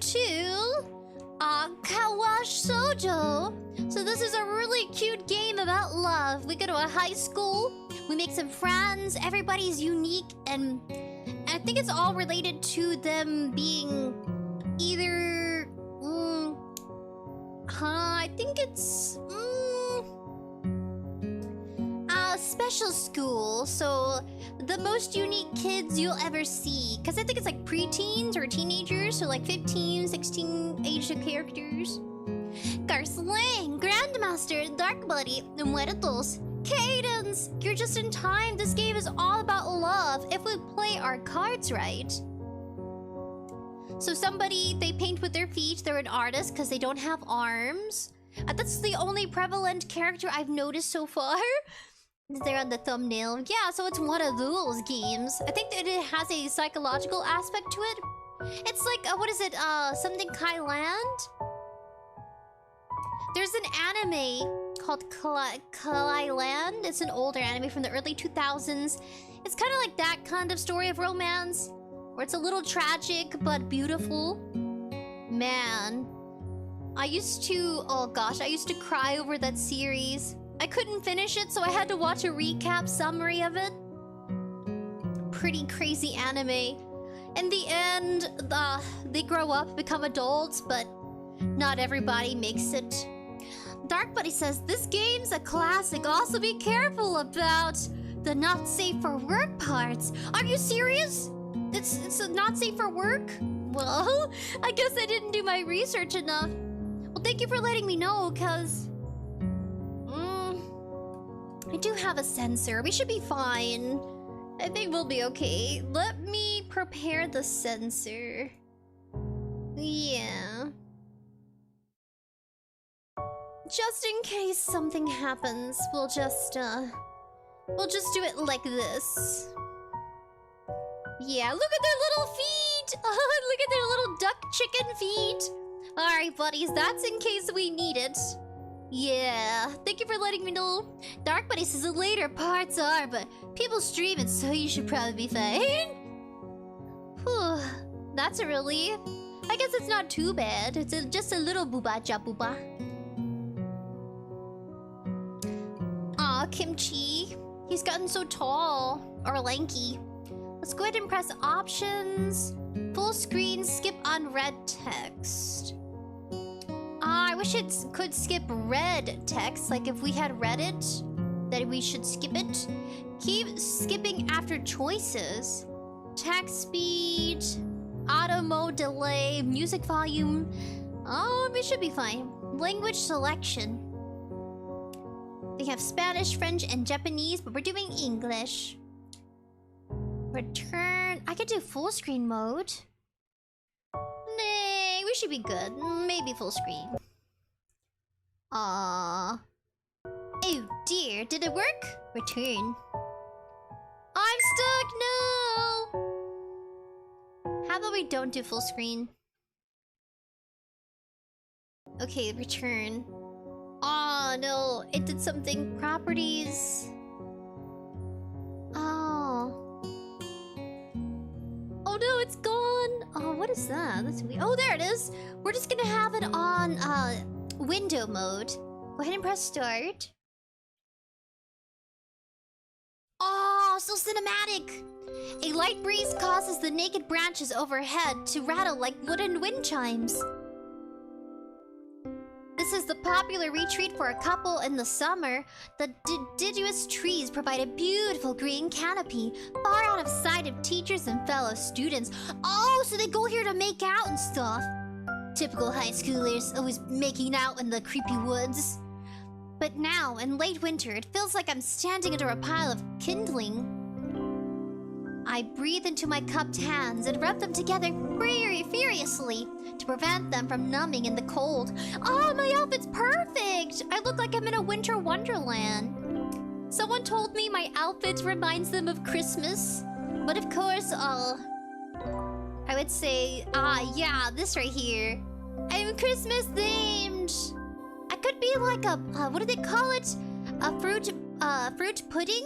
to Katawa Shoujo. So this is a really cute game about love. We go to a high school, we make some friends, everybody's unique, and I think it's all related to them being either... I think it's... a special school, so the most unique kids you'll ever see. Because I think it's like preteens or teenagers, so like 15, 16 age characters. Garceling, Grandmaster, Dark Buddy, Muertos, Cadence! You're just in time. This game is all about love if we play our cards right. So somebody, they paint with their feet. They're an artist because they don't have arms. That's the only prevalent character I've noticed so far. They're on the thumbnail. Yeah, so it's one of those games. I think that it has a psychological aspect to it. It's like, what is it? Something Kailand? There's an anime called Kailand. It's an older anime from the early 2000s. It's kind of like that kind of story of romance, where it's a little tragic but beautiful. Man, I used to... oh gosh, I used to cry over that series. I couldn't finish it, so I had to watch a recap summary of it. Pretty crazy anime. In the end, they grow up, become adults, but not everybody makes it. Dark Buddy says, this game's a classic. Also be careful about the not safe for work parts. Are you serious? It's not safe for work? Well, I guess I didn't do my research enough. Well, thank you for letting me know, cause... I do have a sensor. We should be fine. I think we'll be okay. Let me prepare the sensor. Yeah. Just in case something happens, we'll just do it like this. Yeah, look at their little feet! Look at their little duck chicken feet! Alright, buddies, that's in case we need it. Yeah, thank you for letting me know. Dark Buddy says the later parts are, but people stream it, so you should probably be fine. Whew, that's a relief. I guess it's not too bad. It's just a little booba jabuba. Aw, Kimchi. He's gotten so tall. Or lanky. Let's go ahead and press options. Full screen, skip on red text. I wish it could skip red text, like if we had read it, that we should skip it. Keep skipping after choices. Text speed, auto mode delay, music volume. Oh, we should be fine. Language selection. They have Spanish, French, and Japanese, but we're doing English. Return. I could do full screen mode. Nay, we should be good. Maybe full screen. Aww. Oh dear, did it work? Return. I'm stuck, no! How about we don't do full screen? Okay, return. Oh no, it did something. Properties. Oh. Oh no, it's gone! Oh, what is that? That's weird. Oh, there it is! We're just gonna have it on, window mode. Go ahead and press start. Oh, so cinematic! A light breeze causes the naked branches overhead to rattle like wooden wind chimes. This is the popular retreat for a couple in the summer. The deciduous trees provide a beautiful green canopy, far out of sight of teachers and fellow students. Oh, so they go here to make out and stuff. Typical high schoolers, always making out in the creepy woods. But now, in late winter, it feels like I'm standing under a pile of kindling. I breathe into my cupped hands and rub them together furiously to prevent them from numbing in the cold. Oh, my outfit's perfect! I look like I'm in a winter wonderland. Someone told me my outfit reminds them of Christmas. But of course, I would say, yeah, this right here. I'm Christmas themed. I could be like a, what do they call it? A fruit pudding?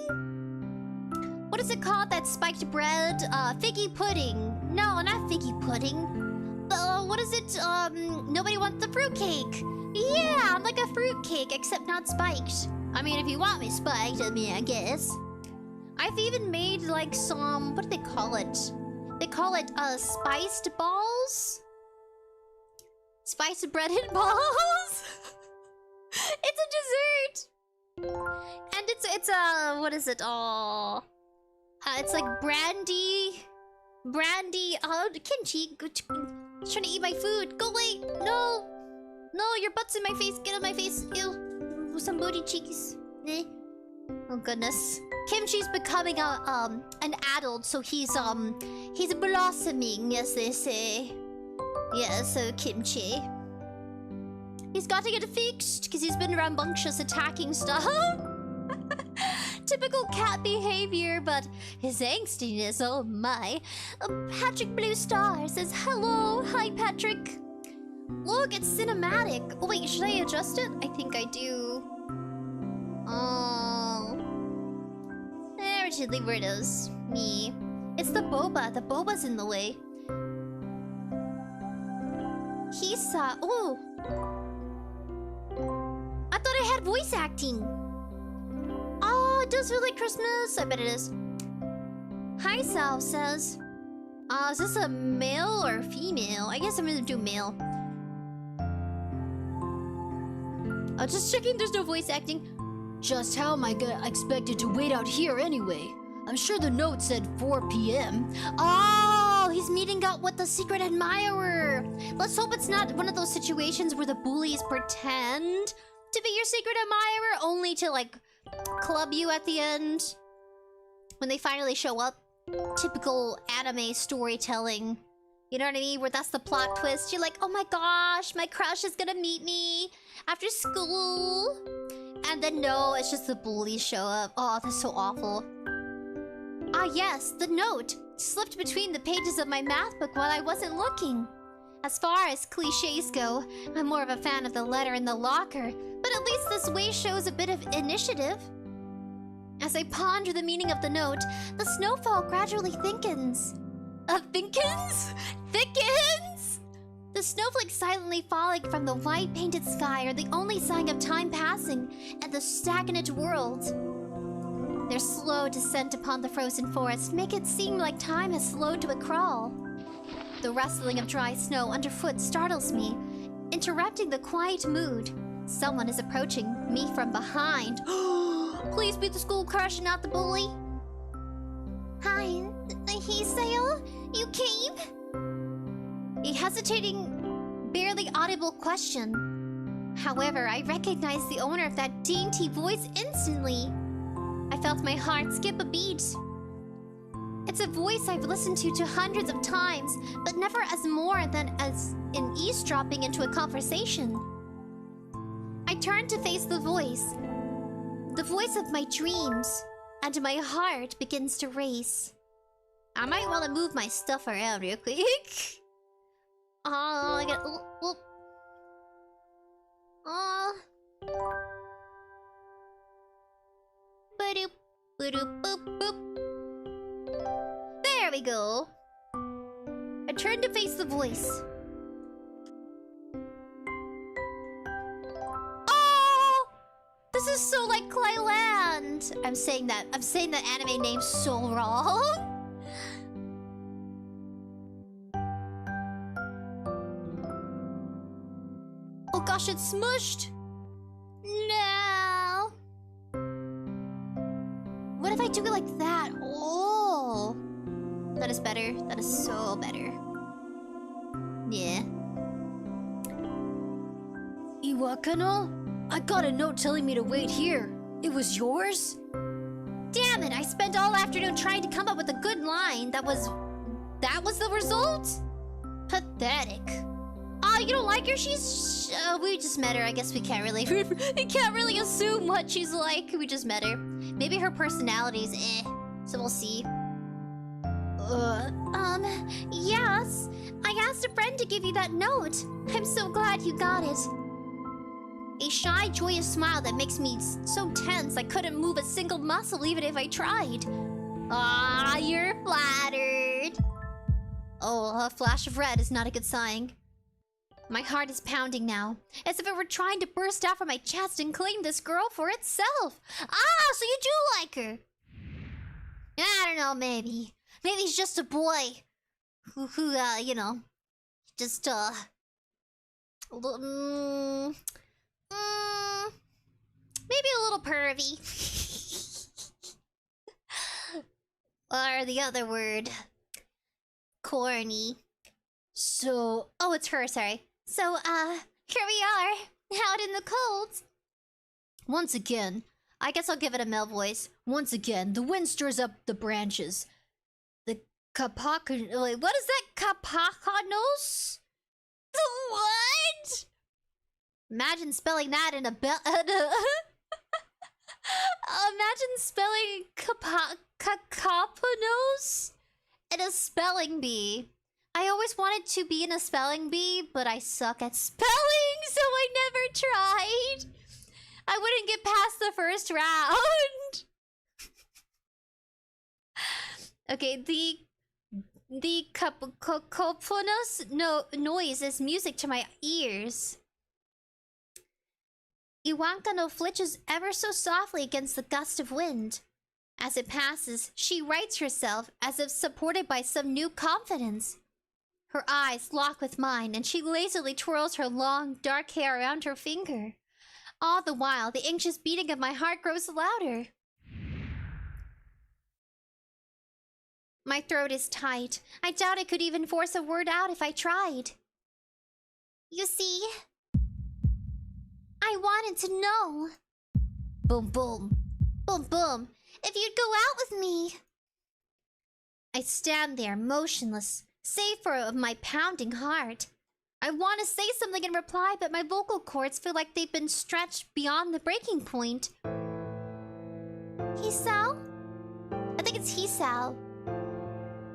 What is it called? That spiked bread? Figgy pudding. No, not figgy pudding. What is it? nobody wants the fruitcake. Yeah, I'm like a fruitcake, except not spiked. I mean, if you want me spiked, I mean, I guess. I've even made, like, some... What do they call it? They call it, spiced balls? Spiced breaded balls? It's a dessert! And it's what is it? Oh... it's like brandy... kimchi. He's trying to eat my food. Go away! No! No, your butt's in my face. Get out of my face. Ew. Some booty cheeks. Eh. Oh goodness. Kimchi's becoming an adult, so he's blossoming, as they say. Yeah, so Kimchi. He's got to get fixed, because he's been rambunctious attacking stuff. Typical cat behavior, but his angstiness, oh my. Patrick Blue Star says, hello. Hi, Patrick. Look, it's cinematic. Oh wait, should I adjust it? I think I do. Oh. There, gently weirdos. Me. It's the boba. The boba's in the way. Oh. I thought I had voice acting. Oh, it does feel like Christmas. I bet it is. Hi, Sal says. Is this a male or female? I guess I'm gonna do male. Oh, just checking there's no voice acting. Just how am I expected to wait out here anyway? I'm sure the note said 4 p.m. Oh, he's meeting up with the secret admirer. Let's hope it's not one of those situations where the bullies pretend to be your secret admirer only to, like, club you at the end when they finally show up. Typical anime storytelling. You know what I mean? Where that's the plot twist. You're like, oh my gosh, my crush is gonna meet me after school. And then no, it's just the bullies show up. Oh, that's so awful. Ah yes, the note slipped between the pages of my math book while I wasn't looking. As far as cliches go, I'm more of a fan of the letter in the locker, but at least this way shows a bit of initiative. As I ponder the meaning of the note, the snowfall gradually thickens. Thickens? The snowflakes silently falling from the white painted sky are the only sign of time passing and the stagnant world. Their slow descent upon the frozen forest make it seem like time has slowed to a crawl. The rustling of dry snow underfoot startles me, interrupting the quiet mood. Someone is approaching me from behind. Please be the school crush and not the bully. Hi, Hiseo? You came? A hesitating, barely audible question. However, I recognized the owner of that dainty voice instantly. I felt my heart skip a beat. It's a voice I've listened to hundreds of times, but never as more than as in eavesdropping into a conversation. I turned to face the voice of my dreams, and my heart begins to race. I might want to move my stuff around real quick. I got... Ba-doop, ba-doop, boop, boop. There we go. I turned to face the voice. Oh! This is so like Clayland. I'm saying that anime name so wrong. Oh gosh, it's smushed. No. What if I do it like that? Oh. That is better. That is so better. Yeah. Iwakano? I got a note telling me to wait here. It was yours? Damn it, I spent all afternoon trying to come up with a good line. That was the result? Pathetic. Oh, you don't like her? We just met her. I guess we can't really... we can't really assume what she's like. We just met her. Maybe her personality's eh. So we'll see. Yes. I asked a friend to give you that note. I'm so glad you got it. A shy, joyous smile that makes me so tense I couldn't move a single muscle even if I tried. Ah, you're flattered. Oh, a flash of red is not a good sign. My heart is pounding now, as if it were trying to burst out from my chest and claim this girl for itself. Ah, so you do like her. I don't know, maybe. Maybe he's just a boy who you know, just, maybe a little pervy. Or the other word, corny. So, oh, it's her, sorry. So, here we are, out in the cold. Once again, I guess I'll give it a male voice. Once again, the wind stirs up the branches. The 𝐴𝐴... what is that? 𝐴𝐴? The what? Imagine spelling that in a imagine spelling 𝐴𝐴 in a spelling bee. I always wanted to be in a spelling bee, but I suck at spelling, so I never tried. I wouldn't get past the first round. Okay, the 𝐴𝐴 noise is music to my ears. Iwanka flinches ever so softly against the gust of wind. As it passes, she rights herself as if supported by some new confidence. Her eyes lock with mine, and she lazily twirls her long, dark hair around her finger. All the while, the anxious beating of my heart grows louder. My throat is tight. I doubt I could even force a word out if I tried. You see, I wanted to know. Boom, boom. Boom, boom. If you'd go out with me. I stand there, motionless, save for my pounding heart. I want to say something in reply, but my vocal cords feel like they've been stretched beyond the breaking point. 𝐴𝐴? I think it's 𝐴𝐴.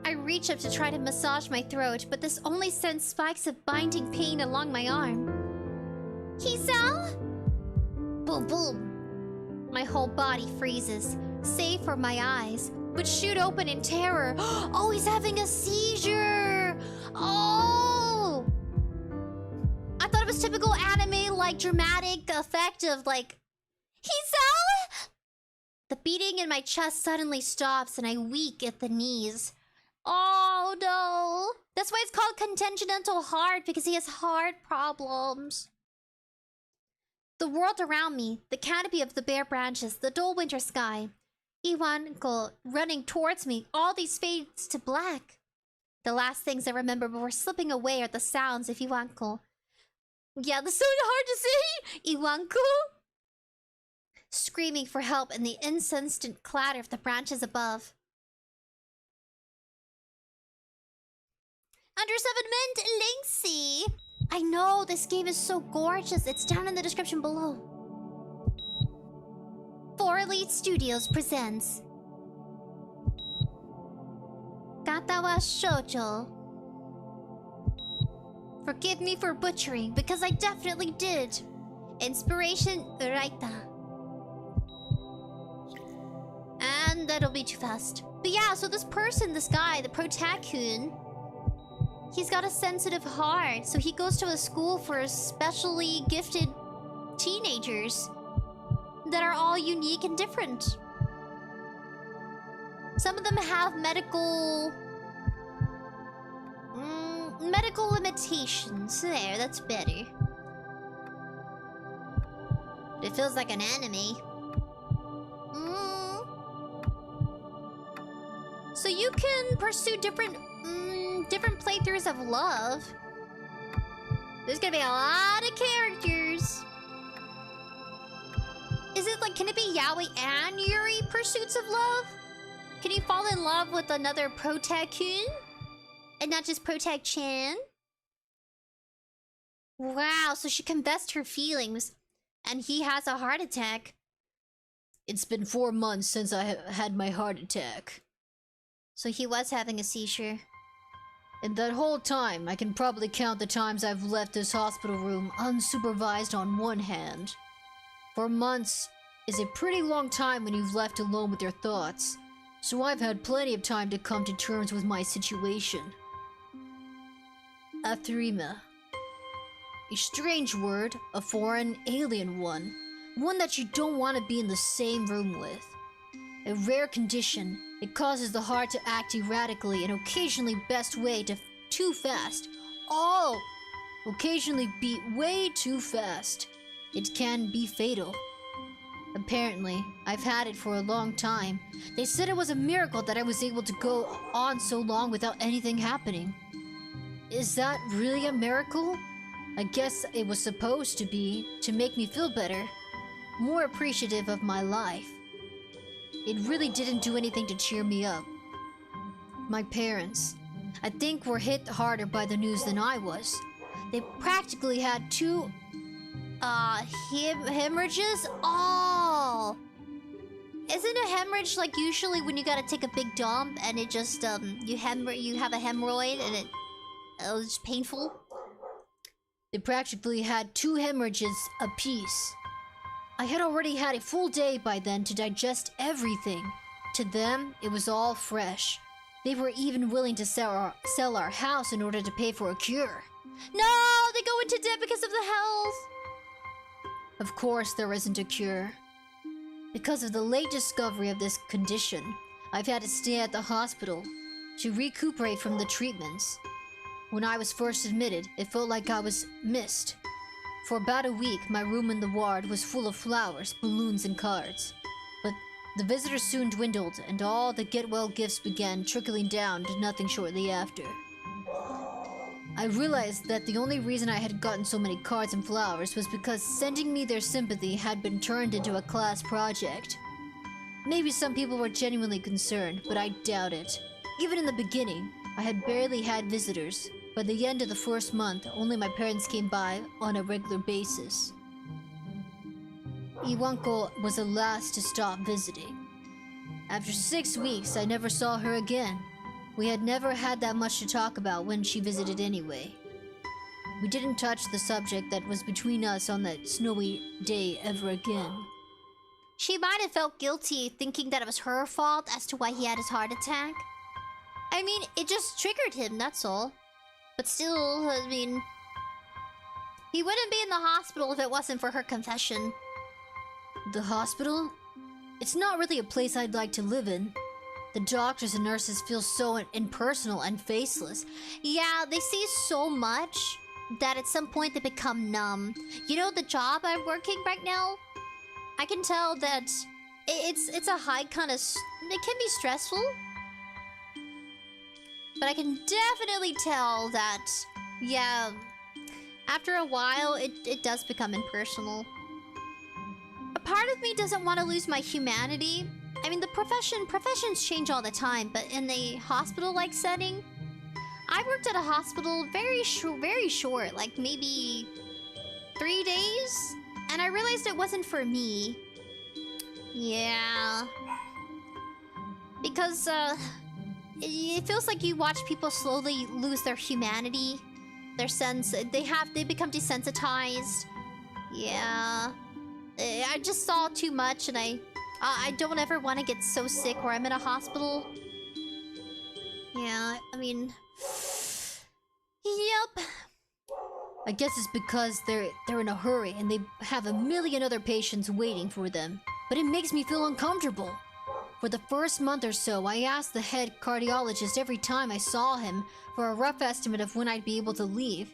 I reach up to try to massage my throat, but this only sends spikes of binding pain along my arm. 𝐴𝐴? Boom, boom. My whole body freezes, save for my eyes, which shoot open in terror. Oh, he's having a seizure! Oh! I thought it was typical anime, like, dramatic effect of, like, 𝐴𝐴? The beating in my chest suddenly stops and I weak at the knees. Oh, no. That's why it's called congenital heart, because he has heart problems. The world around me, the canopy of the bare branches, the dull winter sky. 𝑯𝑰𝑵 running towards me, all these fades to black. The last things I remember before slipping away are the sounds of 𝑯𝑰𝑵. Yeah, that's so hard to say! 𝑯𝑰𝑵 screaming for help and the incessant clatter of the branches above. Under 7 mint, Linksy! I know, this game is so gorgeous. It's down in the description below. 4 Elite Studios presents Katawa Shoujo. Forgive me for butchering, because I definitely did. Inspiration, Raita. And that'll be too fast. But yeah, so this person, this guy, the protagoon, he's got a sensitive heart, so he goes to a school for specially gifted teenagers that are all unique and different. Some of them have medical limitations. There, that's better. It feels like an anime. So you can pursue different playthroughs of love. There's gonna be a lot of characters. Is it like, can it be Yaoi and Yuri pursuits of love? Can you fall in love with another protagoon? And not just protag-chan? Wow, so she confessed her feelings. And he has a heart attack. It's been 4 months since I had my heart attack. So he was having a seizure. In that whole time, I can probably count the times I've left this hospital room unsupervised on one hand. 4 months is a pretty long time when you've left alone with your thoughts, so I've had plenty of time to come to terms with my situation. Athurima. A strange word, a foreign, alien one. One that you don't want to be in the same room with. A rare condition. It causes the heart to act erratically and occasionally best way to too fast. Oh! Occasionally beat way too fast. It can be fatal. Apparently, I've had it for a long time. They said it was a miracle that I was able to go on so long without anything happening. Is that really a miracle? I guess it was supposed to be, to make me feel better, more appreciative of my life. It really didn't do anything to cheer me up. My parents, I think, were hit harder by the news than I was. They practically had two hemorrhages? Oh! Isn't a hemorrhage like usually when you gotta take a big dump and it just, you have a hemorrhoid and it's painful? They practically had 2 hemorrhages apiece. I had already had a full day by then to digest everything. To them, it was all fresh. They were even willing to sell our house in order to pay for a cure. No! They go into debt because of the health! Of course there isn't a cure. Because of the late discovery of this condition, I've had to stay at the hospital to recuperate from the treatments. When I was first admitted, it felt like I was missed. For about a week, my room in the ward was full of flowers, balloons, and cards. But the visitors soon dwindled, and all the get well gifts began trickling down to nothing shortly after. I realized that the only reason I had gotten so many cards and flowers was because sending me their sympathy had been turned into a class project. Maybe some people were genuinely concerned, but I doubt it. Even in the beginning, I had barely had visitors. By the end of the first month, only my parents came by on a regular basis. Iwanko was the last to stop visiting. After 6 weeks, I never saw her again. We had never had that much to talk about when she visited anyway. We didn't touch the subject that was between us on that snowy day ever again. She might have felt guilty thinking that it was her fault as to why he had his heart attack. I mean, it just triggered him, that's all. But still, I mean, he wouldn't be in the hospital if it wasn't for her confession. The hospital? It's not really a place I'd like to live in. The doctors and nurses feel so impersonal and faceless. Yeah, they see so much that at some point they become numb. You know the job I'm working right now? I can tell that it's a high kind of... It can be stressful. But I can definitely tell that, yeah, after a while, it does become impersonal. A part of me doesn't want to lose my humanity. I mean, professions change all the time, but in a hospital-like setting, I worked at a hospital very short, like maybe 3 days, and I realized it wasn't for me. Yeah. Because, it feels like you watch people slowly lose their humanity, their sense. They become desensitized. Yeah. I just saw too much, and I don't ever want to get so sick where I'm in a hospital. Yeah, I mean... Yep. I guess it's because they're in a hurry and they have a million other patients waiting for them. But it makes me feel uncomfortable. For the first month or so, I asked the head cardiologist every time I saw him for a rough estimate of when I'd be able to leave.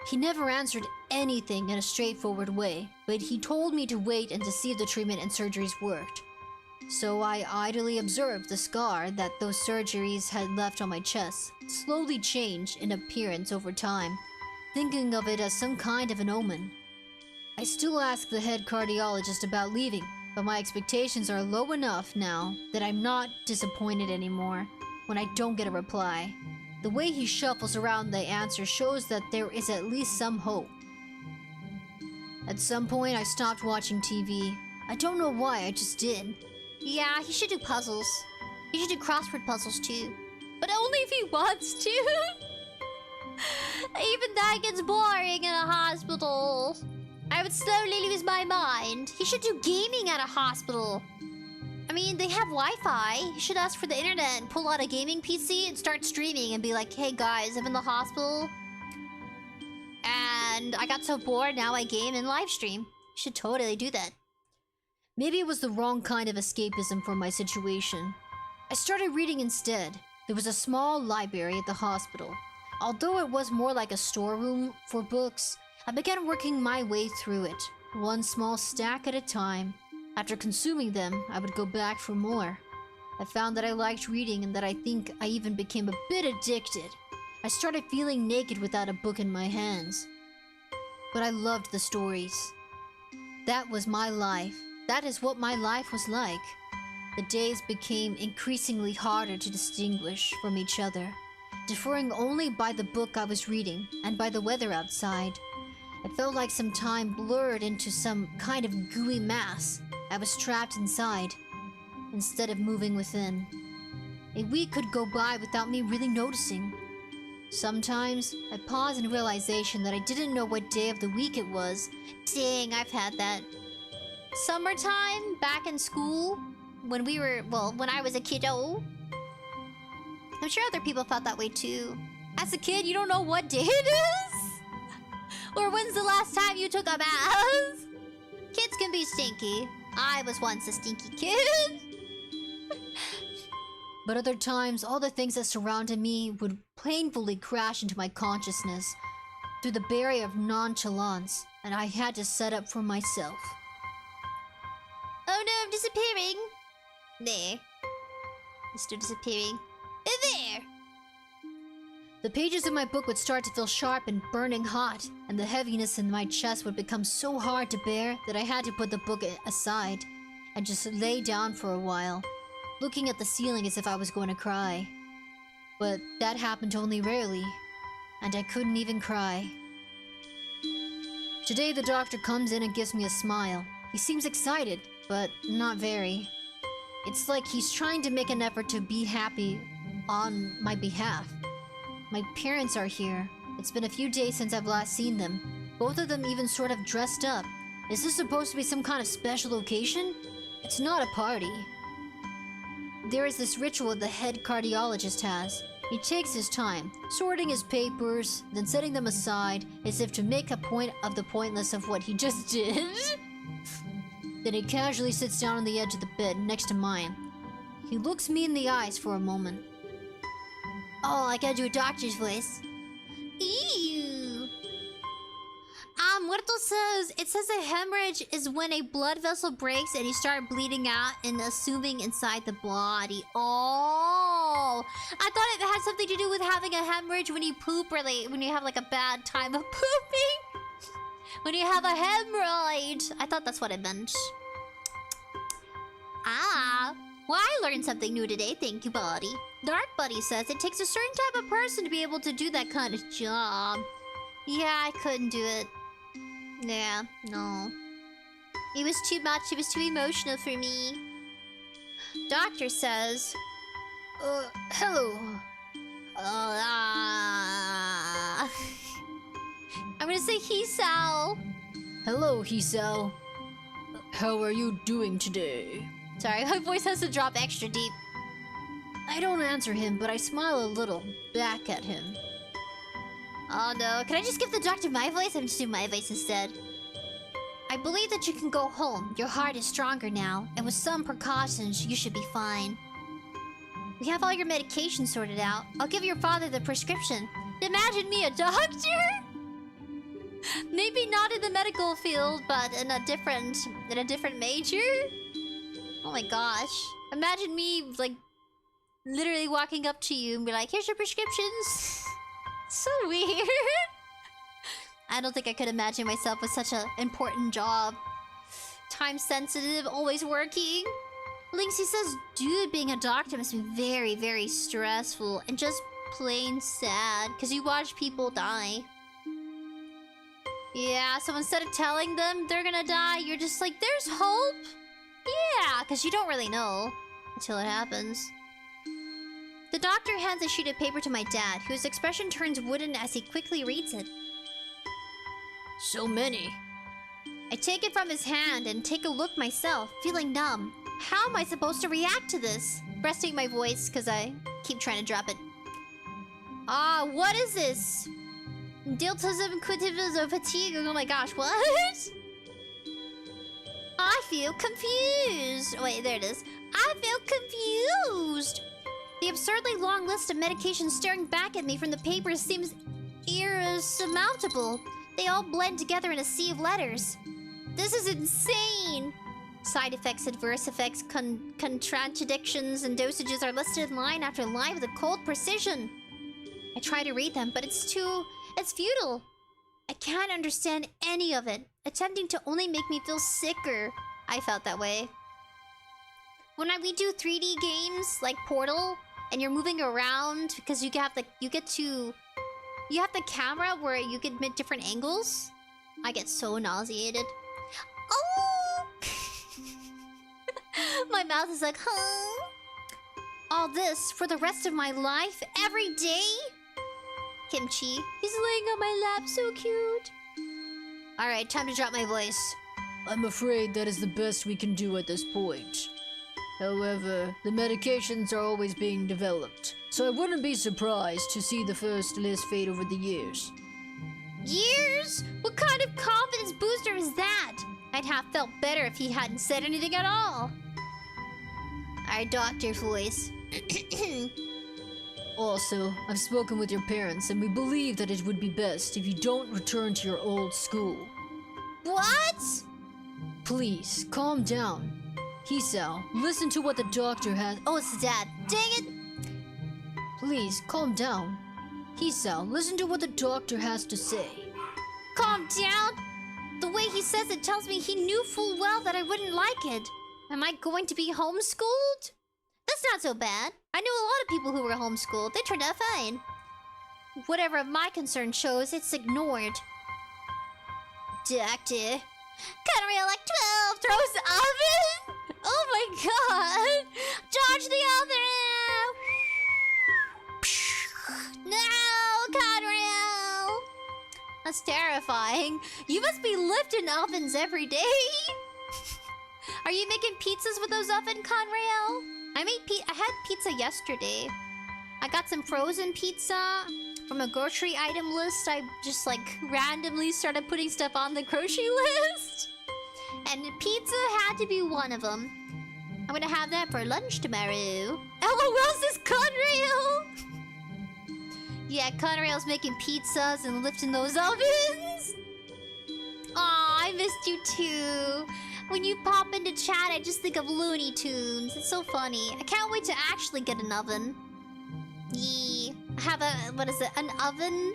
He never answered anything in a straightforward way, but he told me to wait and to see if the treatment and surgeries worked. So I idly observed the scar that those surgeries had left on my chest slowly change in appearance over time, thinking of it as some kind of an omen. I still ask the head cardiologist about leaving, but my expectations are low enough now that I'm not disappointed anymore when I don't get a reply. The way he shuffles around the answer shows that there is at least some hope. At some point, I stopped watching TV. I don't know why, I just did. Yeah, he should do puzzles. He should do crossword puzzles too. But only if he wants to. Even that gets boring in a hospital. I would slowly lose my mind. He should do gaming at a hospital. I mean, they have Wi-Fi. He should ask for the internet and pull out a gaming PC and start streaming and be like, hey guys, I'm in the hospital. And and I got so bored, now I game and livestream. Should totally do that. Maybe it was the wrong kind of escapism for my situation. I started reading instead. There was a small library at the hospital. Although it was more like a storeroom for books, I began working my way through it, one small stack at a time. After consuming them, I would go back for more. I found that I liked reading and that I think I even became a bit addicted. I started feeling naked without a book in my hands. But I loved the stories. That was my life. That is what my life was like. The days became increasingly harder to distinguish from each other, differing only by the book I was reading and by the weather outside. It felt like some time blurred into some kind of gooey mass. I was trapped inside, instead of moving within. A week could go by without me really noticing. Sometimes, I pause in realization that I didn't know what day of the week it was. Dang, I've had that. Summertime, back in school, when I was a kiddo. I'm sure other people felt that way too. As a kid, you don't know what day it is. Or when's the last time you took a bath? Kids can be stinky. I was once a stinky kid. But other times, all the things that surrounded me would painfully crash into my consciousness through the barrier of nonchalance, and I had to set up for myself. Oh no, I'm disappearing. There. I'm still disappearing. There! The pages of my book would start to feel sharp and burning hot, and the heaviness in my chest would become so hard to bear that I had to put the book aside and just lay down for a while, looking at the ceiling as if I was going to cry. But that happened only rarely, and I couldn't even cry. Today the doctor comes in and gives me a smile. He seems excited, but not very. It's like he's trying to make an effort to be happy on my behalf. My parents are here. It's been a few days since I've last seen them. Both of them even sort of dressed up. Is this supposed to be some kind of special occasion? It's not a party. There is this ritual the head cardiologist has. He takes his time, sorting his papers, then setting them aside as if to make a point of the pointless of what he just did. Then he casually sits down on the edge of the bed next to mine. He looks me in the eyes for a moment. Oh, I gotta do a doctor's voice. Ew. Muerto says, it says a hemorrhage is when a blood vessel breaks and you start bleeding out and assuming inside the body. Oh, I thought it had something to do with having a hemorrhage when you poop, or like when you have like a bad time of pooping. When you have a hemorrhoid. I thought that's what it meant. Well, I learned something new today, thank you, buddy. Dark Buddy says it takes a certain type of person to be able to do that kind of job. Yeah, I couldn't do it. Yeah, no. It was too much, it was too emotional for me. Doctor says... Hello. I'm gonna say 𝐻𝐿. Hello, 𝐻𝐿. How are you doing today? Sorry, my voice has to drop extra deep. I don't answer him, but I smile a little back at him. Oh no, can I just give the doctor my voice? I'm just doing my voice instead. I believe that you can go home. Your heart is stronger now, and with some precautions, you should be fine. We have all your medication sorted out. I'll give your father the prescription. Imagine me a doctor? Maybe not in the medical field, but in a different major? Oh my gosh. Imagine me, like, literally walking up to you and be like, here's your prescriptions. So weird. I don't think I could imagine myself with such an important job. Time sensitive, always working. Linksy says, dude, being a doctor must be very, very stressful and just plain sad because you watch people die. Yeah, so instead of telling them they're gonna die, you're just like, there's hope. Yeah, because you don't really know until it happens. The doctor hands a sheet of paper to my dad, whose expression turns wooden as he quickly reads it. So many. I take it from his hand and take a look myself, feeling numb. How am I supposed to react to this? Resting my voice because I keep trying to drop it. What is this? 𝐷𝐿𝐼𝐵𝑰𝑚𝒀 fatigue. Oh my gosh, what? I feel confused. Wait, there it is. I feel confused. The absurdly long list of medications staring back at me from the papers seems insurmountable. They all blend together in a sea of letters. This is insane. Side effects, adverse effects, contradictions, and dosages are listed line after line with a cold precision. I try to read them, but it's futile. I can't understand any of it, attempting to only make me feel sicker. I felt that way. When we do 3D games like Portal, and you're moving around because you have the camera where you get different angles, I get so nauseated. Oh! My mouth is like, huh? All this for the rest of my life, every day? Kimchi, he's laying on my lap, so cute. Alright, time to drop my voice. I'm afraid that is the best we can do at this point. However, the medications are always being developed, so I wouldn't be surprised to see the first list fade over the years. Years? What kind of confidence booster is that? I'd have felt better if he hadn't said anything at all. Our doctor voice. Also, I've spoken with your parents and we believe that it would be best if you don't return to your old school. What? Please, calm down. 𝐻𝐸, listen to what the doctor has— Oh, it's the dad. Dang it! Please, calm down. 𝐻𝐸, listen to what the doctor has to say. Calm down? The way he says it tells me he knew full well that I wouldn't like it. Am I going to be homeschooled? That's not so bad. I knew a lot of people who were homeschooled. They turned out fine. Whatever my concern shows, it's ignored. Doctor. Conrail like 12 throws the oven! Oh my god! Dodge the oven! No, Conrail! That's terrifying. You must be lifting ovens every day. Are you making pizzas with those oven, Conrail? I had pizza yesterday. I got some frozen pizza from a grocery item list. I just like randomly started putting stuff on the grocery list. And pizza had to be one of them. I'm gonna have that for lunch tomorrow. LOL, this Conrail! Yeah, Conrail's making pizzas and lifting those ovens. Aw, I missed you too. When you pop into chat, I just think of Looney Tunes. It's so funny. I can't wait to actually get an oven. Yeah. I have an oven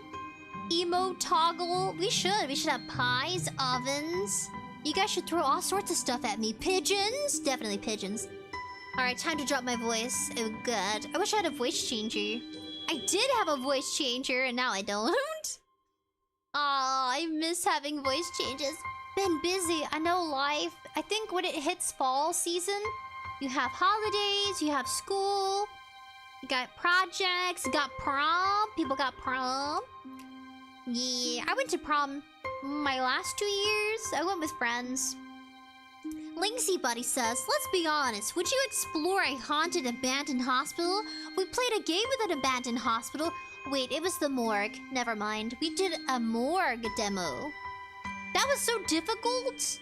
emote toggle. We should have pies, ovens. You guys should throw all sorts of stuff at me. Pigeons? Definitely pigeons. Alright, time to drop my voice. Oh god. I wish I had a voice changer. I did have a voice changer and now I don't. Aw, I miss having voice changes. Been busy, I know life. I think when it hits fall season, you have holidays, you have school, you got projects, you got prom. People got prom. Yeah, I went to prom my last 2 years. I went with friends. Linksy Buddy says, let's be honest, would you explore a haunted abandoned hospital? We played a game with an abandoned hospital. Wait, it was the morgue. Never mind. We did a morgue demo. That was so difficult.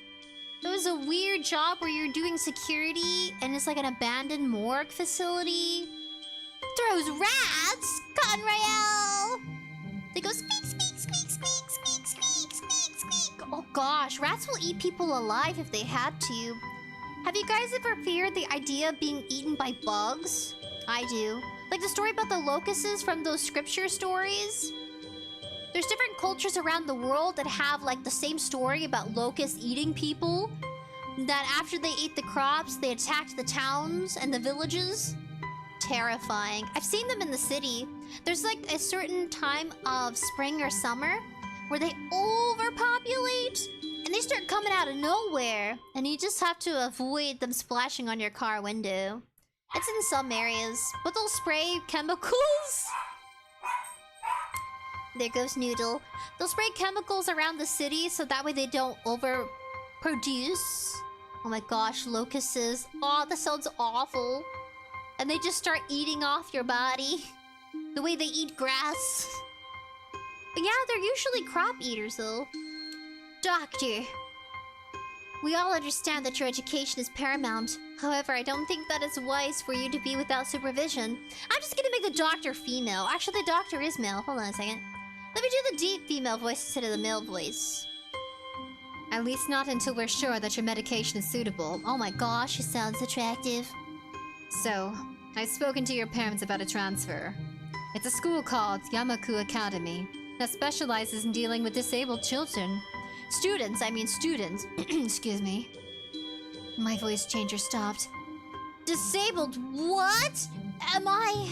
It was a weird job where you're doing security and it's like an abandoned morgue facility. Throws rats, Conrail! They go squeak, squeak, squeak, squeak, squeak, squeak, squeak, squeak. Oh gosh, rats will eat people alive if they had to. Have you guys ever feared the idea of being eaten by bugs? I do. Like the story about the locusts from those scripture stories. There's different cultures around the world that have like the same story about locusts eating people. That after they ate the crops, they attacked the towns and the villages. Terrifying. I've seen them in the city. There's like a certain time of spring or summer where they overpopulate and they start coming out of nowhere. And you just have to avoid them splashing on your car window. It's in some areas, but they'll spray chemicals. There goes Noodle. They'll spray chemicals around the city so that way they don't overproduce. Oh my gosh, locusts. Oh, that sounds awful. And they just start eating off your body. The way they eat grass. But yeah, they're usually crop eaters, though. Doctor, we all understand that your education is paramount. However, I don't think that it's wise for you to be without supervision. I'm just gonna make the doctor female. Actually, the doctor is male. Hold on a second. Let me do the deep female voice instead of the male voice. At least not until we're sure that your medication is suitable. Oh my gosh, she sounds attractive. So, I've spoken to your parents about a transfer. It's a school called 𝑦𝑗 Academy that specializes in dealing with disabled children. Students. Excuse me. My voice changer stopped. Disabled what? Am I?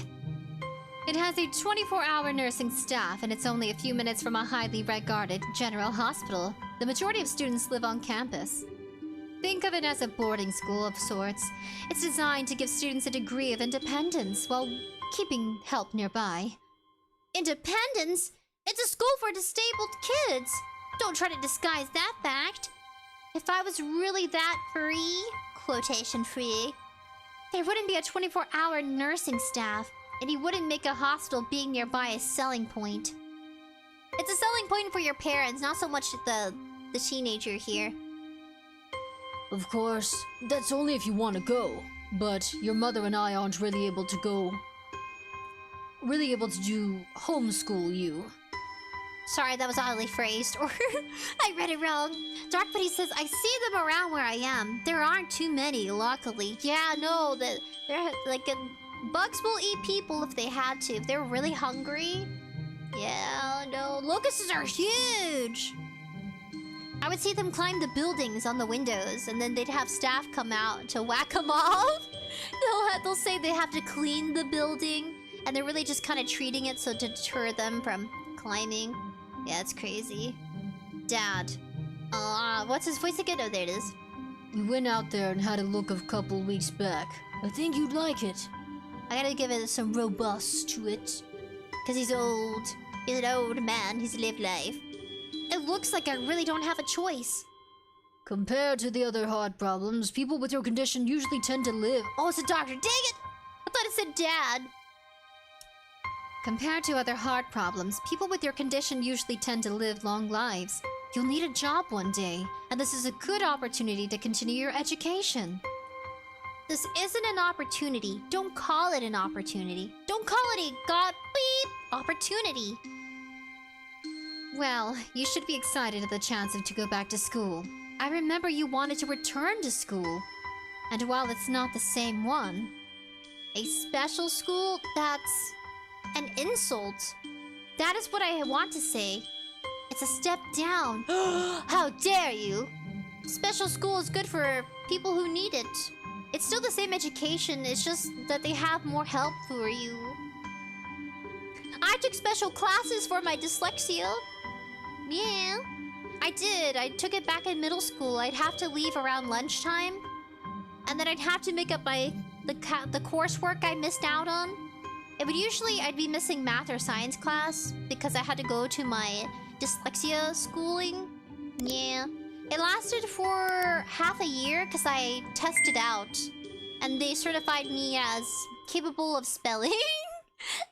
It has a 24-hour nursing staff, and it's only a few minutes from a highly guarded general hospital. The majority of students live on campus. Think of it as a boarding school of sorts. It's designed to give students a degree of independence while keeping help nearby. Independence? It's a school for disabled kids. Don't try to disguise that fact. If I was really that free, quotation free, there wouldn't be a 24-hour nursing staff, and you wouldn't make a hospital being nearby a selling point. It's a selling point for your parents, not so much the teenager here. Of course, that's only if you want to go. But your mother and I aren't really able to do homeschool you. Sorry, that was oddly phrased, or I read it wrong. Dark Buddy says, I see them around where I am. There aren't too many, luckily. Yeah, no, they're like, bugs will eat people if they had to. If they're really hungry. Yeah, no, locusts are huge. I would see them climb the buildings on the windows, and then they'd have staff come out to whack them off. They'll say they have to clean the building, and they're really just kind of treating it so to deter them from climbing. Yeah, it's crazy. Dad. What's his voice again? Oh, there it is. We went out there and had a look a couple weeks back. I think you'd like it. I gotta give it some robust to it. Because he's old. He's an old man. He's lived life. It looks like I really don't have a choice. Compared to the other heart problems, people with your condition usually tend to live. Oh, it's a doctor. Dang it! I thought it said dad. Compared to other heart problems, people with your condition usually tend to live long lives. You'll need a job one day, and this is a good opportunity to continue your education. This isn't an opportunity. Don't call it an opportunity. Don't call it a opportunity. Well, you should be excited at the chance to go back to school. I remember you wanted to return to school. And while it's not the same one... A special school? That's... an insult. That is what I want to say. It's a step down. How dare you! Special school is good for people who need it. It's still the same education, it's just that they have more help for you. I took special classes for my dyslexia. Yeah, I did. I took it back in middle school. I'd have to leave around lunchtime. And then I'd have to make up the coursework I missed out on. It would usually, I'd be missing math or science class because I had to go to my dyslexia schooling. Yeah. It lasted for half a year because I tested out. And they certified me as capable of spelling.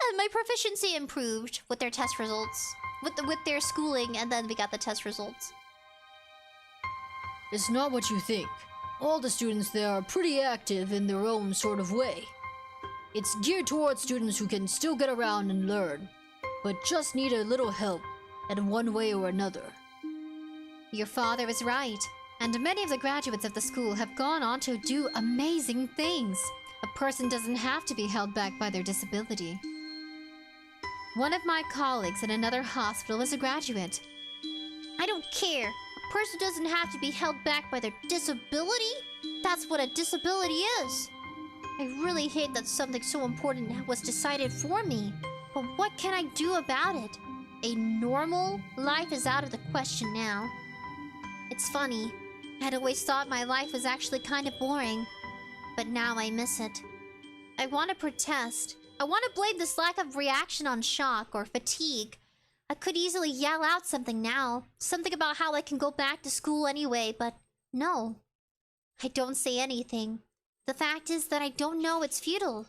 And my proficiency improved with their test results. With their schooling, and then we got the test results. It's not what you think. All the students there are pretty active in their own sort of way. It's geared towards students who can still get around and learn, but just need a little help in one way or another. Your father is right, and many of the graduates of the school have gone on to do amazing things. A person doesn't have to be held back by their disability. One of my colleagues in another hospital is a graduate. I don't care. A person doesn't have to be held back by their disability. That's what a disability is. I really hate that something so important was decided for me. But what can I do about it? A normal life is out of the question now. It's funny. I'd always thought my life was actually kind of boring. But now I miss it. I want to protest. I want to blame this lack of reaction on shock or fatigue. I could easily yell out something now. Something about how I can go back to school anyway, but no. I don't say anything. The fact is that I don't know, it's futile.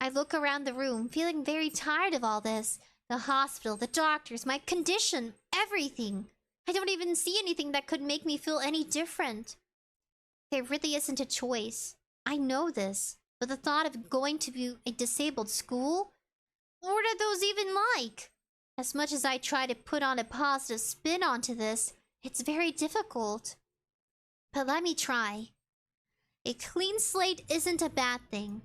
I look around the room, feeling very tired of all this. The hospital, the doctors, my condition, everything. I don't even see anything that could make me feel any different. There really isn't a choice. I know this. But the thought of going to a disabled school? What are those even like? As much as I try to put on a positive spin onto this, it's very difficult. But let me try. A clean slate isn't a bad thing.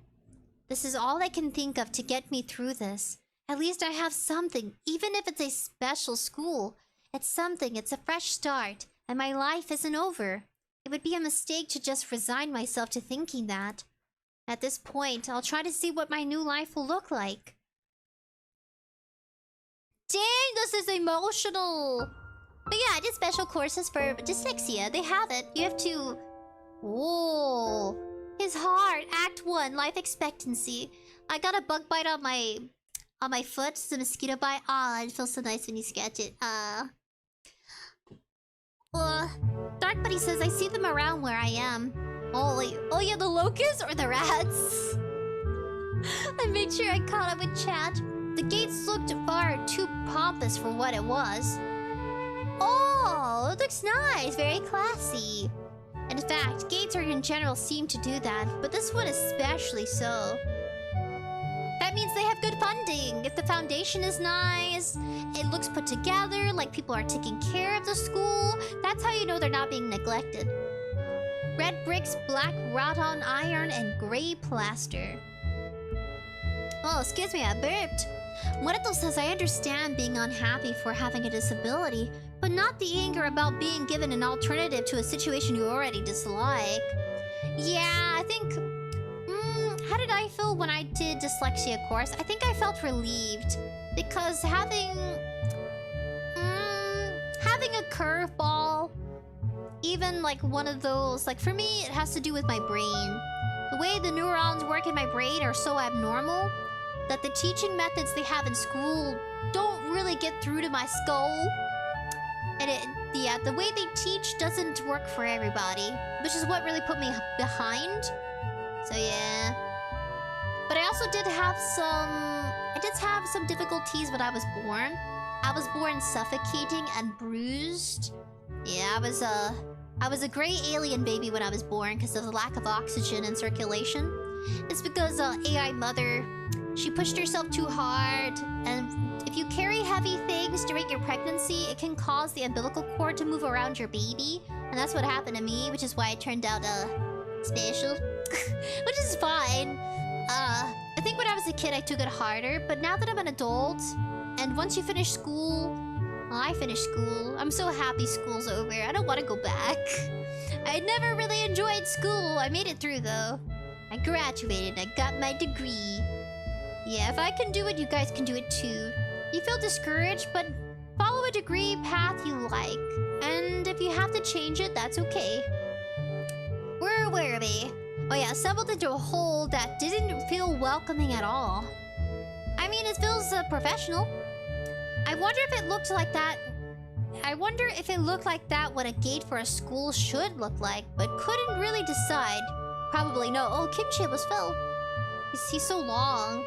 This is all I can think of to get me through this. At least I have something, even if it's a special school. It's something, it's a fresh start, and my life isn't over. It would be a mistake to just resign myself to thinking that. At this point, I'll try to see what my new life will look like. Dang, this is emotional! But yeah, I did special courses for dyslexia. They have it. You have to... Whoa. His heart. Act 1. Life expectancy. I got a bug bite on my foot. It's a mosquito bite. Ah, it feels so nice when you scratch it. Dark Buddy says, I see them around where I am. Oh yeah, the locusts or the rats? I made sure I caught up with chat. The gates looked far too pompous for what it was. Oh, it looks nice. Very classy. In fact, gates are in general seem to do that, but this one especially so. That means they have good funding. If the foundation is nice, it looks put together, like people are taking care of the school, that's how you know they're not being neglected. Red bricks, black wrought on iron, and gray plaster. Oh, excuse me, I burped. Moreto says, I understand being unhappy for having a disability, but not the anger about being given an alternative to a situation you already dislike. Yeah, I think... how did I feel when I did dyslexia course? I think I felt relieved. Because having a curveball, even like one of those... Like for me, it has to do with my brain. The way the neurons work in my brain are so abnormal that the teaching methods they have in school don't really get through to my skull. And yeah, the way they teach doesn't work for everybody, which is what really put me behind. So yeah. But I also did have some difficulties when I was born. I was born suffocating and bruised. Yeah, I was a gray alien baby when I was born because of the lack of oxygen and circulation. It's because AI mother, she pushed herself too hard, and if you carry heavy things during your pregnancy, it can cause the umbilical cord to move around your baby, and that's what happened to me, which is why it turned out special, which is fine. I think when I was a kid I took it harder, but now that I'm an adult, and once you finish school, well, I finished school. I'm so happy school's over. I don't want to go back. I never really enjoyed school. I made it through though. I graduated. I got my degree. Yeah, if I can do it, you guys can do it too. You feel discouraged, but follow a degree path you like. And if you have to change it, that's okay. Where were we? Oh yeah, stumbled into a hole that didn't feel welcoming at all. I mean, it feels professional. I wonder if it looked like that. I wonder if it looked like that what a gate for a school should look like, but couldn't really decide. Probably no. Oh, Kimchi was Phil. He's so long.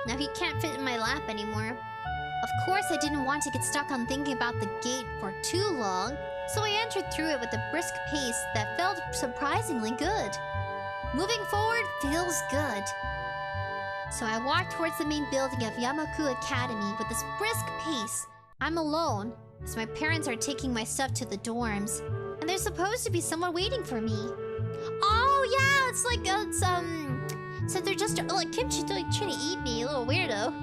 Now he can't fit in my lap anymore. Of course, I didn't want to get stuck on thinking about the gate for too long, so I entered through it with a brisk pace that felt surprisingly good. Moving forward feels good. So I walked towards the main building of Yamaku Academy with this brisk pace. I'm alone, as my parents are taking my stuff to the dorms, and there's supposed to be someone waiting for me. Oh yeah, it's like so they're just like Kimchi like trying to eat me, a little weirdo.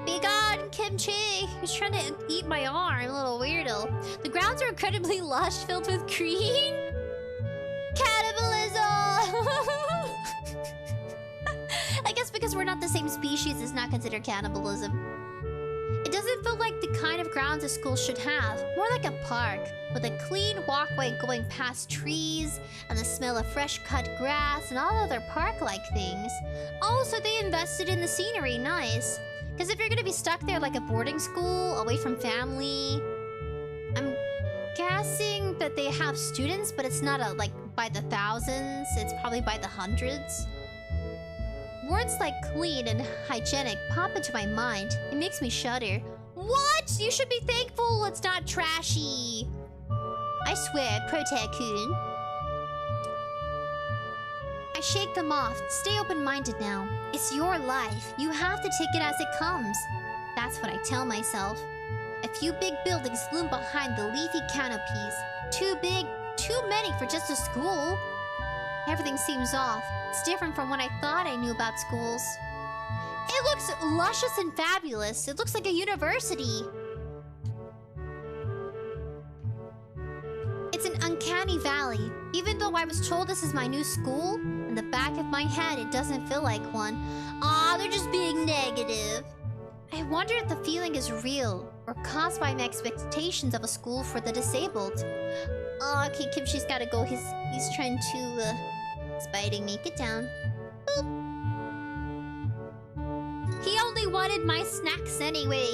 Be gone, Kimchi! He's trying to eat my arm, a little weirdo. The grounds are incredibly lush, filled with green. Cannibalism! I guess because we're not the same species, it's not considered cannibalism. It doesn't feel like the kind of grounds a school should have. More like a park, with a clean walkway going past trees, and the smell of fresh cut grass, and all other park-like things. Also, they invested in the scenery, nice. Because if you're gonna be stuck there like a boarding school, away from family... I'm guessing that they have students, but it's not like by the thousands, it's probably by the hundreds. Words like clean and hygienic pop into my mind. It makes me shudder. What? You should be thankful it's not trashy. I swear, Protae-kun. I shake them off. Stay open-minded now. It's your life. You have to take it as it comes. That's what I tell myself. A few big buildings loom behind the leafy canopies. Too big, too many for just a school. Everything seems off. It's different from what I thought I knew about schools. It looks luscious and fabulous. It looks like a university. It's an uncanny valley. Even though I was told this is my new school, in the back of my head it doesn't feel like one. Aw, they're just being negative. I wonder if the feeling is real, or caused by my expectations of a school for the disabled. Oh, okay, Kimchi's gotta go. He's trying to, he's biting me. Get down. Boop. He only wanted my snacks anyway.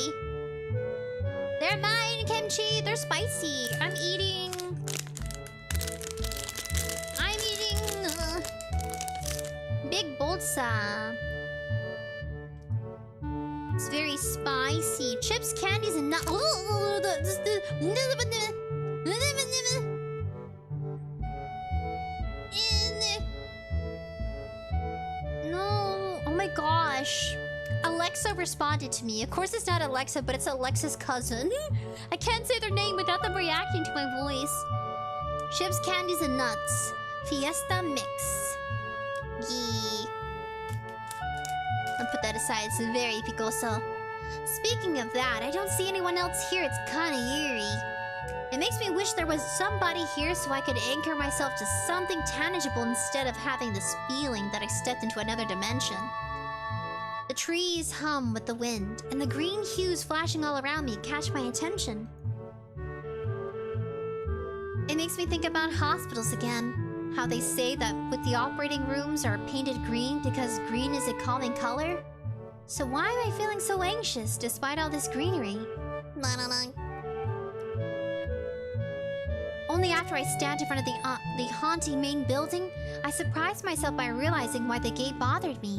They're mine, Kimchi. They're spicy. I'm eating... Big bolsa. It's very spicy. Chips, candies, and nuts. No. Oh my gosh. Alexa responded to me. Of course it's not Alexa, but it's Alexa's cousin. I can't say their name without them reacting to my voice. Chips, candies, and nuts. Fiesta mix. Yee. I'll put that aside. It's very picoso. Speaking of that, I don't see anyone else here. It's kinda eerie. It makes me wish there was somebody here so I could anchor myself to something tangible instead of having this feeling that I stepped into another dimension. The trees hum with the wind, and the green hues flashing all around me catch my attention. It makes me think about hospitals again. How they say that with the operating rooms are painted green because green is a calming color? So why am I feeling so anxious despite all this greenery? Only after I stand in front of the haunting main building, I surprise myself by realizing why the gate bothered me.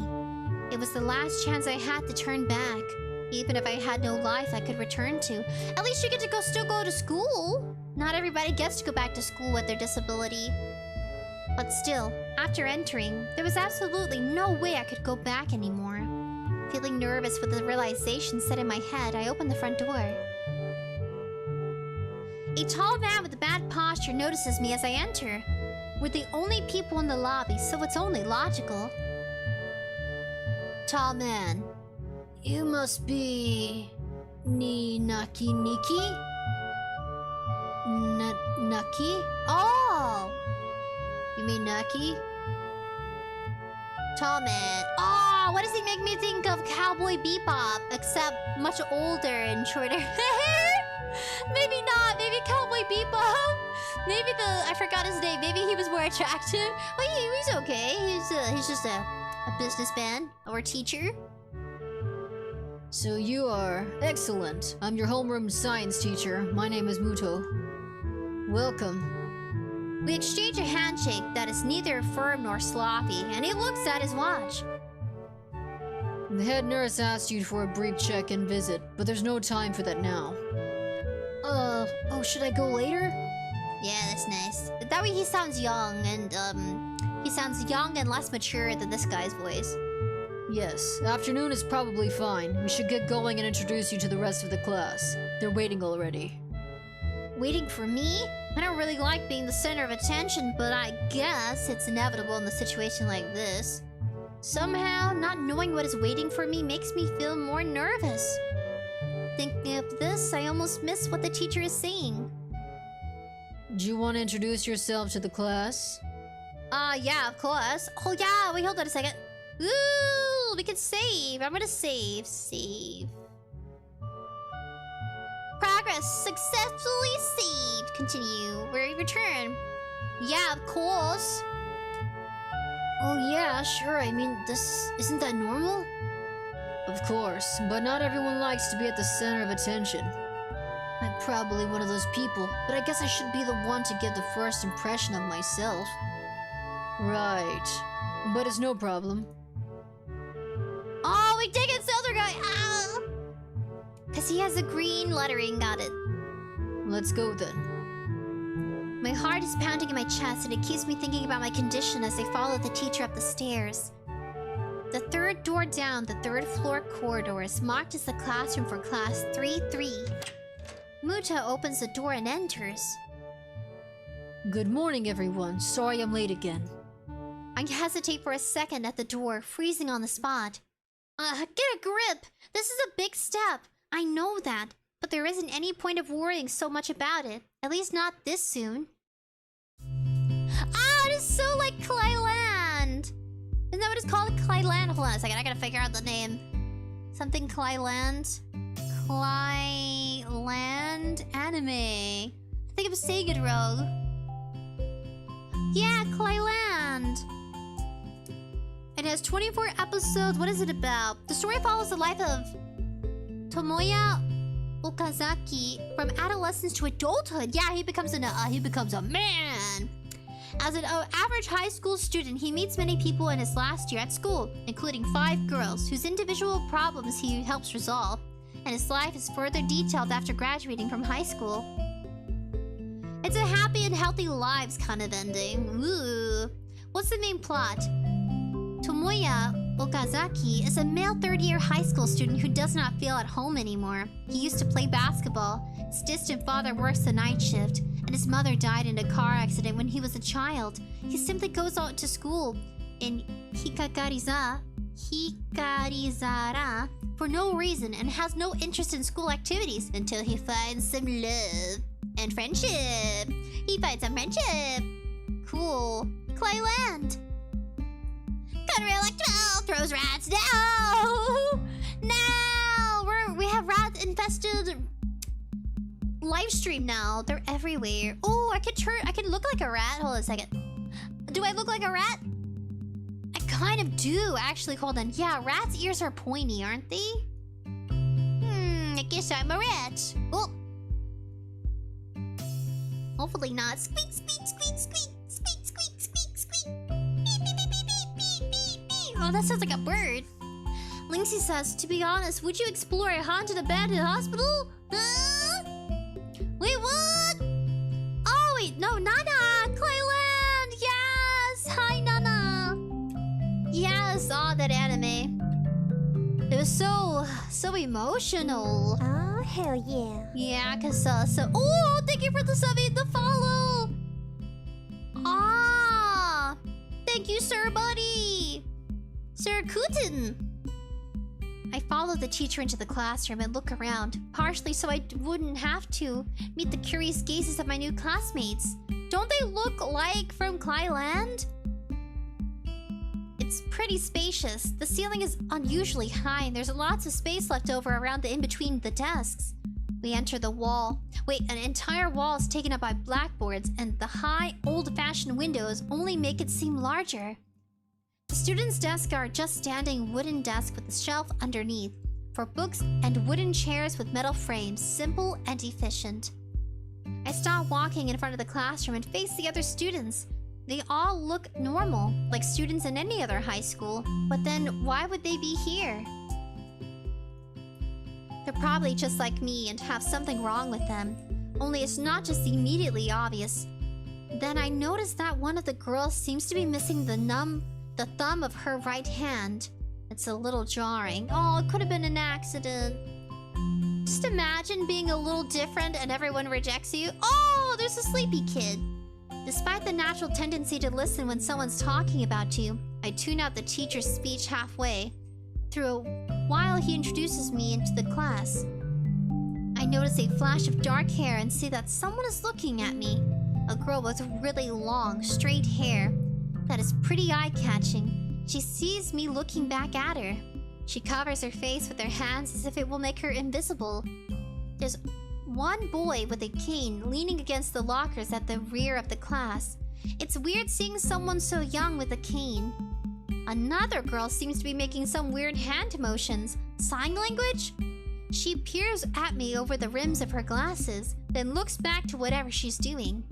It was the last chance I had to turn back. Even if I had no life I could return to. At least you get to still go to school! Not everybody gets to go back to school with their disability. But still, after entering, there was absolutely no way I could go back anymore. Feeling nervous with the realization set in my head, I opened the front door. A tall man with a bad posture notices me as I enter. We're the only people in the lobby, so it's only logical. Tall man. You must be... Naki Niki? Naki? Oh! You mean Nucky? Tall man. Oh, what does he make me think of Cowboy Bebop? Except much older and shorter hair? Maybe not. Maybe Cowboy Bebop. Maybe I forgot his name. Maybe he was more attractive. Well, he's okay. He's just a businessman or a teacher. So you are excellent. I'm your homeroom science teacher. My name is Muto. Welcome. We exchange a handshake that is neither firm nor sloppy, and he looks at his watch. The head nurse asked you for a brief check-in visit, but there's no time for that now. Oh, should I go later? Yeah, that's nice. That way he sounds young, and, he sounds young and less mature than this guy's voice. Yes, afternoon is probably fine. We should get going and introduce you to the rest of the class. They're waiting already. Waiting for me? I don't really like being the center of attention, but I guess it's inevitable in a situation like this. Somehow, not knowing what is waiting for me makes me feel more nervous. Thinking of this, I almost miss what the teacher is saying. Do you want to introduce yourself to the class? Yeah, of course. Oh yeah, wait, hold on a second. Ooh, we can save. I'm gonna save. Save. Progress successfully saved. Continue. Return. Yeah, of course. Oh yeah, sure. I mean, isn't that normal? Of course, but not everyone likes to be at the center of attention. I'm probably one of those people, but I guess I should be the one to give the first impression of myself. Right. But it's no problem. we take it, Elder Guy! Ah! Because he has a green lettering, got it. Let's go then. My heart is pounding in my chest, and it keeps me thinking about my condition as they follow the teacher up the stairs. The third door down the third floor corridor is marked as the classroom for class 3-3. Muta opens the door and enters. Good morning, everyone. Sorry I'm late again. I hesitate for a second at the door, freezing on the spot. Get a grip! This is a big step. I know that, but there isn't any point of worrying so much about it. At least not this soon. Ah, it is so like Clyland! Isn't that what it's called? Clyland? Hold on a second, I gotta figure out the name. Something Clyland? Clyland anime. I think it was saying it wrong. Yeah, Clyland! It has 24 episodes. What is it about? The story follows the life of Tomoya Okazaki from adolescence to adulthood. Yeah, he becomes a man. As an average high school student, he meets many people in his last year at school, including 5 girls whose individual problems he helps resolve, and his life is further detailed after graduating from high school. It's a happy and healthy lives kind of ending. Ooh. What's the main plot? Tomoya Okazaki is a male third-year high school student who does not feel at home anymore. He used to play basketball. His distant father works the night shift, and his mother died in a car accident when he was a child. He simply goes out to school in Hikarizara for no reason and has no interest in school activities until he finds some love and friendship. He finds some friendship. Cool. Clyland. Conrail 12 throws rats down. Now we have rat infested live stream now. They're everywhere. Oh, I can look like a rat. Hold on a second. Do I look like a rat? I kind of do, actually. Hold on. Yeah, rats' ears are pointy, aren't they? I guess I'm a rat. Oh. Hopefully not. Squeak, squeak, squeak, squeak. Squeak, squeak, squeak, squeak. Beep, beep, beep, beep, beep, beep, beep, beep. Oh, that sounds like a bird. Linksy says, to be honest, would you explore a haunted abandoned hospital? Wait, what? Oh, wait, no, Nana! Clayland! Yes! Hi, Nana! Yes, oh, that anime. It was so emotional. Oh, hell yeah. Yeah, cause oh, thank you for the sub and the follow. Ah, thank you, Sir Buddy, Sir Kuten. I follow the teacher into the classroom and look around, partially so I wouldn't have to meet the curious gazes of my new classmates. Don't they look like from Clyland? It's pretty spacious. The ceiling is unusually high and there's lots of space left over around the in-between the desks. We enter the wall. Wait, an entire wall is taken up by blackboards and the high, old-fashioned windows only make it seem larger. The students' desks are just standing wooden desks with a shelf underneath for books and wooden chairs with metal frames, simple and efficient. I stop walking in front of the classroom and face the other students. They all look normal, like students in any other high school, but then why would they be here? They're probably just like me and have something wrong with them, only it's not just immediately obvious. Then I notice that one of the girls seems to be missing the thumb of her right hand. It's a little jarring. Oh, it could have been an accident. Just imagine being a little different and everyone rejects you. Oh, there's a sleepy kid. Despite the natural tendency to listen when someone's talking about you, I tune out the teacher's speech halfway through while he introduces me into the class. I notice a flash of dark hair and see that someone is looking at me. A girl with really long, straight hair that is pretty eye-catching. She sees me looking back at her. She covers her face with her hands as if it will make her invisible. There's one boy with a cane leaning against the lockers at the rear of the class. It's weird seeing someone so young with a cane. Another girl seems to be making some weird hand motions. Sign language? She peers at me over the rims of her glasses, then looks back to whatever she's doing.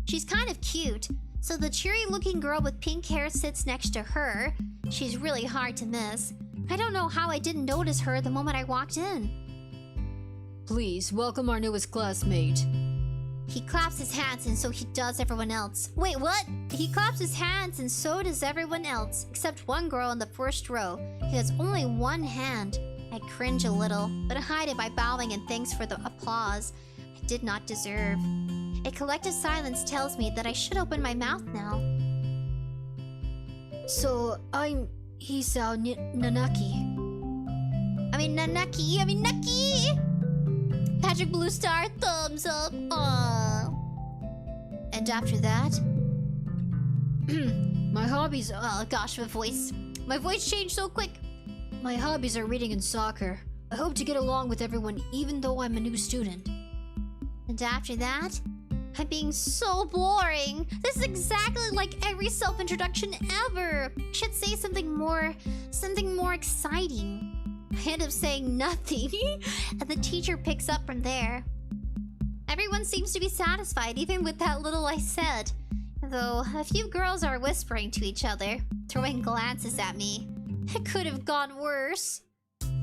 She's kind of cute, so the cheery-looking girl with pink hair sits next to her. She's really hard to miss. I don't know how I didn't notice her the moment I walked in. Please, welcome our newest classmate. He claps his hands and so he does everyone else. Wait, what? He claps his hands and so does everyone else, except one girl in the first row. He has only one hand. I cringe a little, but hide it by bowing in thanks for the applause I did not deserve. A collective silence tells me that I should open my mouth now. So, I'm 𝐻𝐸 Nanaki! Patrick Blue Star, thumbs up. Aww. And after that, my hobbies. Oh gosh, my voice changed so quick. My hobbies are reading and soccer. I hope to get along with everyone, even though I'm a new student. And after that, I'm being so boring. This is exactly like every self-introduction ever. I should say something more exciting. I end up saying nothing, and the teacher picks up from there. Everyone seems to be satisfied, even with that little I said. Though a few girls are whispering to each other, throwing glances at me. It could have gone worse.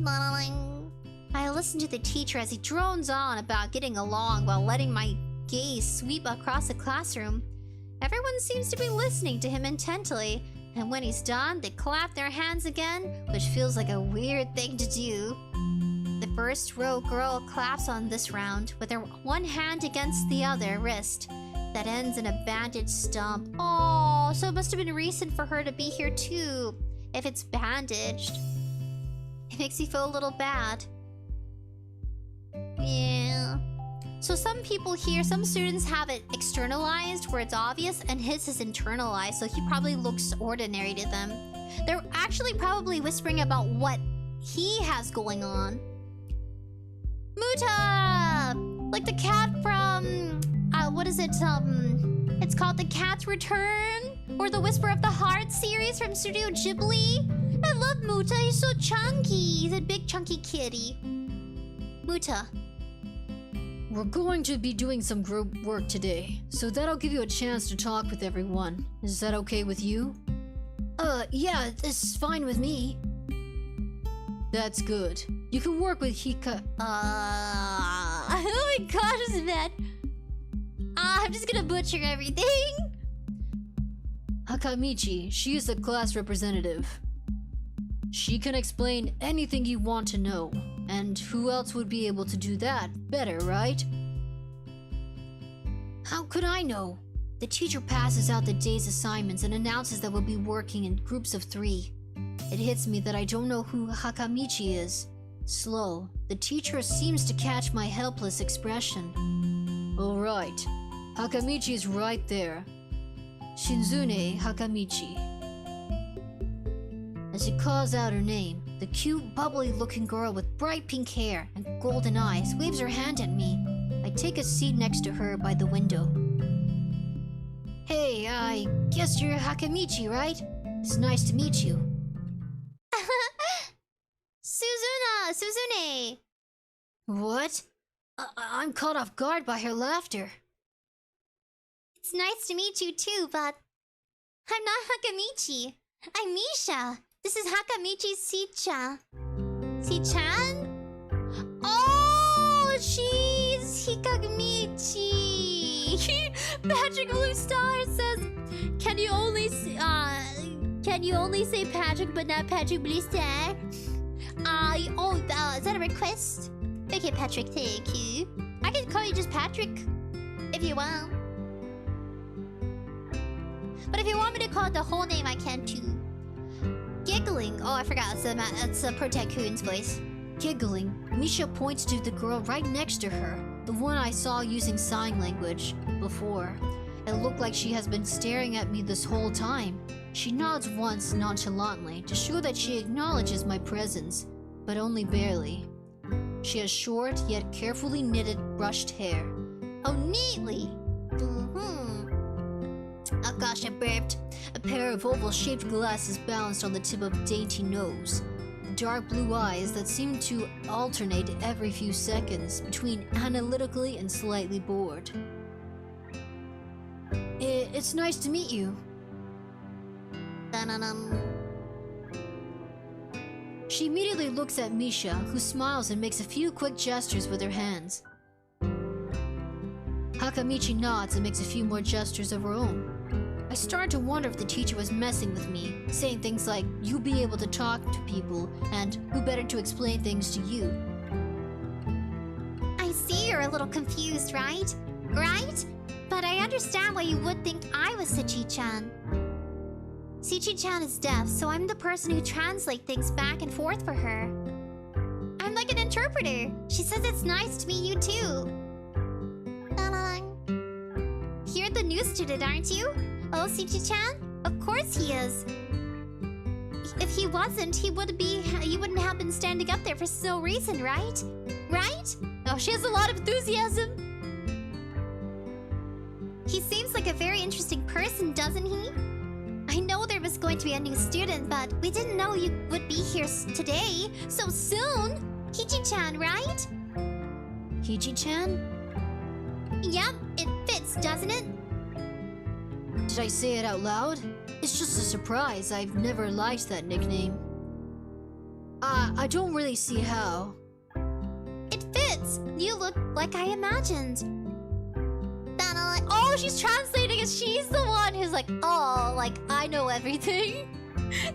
I listen to the teacher as he drones on about getting along while letting my gaze sweep across the classroom. Everyone seems to be listening to him intently, and when he's done, they clap their hands again, which feels like a weird thing to do. The first row girl claps on this round, with her one hand against the other wrist. That ends in a bandaged stump. Oh, so it must have been recent for her to be here too, if it's bandaged. It makes me feel a little bad. Yeah. So some people here, some students have it externalized where it's obvious, and his is internalized, so he probably looks ordinary to them. They're actually probably whispering about what he has going on. Muta! Like the cat from... what is it? It's called The Cat's Return? Or the Whisper of the Heart series from Studio Ghibli? I love Muta, he's so chunky. He's a big chunky kitty. Muta. We're going to be doing some group work today, so that'll give you a chance to talk with everyone. Is that okay with you? Yeah, this is fine with me. That's good. You can work with Hika... oh my gosh, this is bad. I'm just gonna butcher everything. Hakamichi, she is the class representative. She can explain anything you want to know. And who else would be able to do that better, right? How could I know? The teacher passes out the day's assignments and announces that we'll be working in groups of 3. It hits me that I don't know who Hakamichi is. Slow, the teacher seems to catch my helpless expression. Alright, Hakamichi is right there. Shinzune Hakamichi. As he calls out her name, the cute, bubbly-looking girl with bright pink hair and golden eyes waves her hand at me. I take a seat next to her by the window. Hey, I guess you're Hakamichi, right? It's nice to meet you. Suzune! What? I'm caught off guard by her laughter. It's nice to meet you too, but... I'm not Hakamichi. I'm Misha. This is Hakamichi's Sicha. Sichan? Oh, she's Hikamichi. Patrick Blue Star says, can you only say Patrick but not Patrick Blue Star? Is that a request? Okay, Patrick, thank you. I can call you just Patrick if you want. But if you want me to call it the whole name, I can too. Giggling. Oh, I forgot. It's Protect-kun's voice. Giggling, Misha points to the girl right next to her, the one I saw using sign language before. It looked like she has been staring at me this whole time. She nods once nonchalantly to show that she acknowledges my presence, but only barely. She has short yet carefully knitted brushed hair. Oh, neatly. Oh gosh, I burped. A pair of oval-shaped glasses balanced on the tip of a dainty nose. Dark blue eyes that seem to alternate every few seconds between analytically and slightly bored. It's nice to meet you. She immediately looks at Misha, who smiles and makes a few quick gestures with her hands. Hakamichi nods and makes a few more gestures of her own. I start to wonder if the teacher was messing with me, saying things like, "You'll be able to talk to people," and "who better to explain things to you." I see you're a little confused, right? Right? But I understand why you would think I was Sichi-chan. Sichi-chan is deaf, so I'm the person who translates things back and forth for her. I'm like an interpreter. She says it's nice to meet you too. You're the new student, aren't you? Oh, Sichi-chan? Of course he is. If he wasn't, you wouldn't have been standing up there for no reason, right? Right? Oh, she has a lot of enthusiasm. He seems like a very interesting person, doesn't he? I know there was going to be a new student, but we didn't know you would be here today, so soon. Hichi-chan, right? Hichi-chan? Yep, it fits, doesn't it? Did I say it out loud? It's just a surprise. I've never liked that nickname. I don't really see how. It fits. You look like I imagined. Oh, she's translating it. She's the one who's like, oh, like, I know everything.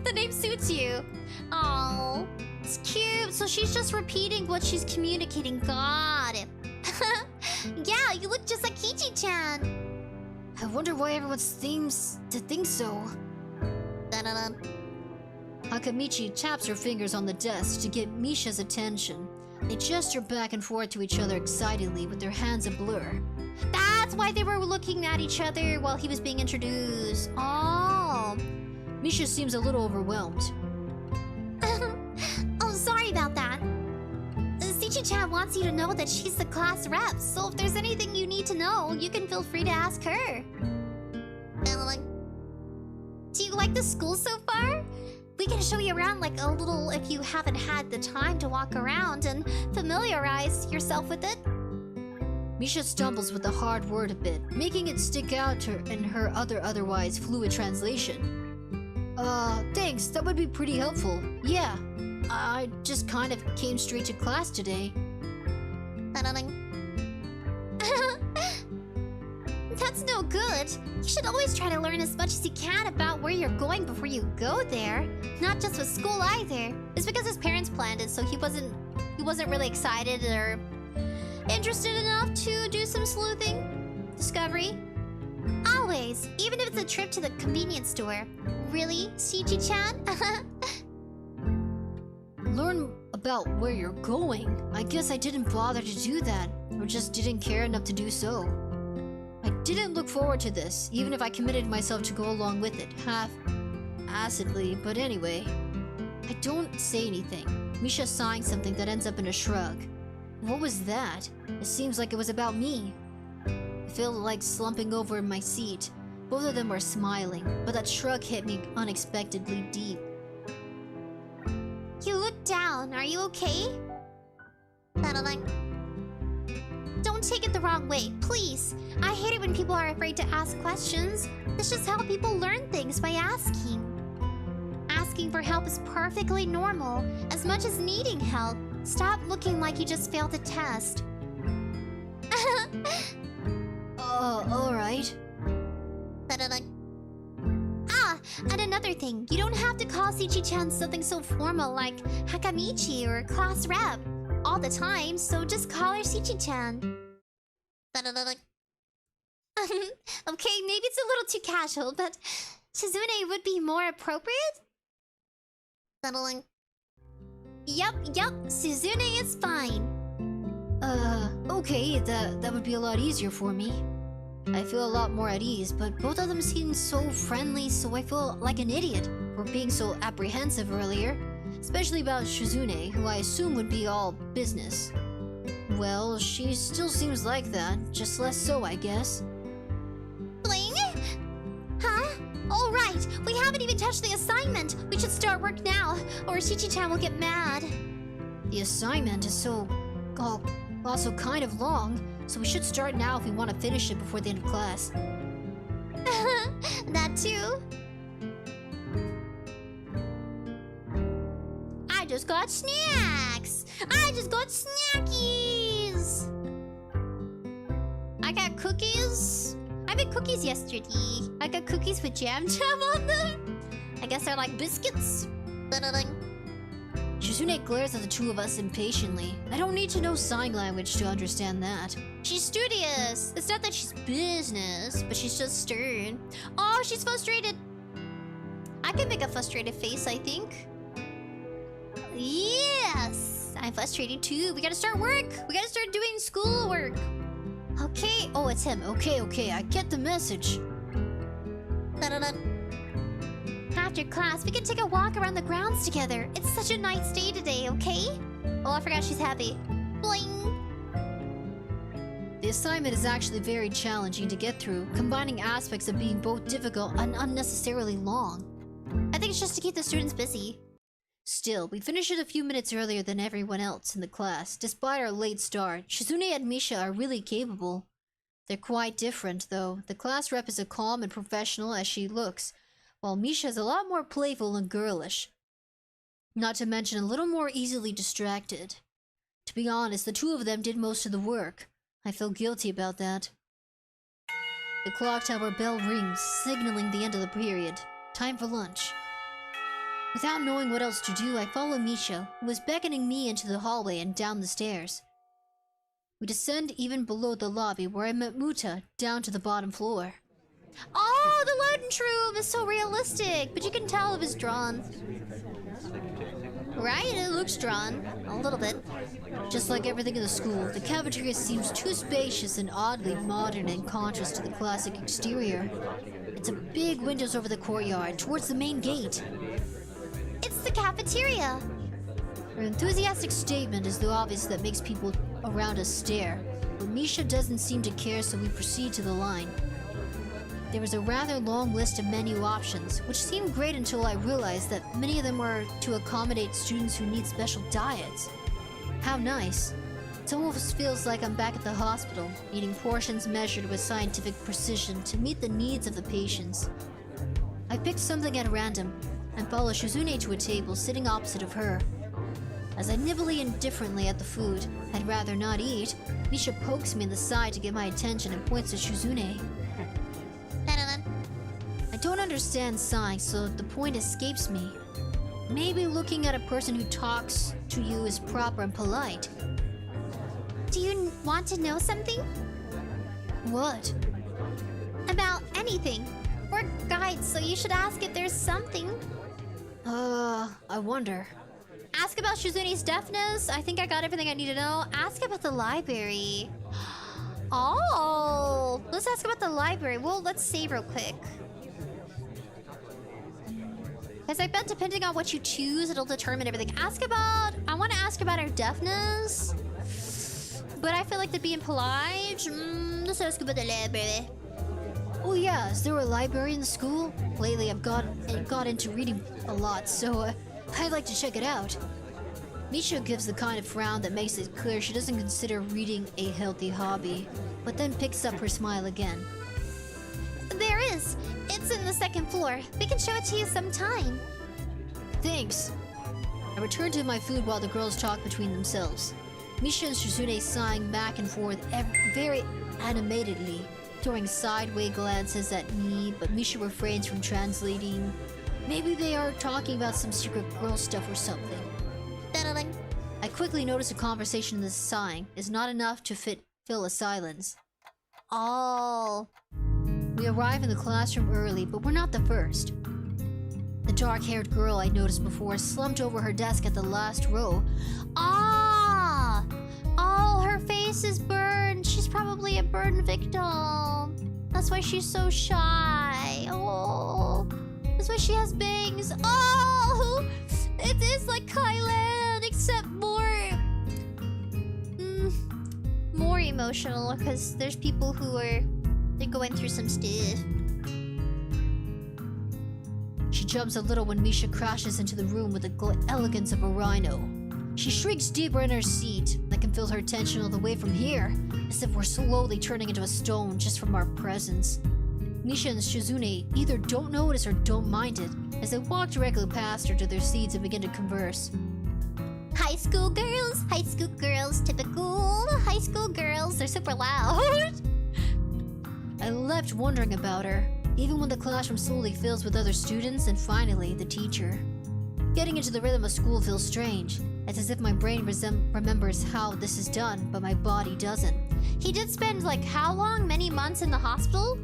The name suits you. Oh, it's cute. So she's just repeating what she's communicating. Got it. Yeah, you look just like Kichi-chan. I wonder why everyone seems to think so. Hakamichi taps her fingers on the desk to get Misha's attention. They gesture back and forth to each other excitedly with their hands a blur. That's why they were looking at each other while he was being introduced. Oh. Misha seems a little overwhelmed. Oh, sorry about that. Sichi-chan wants you to know that she's the class rep, so if there's anything you need to know, you can feel free to ask her. Do you like the school so far? We can show you around like a little if you haven't had the time to walk around and familiarize yourself with it. Misha stumbles with the hard word a bit, making it stick out in her otherwise fluid translation. Thanks, that would be pretty helpful. Yeah, I just kind of came straight to class today. That's no good. You should always try to learn as much as you can about where you're going before you go there. Not just with school either. It's because his parents planned it, so he wasn't really excited or interested enough to do some sleuthing. Discovery. Always, even if it's a trip to the convenience store. Really, Shichi-chan? Learn about where you're going? I guess I didn't bother to do that, or just didn't care enough to do so. I didn't look forward to this, even if I committed myself to go along with it, half-assedly, but anyway. I don't say anything. Misha sighing something that ends up in a shrug. What was that? It seems like it was about me. I feel like slumping over in my seat. Both of them were smiling, but that shrug hit me unexpectedly deep. You look down. Are you okay? Don't take it the wrong way, please. I hate it when people are afraid to ask questions. It's just how people learn things, by asking. Asking for help is perfectly normal, as much as needing help. Stop looking like you just failed the test. Alright. And another thing, you don't have to call Shichi-chan something so formal like Hakamichi or class rep all the time, so just call her Shichi-chan. Okay, maybe it's a little too casual, but Shizune would be more appropriate? Yup, Shizune is fine. Okay, that would be a lot easier for me. I feel a lot more at ease, but both of them seem so friendly, so I feel like an idiot for being so apprehensive earlier. Especially about Shizune, who I assume would be all business. Well, she still seems like that, just less so, I guess. Bling? Huh? Alright, we haven't even touched the assignment. We should start work now, or Shichi-chan will get mad. The assignment is also kind of long, so we should start now if we want to finish it before the end of class. That too? I just got snacks! I just got snackies! I got cookies. I made cookies yesterday. I got cookies with jam on them. I guess they're like biscuits. Shizune glares at the two of us impatiently. I don't need to know sign language to understand that. She's studious. It's not that she's business, but she's just stern. Oh, she's frustrated. I can make a frustrated face, I think. Yes! I'm frustrated too. We gotta start work. We gotta start doing schoolwork. Okay. Oh, it's him. Okay. I get the message. After class, we can take a walk around the grounds together. It's such a nice day today, okay? Oh, I forgot she's happy. Bling! The assignment is actually very challenging to get through, combining aspects of being both difficult and unnecessarily long. I think it's just to keep the students busy. Still, we finished it a few minutes earlier than everyone else in the class. Despite our late start, Shizune and Misha are really capable. They're quite different, though. The class rep is as calm and professional as she looks, while Misha is a lot more playful and girlish. Not to mention a little more easily distracted. To be honest, the two of them did most of the work. I feel guilty about that. The clock tower bell rings, signaling the end of the period. Time for lunch. Without knowing what else to do, I follow Misha, who was beckoning me into the hallway and down the stairs. We descend even below the lobby where I met Muta, down to the bottom floor. Oh, the lunch room is so realistic, but you can tell it was drawn. Right? It looks drawn. A little bit. Just like everything in the school, the cafeteria seems too spacious and oddly modern in contrast to the classic exterior. It's a big windows over the courtyard, towards the main gate. It's the cafeteria! Her enthusiastic statement is the obvious that makes people around us stare, but Misha doesn't seem to care, so we proceed to the line. There was a rather long list of menu options, which seemed great until I realized that many of them were to accommodate students who need special diets. How nice. It almost feels like I'm back at the hospital, eating portions measured with scientific precision to meet the needs of the patients. I picked something at random and follow Shizune to a table sitting opposite of her. As I nibble indifferently at the food I'd rather not eat, Misha pokes me in the side to get my attention and points to Shizune. I don't understand signs, so the point escapes me. Maybe looking at a person who talks to you is proper and polite. Do you want to know something? What? About anything. We're guides, so you should ask if there's something. I wonder. Ask about Shizune's deafness. I think I got everything I need to know. Ask about the library. Oh, let's ask about the library. Well, let's save real quick. Because I bet depending on what you choose, it'll determine everything. I want to ask about her deafness. But I feel like they're being polite. Let's ask about the library. Oh yeah, is there a library in the school? Lately I've got into reading a lot, so I'd like to check it out. Misha gives the kind of frown that makes it clear she doesn't consider reading a healthy hobby, but then picks up her smile again. There is. It's in the second floor. We can show it to you sometime. Thanks. I return to my food while the girls talk between themselves. Misha and Shizune sighing back and forth very animatedly, throwing sideways glances at me, but Misha refrains from translating. Maybe they are talking about some secret girl stuff or something. I quickly notice a conversation in this sighing is not enough to fill a silence. Oh. We arrive in the classroom early, but we're not the first. The dark-haired girl I noticed before slumped over her desk at the last row. Ah! Oh, her face is burned. She's probably a burn victim. That's why she's so shy. Oh. That's why she has bangs. Oh! It is like Kylan, except more emotional, because there's people who they're going through some stuff. She jumps a little when Misha crashes into the room with the elegance of a rhino. She shrieks deeper in her seat. I can feel her tension all the way from here, as if we're slowly turning into a stone just from our presence. Misha and Shizune either don't notice or don't mind it, as they walk directly past her to their seats and begin to converse. High school girls, typical high school girls. They're super loud. I left wondering about her, even when the classroom slowly fills with other students and finally the teacher. Getting into the rhythm of school feels strange. It's as if my brain remembers how this is done, but my body doesn't. He did spend like how long? Many months in the hospital?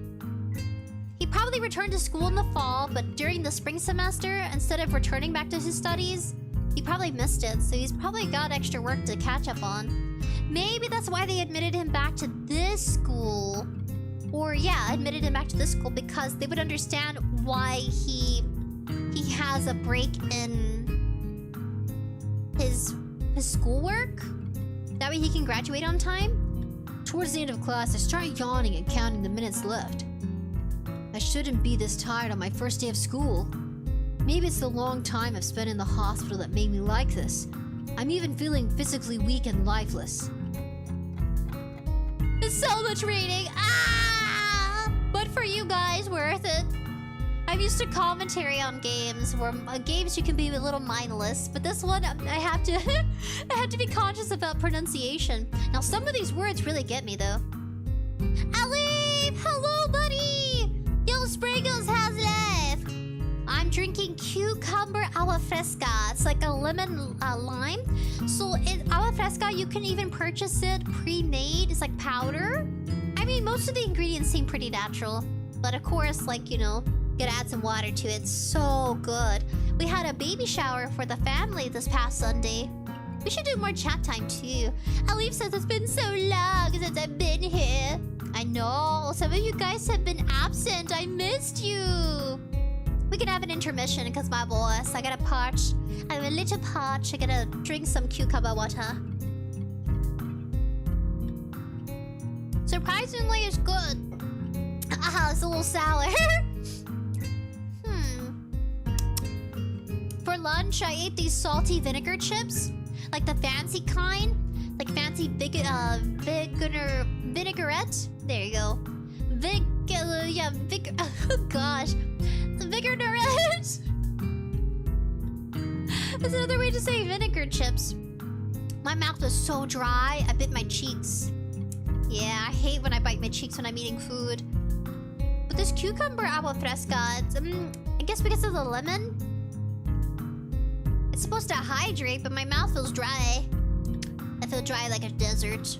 He probably returned to school in the fall, but during the spring semester, instead of returning back to his studies, he probably missed it, so he's probably got extra work to catch up on. Maybe that's why they admitted him back to this school. Or yeah, admitted him back to this school because they would understand why he has a break in his schoolwork. That way he can graduate on time. Towards the end of class, I start yawning and counting the minutes left. I shouldn't be this tired on my first day of school. Maybe it's the long time I've spent in the hospital that made me like this. I'm even feeling physically weak and lifeless. It's so much reading. But for you guys, worth it. I'm used to commentary on games where games you can be a little mindless, but this one I have to I have to be conscious about pronunciation. Now some of these words really get me though. Alif, hello buddy. Yo, Sprinkles has left. I'm drinking cucumber agua fresca. It's like a lemon lime. So in agua fresca, you can even purchase it pre-made. It's like powder. I mean, most of the ingredients seem pretty natural, but of course, like, you know, gotta add some water to it. So good. We had a baby shower for the family this past Sunday. We should do more chat time too. Alif says it's been so long since I've been here. I know, some of you guys have been absent. I missed you. We can have an intermission because my voice, I gotta parch. I'm a little parched. I gotta drink some cucumber water. Surprisingly, it's good. It's a little sour. For lunch, I ate these salty vinegar chips. Like the fancy kind. Like fancy vinaigrette. There you go. Oh gosh. Vinaigrette. That's another way to say vinegar chips. My mouth was so dry, I bit my cheeks. Yeah, I hate when I bite my cheeks when I'm eating food. But this cucumber agua fresca, it's, I guess because of the lemon. It's supposed to hydrate, but my mouth feels dry. I feel dry like a desert.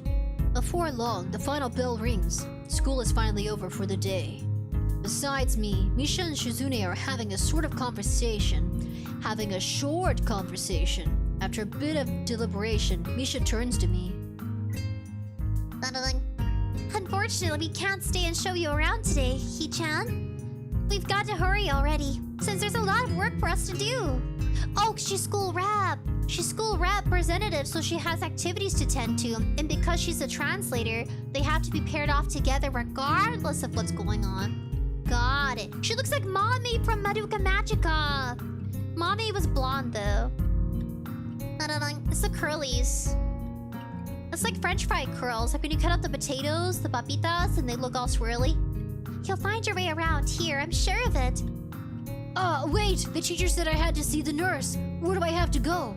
Before long, the final bell rings. School is finally over for the day. Besides me, Misha and Shizune are having a sort of conversation. Having a short conversation. After a bit of deliberation, Misha turns to me. Unfortunately, we can't stay and show you around today, Hee-chan. We've got to hurry already, since there's a lot of work for us to do. Oh, she's school rep. She's school rep representative, so she has activities to tend to. And because she's a translator, they have to be paired off together regardless of what's going on. Got it. She looks like Mommy from Madoka Magica. Mommy was blonde, though. It's the curlies. It's like French fry curls. Like when you cut out the potatoes, the papitas, and they look all swirly. You'll find your way around here, I'm sure of it. Wait! The teacher said I had to see the nurse. Where do I have to go?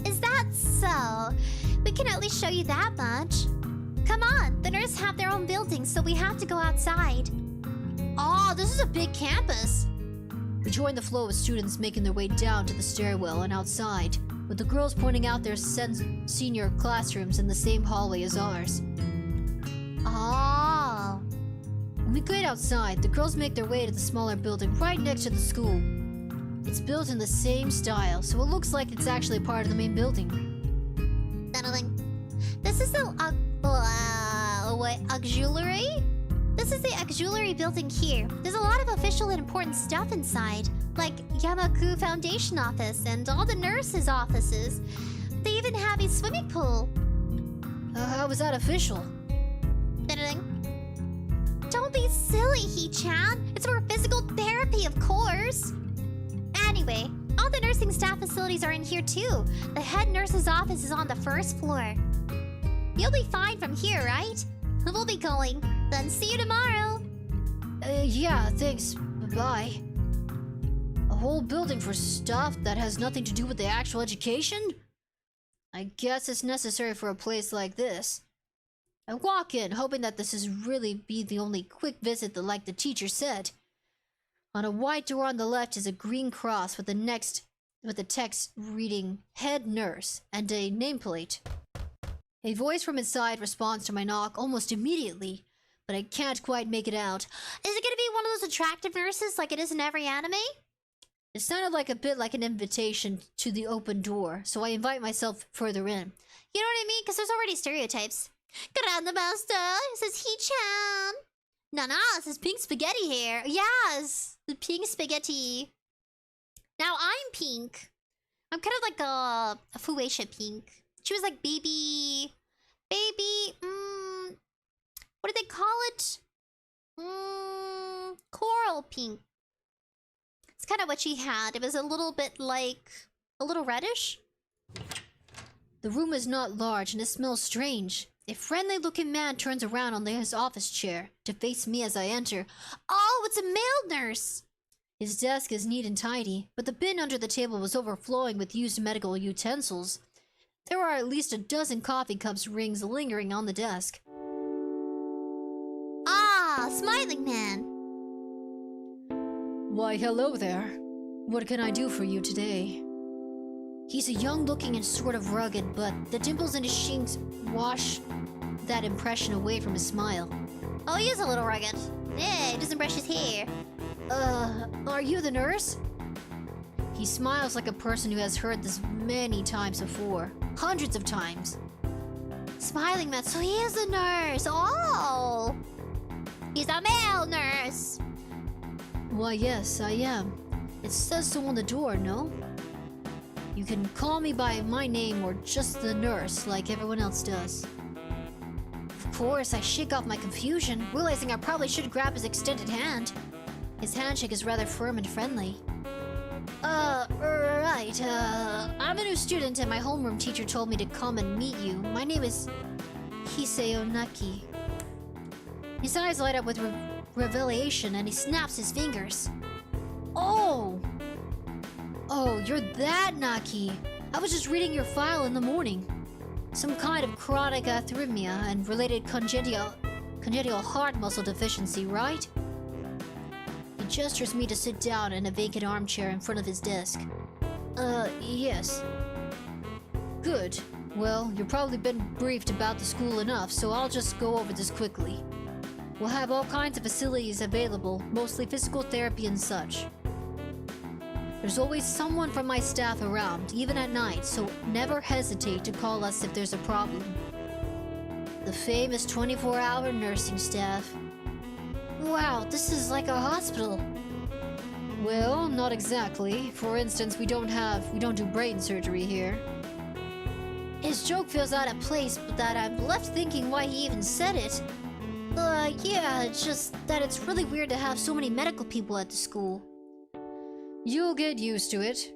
Is that so? We can at least show you that much. Come on, the nurses have their own building, so we have to go outside. Oh, this is a big campus. We join the flow of students making their way down to the stairwell and outside, with the girls pointing out their senior classrooms in the same hallway as ours. Oh. When we get outside, the girls make their way to the smaller building right next to the school. It's built in the same style, so it looks like it's actually part of the main building. This is the auxiliary? This is the auxiliary building here. There's a lot of official and important stuff inside, like Yamaku Foundation office and all the nurses' offices. They even have a swimming pool. How is that official? Don't be silly, Hee-chan. It's for physical therapy, of course. Anyway, all the nursing staff facilities are in here too. The head nurse's office is on the first floor. You'll be fine from here, right? We'll be going. Then see you tomorrow. Yeah, thanks. Bye. whole building for stuff that has nothing to do with the actual education? I guess it's necessary for a place like this. I walk in, hoping that this is really be the only quick visit that, like the teacher said. On a white door on the left is a green cross with the text reading "Head Nurse" and a nameplate. A voice from inside responds to my knock almost immediately, but I can't quite make it out. Is it gonna be one of those attractive nurses like it is in every anime? It sounded like a bit like an invitation to the open door, so I invite myself further in. You know what I mean? Because there's already stereotypes. Grande master, says He-chan. Nana, says pink spaghetti hair. Yes, the pink spaghetti. Now I'm pink. I'm kind of like a Fuwaisha pink. She was like baby, what do they call it? Coral pink. It's kind of what she had. It was a little bit like, a little reddish. The room is not large and it smells strange. A friendly-looking man turns around on his office chair to face me as I enter. Oh, it's a male nurse! His desk is neat and tidy, but the bin under the table was overflowing with used medical utensils. There are at least a dozen coffee cups rings lingering on the desk. Ah, smiling man. Why, hello there. What can I do for you today? He's a young-looking and sort of rugged, but the dimples in his cheeks wash that impression away from his smile. Oh, he is a little rugged. Yeah, he doesn't brush his hair. Are you the nurse? He smiles like a person who has heard this many times before. Hundreds of times. Smiling man, so he is a nurse. Oh! He's a male nurse. Why, yes, I am. It says so on the door, no? You can call me by my name or just the nurse, like everyone else does. Of course, I shake off my confusion, realizing I probably should grab his extended hand. His handshake is rather firm and friendly. Right, I'm a new student and my homeroom teacher told me to come and meet you. My name is Hiseo Naki. His eyes light up with revelation and he snaps his fingers. Oh! Oh, you're that Naki. I was just reading your file in the morning. Some kind of chronic arrhythmia and related congenital heart muscle deficiency, right? He gestures me to sit down in a vacant armchair in front of his desk. Yes. Good. Well, you've probably been briefed about the school enough, so I'll just go over this quickly. We'll have all kinds of facilities available, mostly physical therapy and such. There's always someone from my staff around, even at night, so never hesitate to call us if there's a problem. The famous 24-hour nursing staff. Wow, this is like a hospital. Well, not exactly. For instance, we don't do brain surgery here. His joke feels out of place, but that I'm left thinking why he even said it. Yeah, it's just that it's really weird to have so many medical people at the school. You'll get used to it.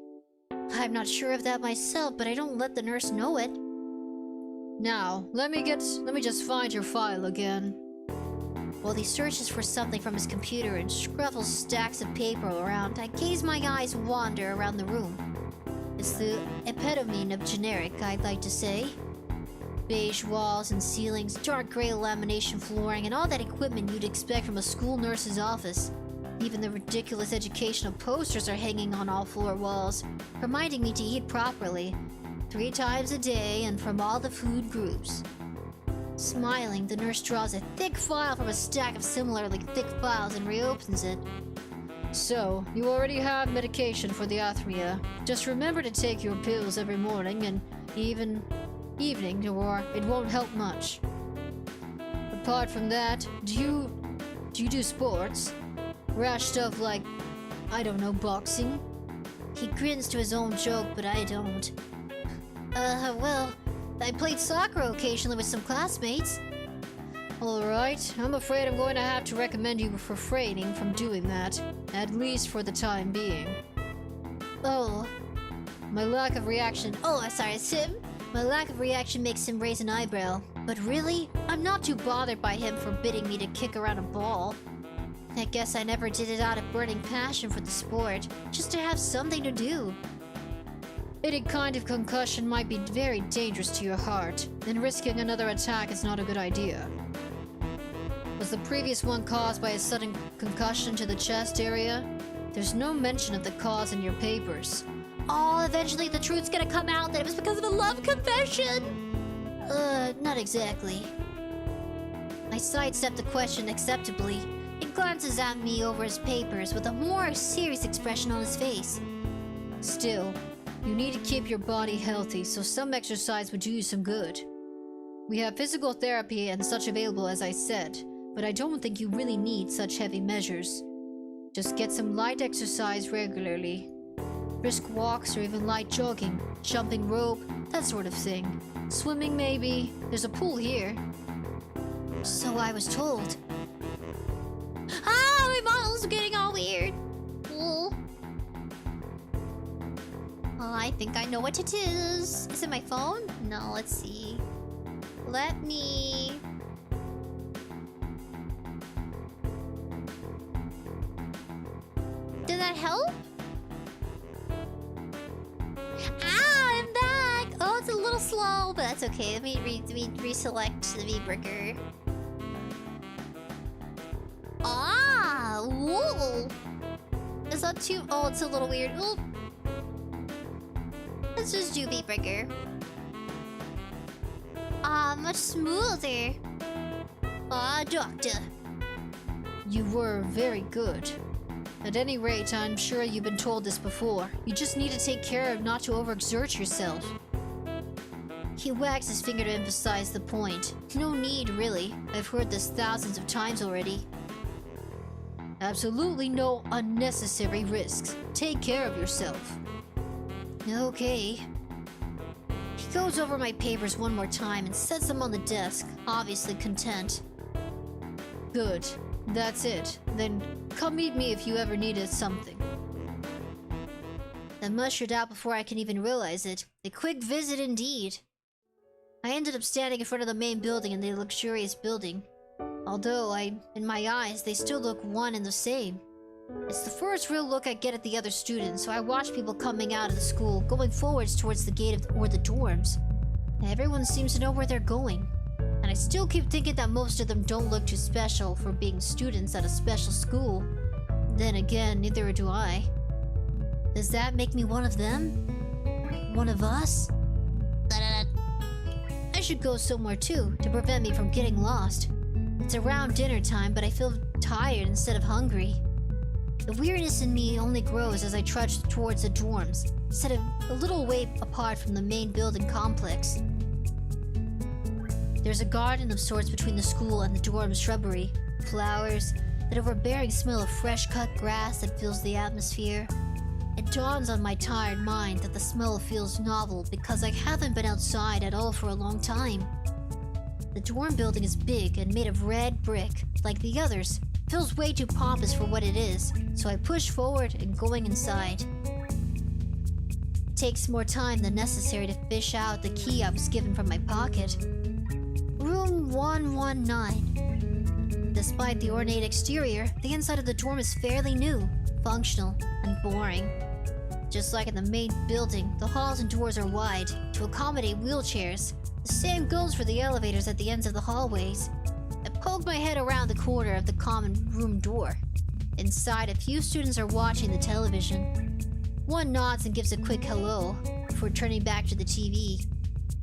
I'm not sure of that myself, but I don't let the nurse know it. Now, let me just find your file again. While he searches for something from his computer and scruffles stacks of paper around, I gaze my eyes wander around the room. It's the epitome of generic, I'd like to say. Beige walls and ceilings, dark gray lamination flooring, and all that equipment you'd expect from a school nurse's office. Even the ridiculous educational posters are hanging on all floor walls, reminding me to eat properly, 3 times a day and from all the food groups. Smiling, the nurse draws a thick file from a stack of similarly thick files and reopens it. So, you already have medication for the arrhythmia. Just remember to take your pills every morning and even evening, or it won't help much. Apart from that, do you do sports? Rash stuff like, I don't know, boxing? He grins to his own joke, but I don't. Well, I played soccer occasionally with some classmates. Alright, I'm afraid I'm going to have to recommend you refraining from doing that, at least for the time being. Oh, my lack of reaction. Oh, sorry, it's him. My lack of reaction makes him raise an eyebrow. But really, I'm not too bothered by him forbidding me to kick around a ball. I guess I never did it out of burning passion for the sport, just to have something to do. Any kind of concussion might be very dangerous to your heart, and risking another attack is not a good idea. Was the previous one caused by a sudden concussion to the chest area? There's no mention of the cause in your papers. Oh, eventually the truth's gonna come out that it was because of a love confession! Not exactly. I sidestepped the question acceptably. He glances at me over his papers with a more serious expression on his face. Still, you need to keep your body healthy, so some exercise would do you some good. We have physical therapy and such available, as I said, but I don't think you really need such heavy measures. Just get some light exercise regularly. Brisk walks or even light jogging, jumping rope, that sort of thing. Swimming maybe. There's a pool here. So I was told. Ah, my model's getting all weird. Well, I think I know what it is. Is it my phone? No, let's see. Let me... Did that help? Ah, I'm back! Oh, it's a little slow, but that's okay. Let me reselect the V-Bricker. Ah! Whoa! Is that too... Oh, it's a little weird. Ooh. Let's just do V-Bricker. Ah, much smoother. Ah, doctor. You were very good. At any rate, I'm sure you've been told this before. You just need to take care of not to overexert yourself. He wags his finger to emphasize the point. No need, really. I've heard this thousands of times already. Absolutely no unnecessary risks. Take care of yourself. Okay. He goes over my papers one more time and sets them on the desk, obviously content. Good. That's it. Then come meet me if you ever needed something. That mustered out before I can even realize it. A quick visit indeed. I ended up standing in front of the main building in the luxurious building. Although, in my eyes, they still look one and the same. It's the first real look I get at the other students, so I watch people coming out of the school, going forwards towards the gate or the dorms. Everyone seems to know where they're going. And I still keep thinking that most of them don't look too special for being students at a special school. Then again, neither do I. Does that make me one of them? One of us? I should go somewhere too, to prevent me from getting lost. It's around dinner time, but I feel tired instead of hungry. The weirdness in me only grows as I trudge towards the dorms, set a little way apart from the main building complex. There's a garden of sorts between the school and the dorm's shrubbery, flowers, that overbearing smell of fresh-cut grass that fills the atmosphere. It dawns on my tired mind that the smell feels novel because I haven't been outside at all for a long time. The dorm building is big and made of red brick, like the others. Feels way too pompous for what it is, so I push forward and going inside. It takes more time than necessary to fish out the key I was given from my pocket. Room 119. Despite the ornate exterior, the inside of the dorm is fairly new, functional, and boring. Just like in the main building, the halls and doors are wide to accommodate wheelchairs. The same goes for the elevators at the ends of the hallways. I poke my head around the corner of the common room door. Inside, a few students are watching the television. One nods and gives a quick hello before turning back to the TV.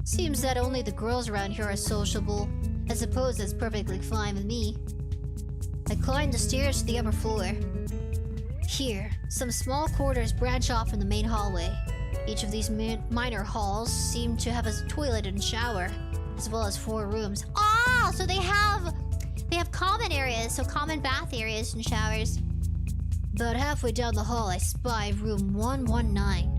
Seems that only the girls around here are sociable. I suppose that's perfectly fine with me. I climb the stairs to the upper floor. Here, some small corridors branch off from the main hallway. Each of these minor halls seem to have a toilet and shower, as well as 4 rooms. Ah, so they have common areas, so common bath areas and showers. About halfway down the hall, I spy room 119.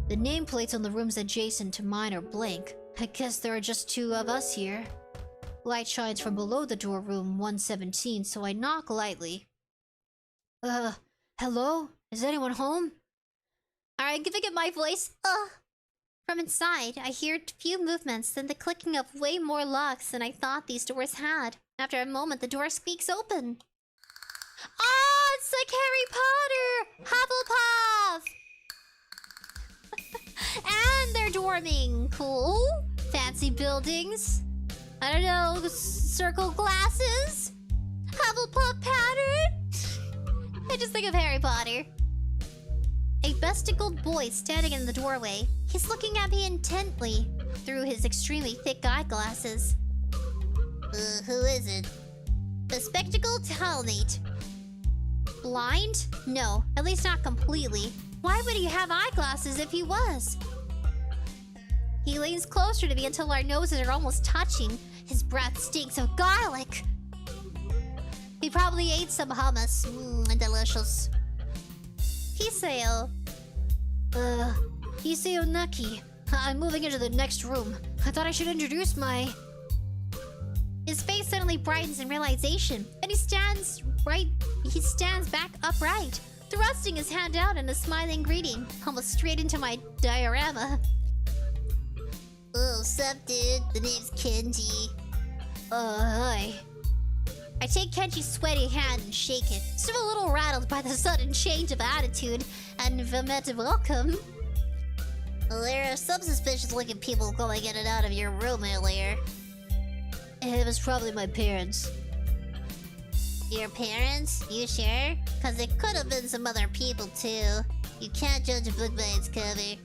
The nameplates on the rooms adjacent to mine are blank. I guess there are just 2 of us here. Light shines from below the door room 117, so I knock lightly. Hello? Is anyone home? Alright, giving it my voice. From inside, I hear a few movements, then the clicking of way more locks than I thought these doors had. After a moment, the door squeaks open. It's like Harry Potter! Hufflepuff! And they're dorming. Cool. Fancy buildings. I don't know, circle glasses? Hufflepuff pattern? I just think of Harry Potter. A besticled boy standing in the doorway. He's looking at me intently through his extremely thick eyeglasses. Who is it? Bespectacled Talnate. Blind? No, at least not completely. Why would he have eyeglasses if he was? He leans closer to me until our noses are almost touching. His breath stinks of garlic. He probably ate some hummus. Delicious. 𝐻𝐿. 𝐻𝐿. I'm moving into the next room. I thought I should introduce my... His face suddenly brightens in realization, and he stands back upright, thrusting his hand out in a smiling greeting, almost straight into my diorama. Oh, sup, dude? The name's Kenji. Hi. I take Kenji's sweaty hand and shake it, still a little rattled by the sudden change of attitude, and 𝑯𝑨𝑽𝑬 welcome. Well, there are some suspicious-looking people going in and out of your room earlier. It was probably my parents. Your parents? You sure? Cause it could have been some other people too. You can't judge a book by its cover.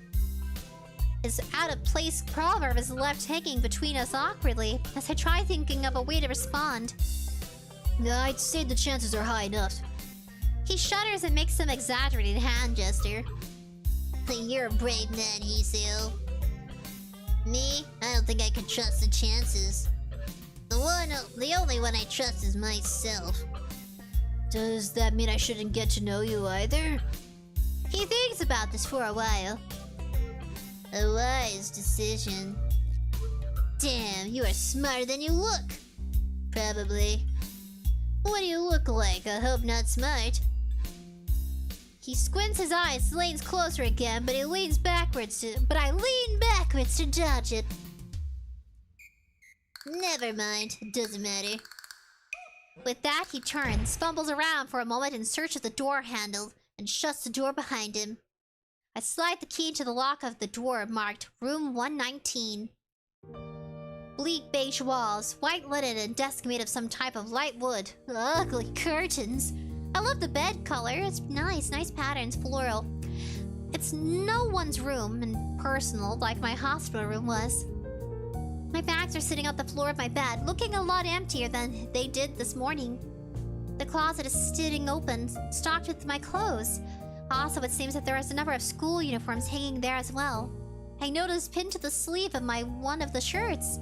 His out-of-place proverb is left hanging between us awkwardly as I try thinking of a way to respond. I'd say the chances are high enough. He shudders and makes some exaggerated hand gesture. You're a brave man, 𝐻𝐿. Me? I don't think I could trust the chances. The only one I trust is myself. Does that mean I shouldn't get to know you either? He thinks about this for a while. A wise decision. Damn, you are smarter than you look. Probably. What do you look like? I hope not smart. He squints his eyes, leans closer again, but I lean backwards to dodge it. Never mind, it doesn't matter. With that, he turns, fumbles around for a moment in search of the door handle, and shuts the door behind him. I slide the key into the lock of the door marked Room 119. Bleak beige walls, white linen, and desk made of some type of light wood. Ugly curtains. I love the bed color. It's nice patterns, floral. It's no one's room and personal like my hospital room was. My bags are sitting on the floor of my bed, looking a lot emptier than they did this morning. The closet is sitting open, stocked with my clothes. Also, it seems that there is a number of school uniforms hanging there as well. I noticed pinned to the sleeve of one of the shirts.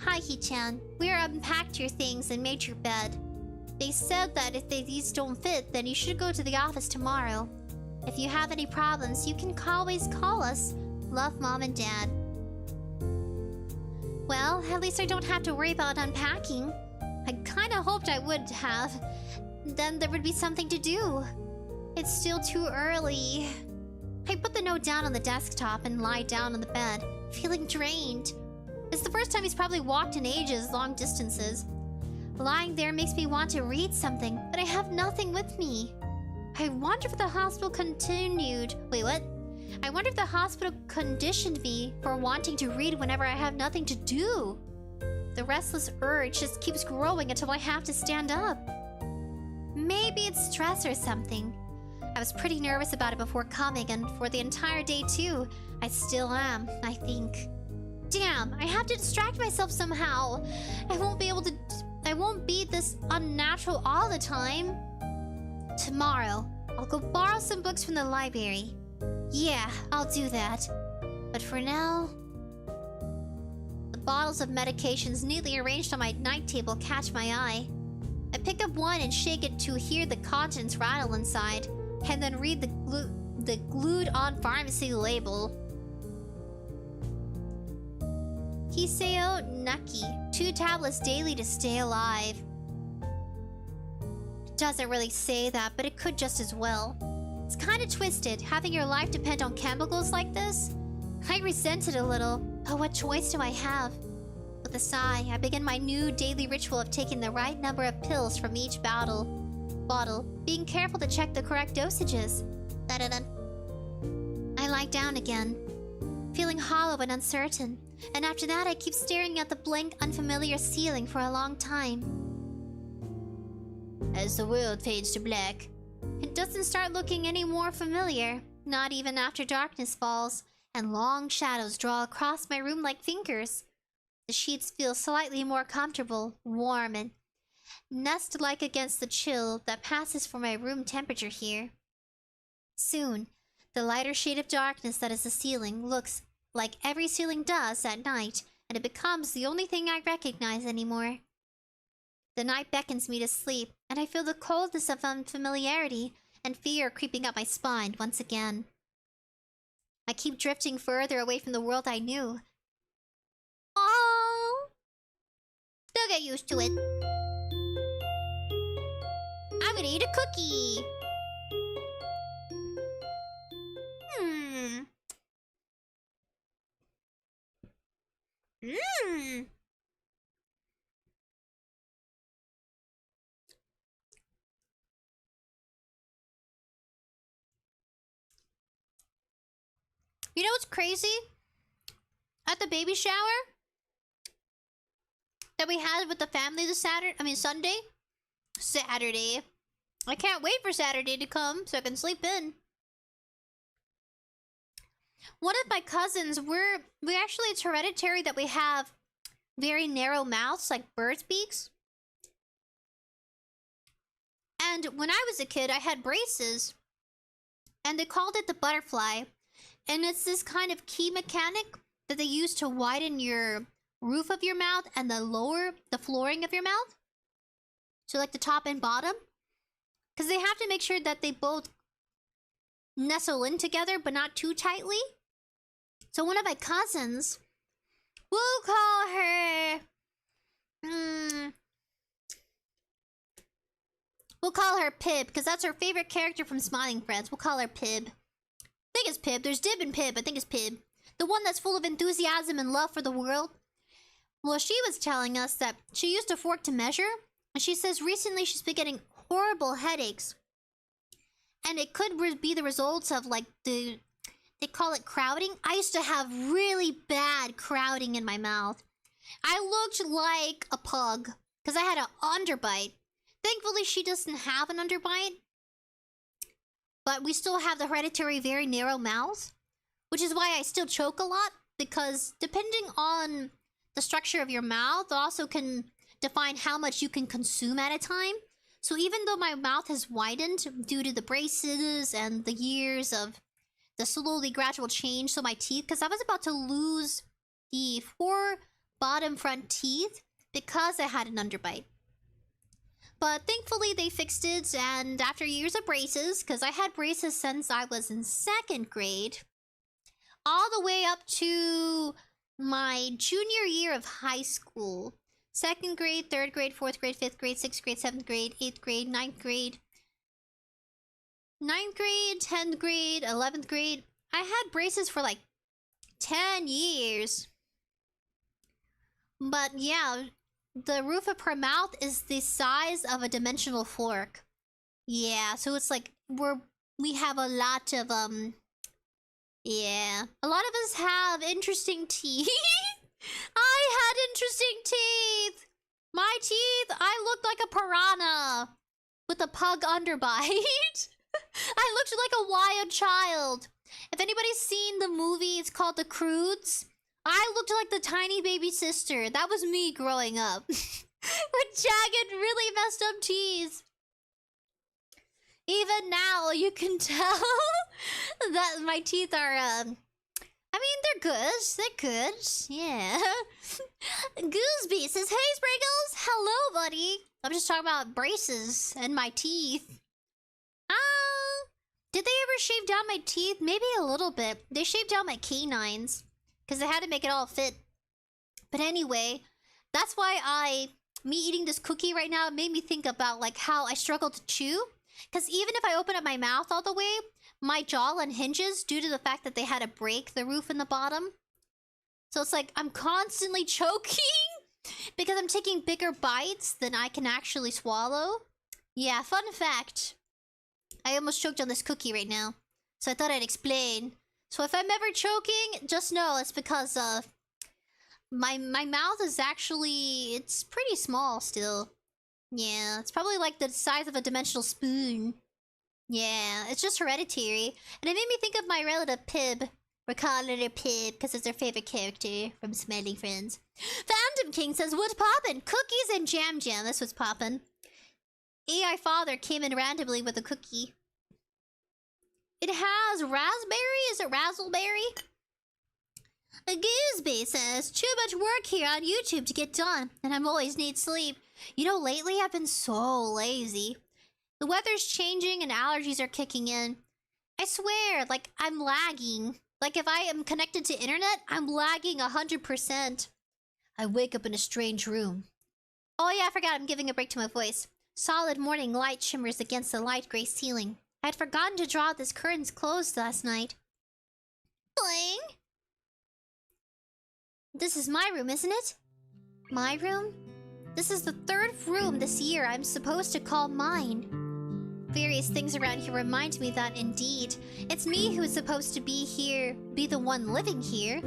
Hi, Hee-chan. We unpacked your things and made your bed. They said that if these don't fit, then you should go to the office tomorrow. If you have any problems, you can always call us. Love, Mom and Dad. Well, at least I don't have to worry about unpacking. I kinda hoped I would have. Then there would be something to do. It's still too early. I put the note down on the desktop and lie down on the bed, feeling drained. It's the first time he's probably walked in ages, long distances. Lying there makes me want to read something, but I have nothing with me. I wonder if the hospital I wonder if the hospital conditioned me for wanting to read whenever I have nothing to do. The restless urge just keeps growing until I have to stand up. Maybe it's stress or something. I was pretty nervous about it before coming, and for the entire day too. I still am, I think. Damn, I have to distract myself somehow. I won't be this unnatural all the time. Tomorrow, I'll go borrow some books from the library. Yeah, I'll do that. But for now... The bottles of medications neatly arranged on my night table catch my eye. I pick up one and shake it to hear the contents rattle inside, and then read the glued-on pharmacy label. 𝐻𝐿 2 tablets daily to stay alive. It doesn't really say that, but it could just as well. It's kind of twisted, having your life depend on chemicals like this. I resent it a little, but what choice do I have? With a sigh, I begin my new daily ritual of taking the right number of pills from each bottle. bottle, being careful to check the correct dosages. Da-da-da. I lie down again, feeling hollow and uncertain. And after that, I keep staring at the blank, unfamiliar ceiling for a long time. As the world fades to black, it doesn't start looking any more familiar, not even after darkness falls, and long shadows draw across my room like fingers. The sheets feel slightly more comfortable, warm, and nest-like against the chill that passes for my room temperature here. Soon, the lighter shade of darkness that is the ceiling looks like every ceiling does at night, and it becomes the only thing I recognize anymore. The night beckons me to sleep, and I feel the coldness of unfamiliarity and fear creeping up my spine once again. I keep drifting further away from the world I knew. Oh, they'll get used to it. I'm gonna eat a cookie. You know what's crazy? At the baby shower that we had with the family this Sunday? Saturday. I can't wait for Saturday to come so I can sleep in. One of my cousins, it's hereditary that we have very narrow mouths, like birds' beaks. And when I was a kid, I had braces. And they called it the butterfly. And it's this kind of key mechanic that they use to widen your roof of your mouth and the flooring of your mouth. So like the top and bottom. Because they have to make sure that they both nestle in together, but not too tightly. So one of my cousins, we'll call her... We'll call her Pib, because that's her favorite character from Smiling Friends. We'll call her Pib. I think it's Pib. There's Dib and Pib. I think it's Pib. The one that's full of enthusiasm and love for the world. Well, she was telling us that she used a fork to measure. And she says recently she's been getting horrible headaches. And it could be the results of like they call it crowding. I used to have really bad crowding in my mouth. I looked like a pug because I had an underbite. Thankfully, she doesn't have an underbite. But we still have the hereditary very narrow mouth. Which is why I still choke a lot. Because depending on the structure of your mouth, also can define how much you can consume at a time. So even though my mouth has widened due to the braces and the years of the slowly gradual change, so my teeth, because I was about to lose the 4 bottom front teeth because I had an underbite. But thankfully they fixed it, and after years of braces, because I had braces since I was in 2nd grade, all the way up to my junior year of high school. 2nd grade, 3rd grade, 4th grade, 5th grade, 6th grade, 7th grade, 8th grade, 9th grade, 9th grade, 10th grade, 11th grade. I had braces for like 10 years. But yeah, the roof of her mouth is the size of a dimensional fork. Yeah, so it's like we have a lot of yeah, a lot of us have interesting teeth. I had interesting teeth. My teeth, I looked like a piranha with a pug underbite. I looked like a wild child. If anybody's seen the movie, it's called The Croods. I looked like the tiny baby sister. That was me growing up. With jagged, really messed up teeth. Even now, you can tell that my teeth are, I mean, they're good. They're good. Yeah. Gooseby says, "Hey, Sprinkles! Hello, buddy! I'm just talking about braces and my teeth." Did they ever shave down my teeth? Maybe a little bit. They shaved down my canines. Because they had to make it all fit. But anyway, that's why me eating this cookie right now made me think about like how I struggle to chew. Because even if I open up my mouth all the way, my jaw unhinges due to the fact that they had to break the roof in the bottom. So it's like I'm constantly choking because I'm taking bigger bites than I can actually swallow. Yeah, fun fact. I almost choked on this cookie right now. So I thought I'd explain. So if I'm ever choking, just know it's because my mouth is actually, it's pretty small still. Yeah, it's probably like the size of a dimensional spoon. Yeah, it's just hereditary. And it made me think of my relative Pib. We're calling her Pib because it's her favorite character from Smiling Friends. Phantom King says, "What's poppin'? Cookies and jam jam." That's what's poppin'. AI father came in randomly with a cookie. It has raspberry? Is it razzleberry? A Gooseby says, "Too much work here on YouTube to get done, and I'm always need sleep. You know, lately I've been so lazy. The weather's changing and allergies are kicking in. I swear, like, I'm lagging. Like, if I am connected to internet, I'm lagging 100%. I wake up in a strange room. Oh yeah, I forgot I'm giving a break to my voice. Solid morning light shimmers against the light gray ceiling. I had forgotten to draw this curtains closed last night. Bling! This is my room, isn't it? My room? This is the third room this year I'm supposed to call mine. Various things around here remind me that, indeed, it's me who is supposed to be here, be the one living here.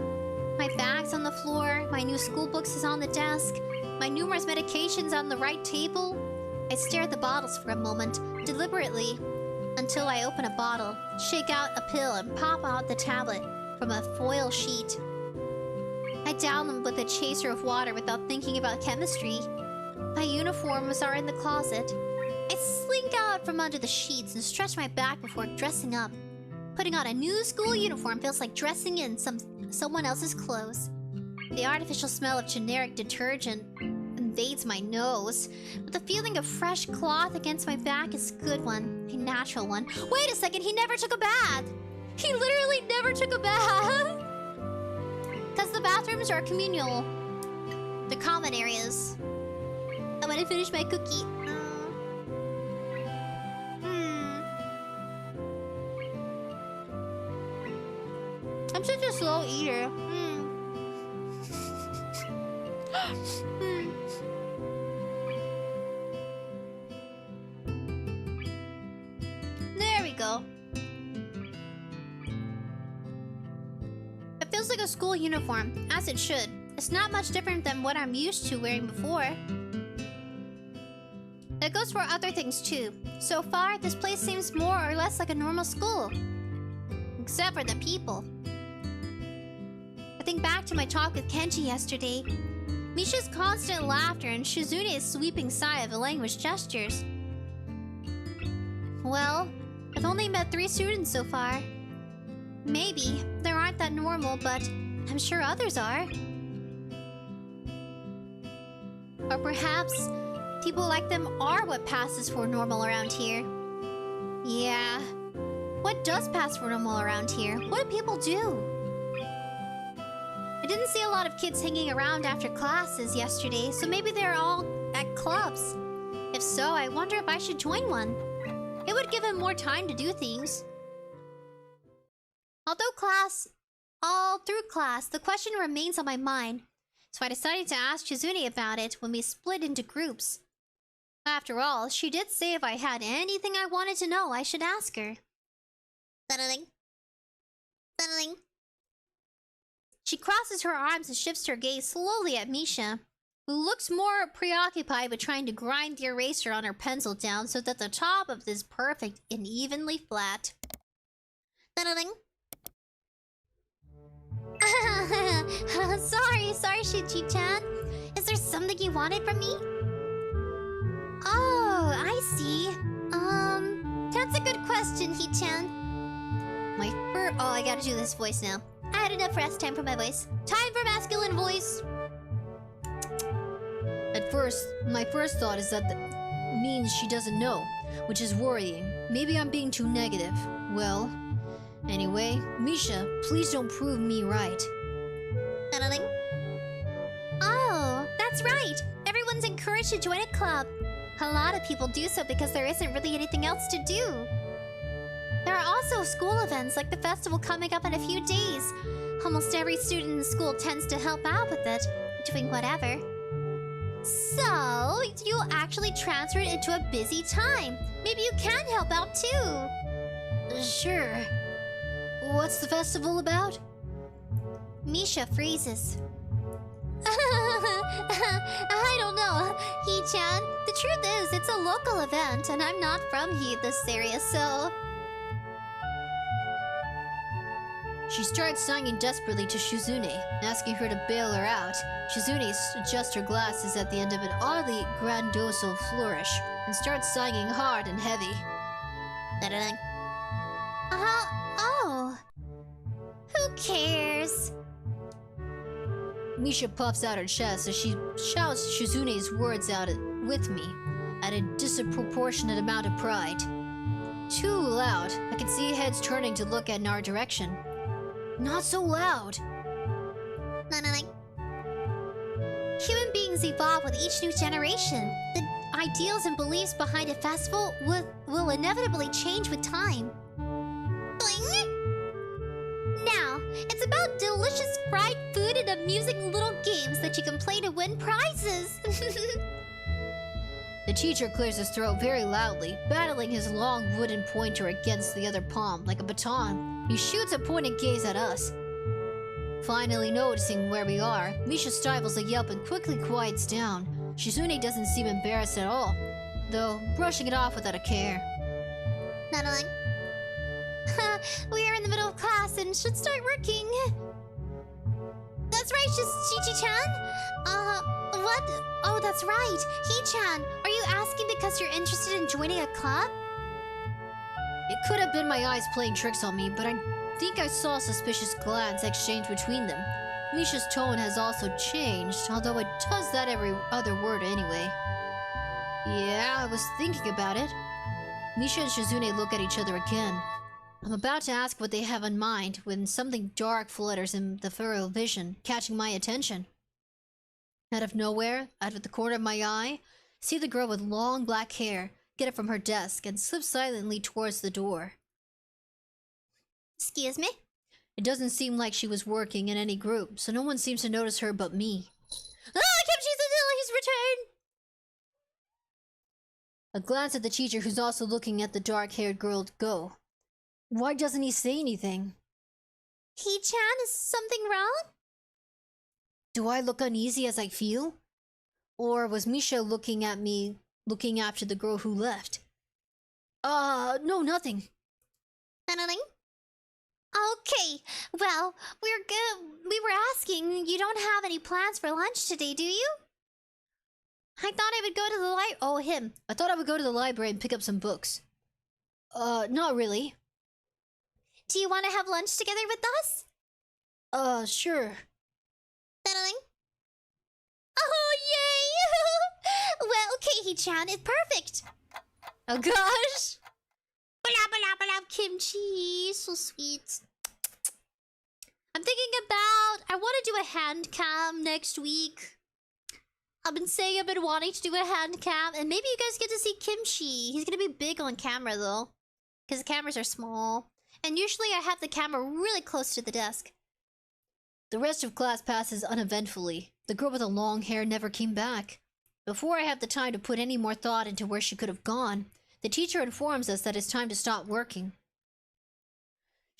My bag's on the floor, my new school books is on the desk, my numerous medications on the right table. I stare at the bottles for a moment, deliberately, until I open a bottle, shake out a pill, and pop out the tablet from a foil sheet. I down them with a chaser of water without thinking about chemistry. My uniforms are in the closet. I slink out from under the sheets and stretch my back before dressing up. Putting on a new school uniform feels like dressing in someone else's clothes. The artificial smell of generic detergent invades my nose, but the feeling of fresh cloth against my back is a good one, a natural one. Wait a second, he never took a bath! He literally never took a bath! Because the bathrooms are communal. They're common areas. I'm gonna finish my cookie. I'm such a slow eater. There we go. It feels like a school uniform, as it should. It's not much different than what I'm used to wearing before. It goes for other things too. So far, this place seems more or less like a normal school. Except for the people. I think back to my talk with Kenji yesterday. Misha's constant laughter and Shizune's sweeping sigh of language gestures. Well, I've only met 3 students so far. Maybe they aren't that normal, but I'm sure others are. Or perhaps people like them are what passes for normal around here. Yeah. What does pass for normal around here? What do people do? I didn't see a lot of kids hanging around after classes yesterday, so maybe they're all at clubs. If so, I wonder if I should join one. It would give them more time to do things. All through class, the question remains on my mind, so I decided to ask Shizune about it when we split into groups. After all, she did say if I had anything I wanted to know, I should ask her. Settling. She crosses her arms and shifts her gaze slowly at Misha, who looks more preoccupied with trying to grind the eraser on her pencil down so that the top of it is perfect and evenly flat. Settling. Sorry, Shichi-chan. Is there something you wanted from me? Oh, I see. That's a good question, He-chan. Oh, I gotta do this voice now. I had enough rest time for my voice. Time for masculine voice. At first, my first thought is that means she doesn't know, which is worrying. Maybe I'm being too negative. Well, anyway, Misha, please don't prove me right. Settling. Oh, that's right. Everyone's encouraged to join a club. A lot of people do so because there isn't really anything else to do. There are also school events like the festival coming up in a few days. Almost every student in the school tends to help out with it, doing whatever. So, you'll actually transfer it into a busy time. Maybe you can help out too. Sure. What's the festival about? Misha freezes. I don't know, Hee-chan. The truth is, it's a local event, and I'm not from this area, so... She starts singing desperately to Shizune, asking her to bail her out. Shizune adjusts her glasses at the end of an oddly grandiose flourish and starts singing hard and heavy. Oh. Who cares? Misha puffs out her chest as she shouts Shizune's words out with me at a disproportionate amount of pride. Too loud. I can see heads turning to look in our direction. Not so loud. Human beings evolve with each new generation. The ideals and beliefs behind a festival will inevitably change with time. Now, it's about delicious fried food and amusing little games that you can play to win prizes. The teacher clears his throat very loudly, battling his long wooden pointer against the other palm like a baton. He shoots a pointed gaze at us. Finally noticing where we are, Misha stifles a yelp and quickly quiets down. Shizune doesn't seem embarrassed at all, though brushing it off without a care. We are in the middle of class and should start working. That's right, Chichi-chan? What? Oh, that's right. Hee-chan, are you asking because you're interested in joining a club? It could have been my eyes playing tricks on me, but I think I saw a suspicious glance exchanged between them. Misha's tone has also changed, although it does that every other word anyway. Yeah, I was thinking about it. Misha and Shizune look at each other again. I'm about to ask what they have in mind when something dark flutters in the peripheral vision, catching my attention. Out of nowhere, out of the corner of my eye, see the girl with long black hair get up from her desk and slip silently towards the door. Excuse me? It doesn't seem like she was working in any group, so no one seems to notice her but me. Kimchi's returned! A glance at the teacher who's also looking at the dark-haired girl go. Why doesn't he say anything? Hee-chan, is something wrong? Do I look uneasy as I feel? Or was Misha looking at me, looking after the girl who left? No, nothing. Okay, well, we were asking, you don't have any plans for lunch today, do you? I thought I would go to the I thought I would go to the library and pick up some books. Not really. Do you want to have lunch together with us? Sure. Oh, yay! Well, okay, Hee-chan, it's perfect. Oh gosh! Kimchi, so sweet. I'm thinking about, I want to do a hand cam next week. I've been saying I've been wanting to do a hand cam, and maybe you guys get to see Kimchi. He's gonna be big on camera though, because the cameras are small. And usually I have the camera really close to the desk. The rest of class passes uneventfully. The girl with the long hair never came back. Before I have the time to put any more thought into where she could have gone, the teacher informs us that it's time to stop working.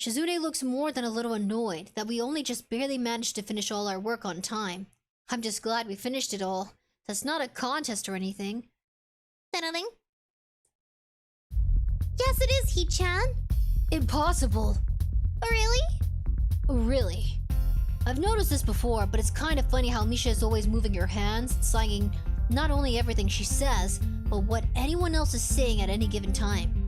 Shizune looks more than a little annoyed that we only just barely managed to finish all our work on time. I'm just glad we finished it all. That's not a contest or anything. Yes, it is, Hee-chan. Impossible. Really? Really. I've noticed this before, but it's kind of funny how Misha is always moving her hands, signing not only everything she says, but what anyone else is saying at any given time.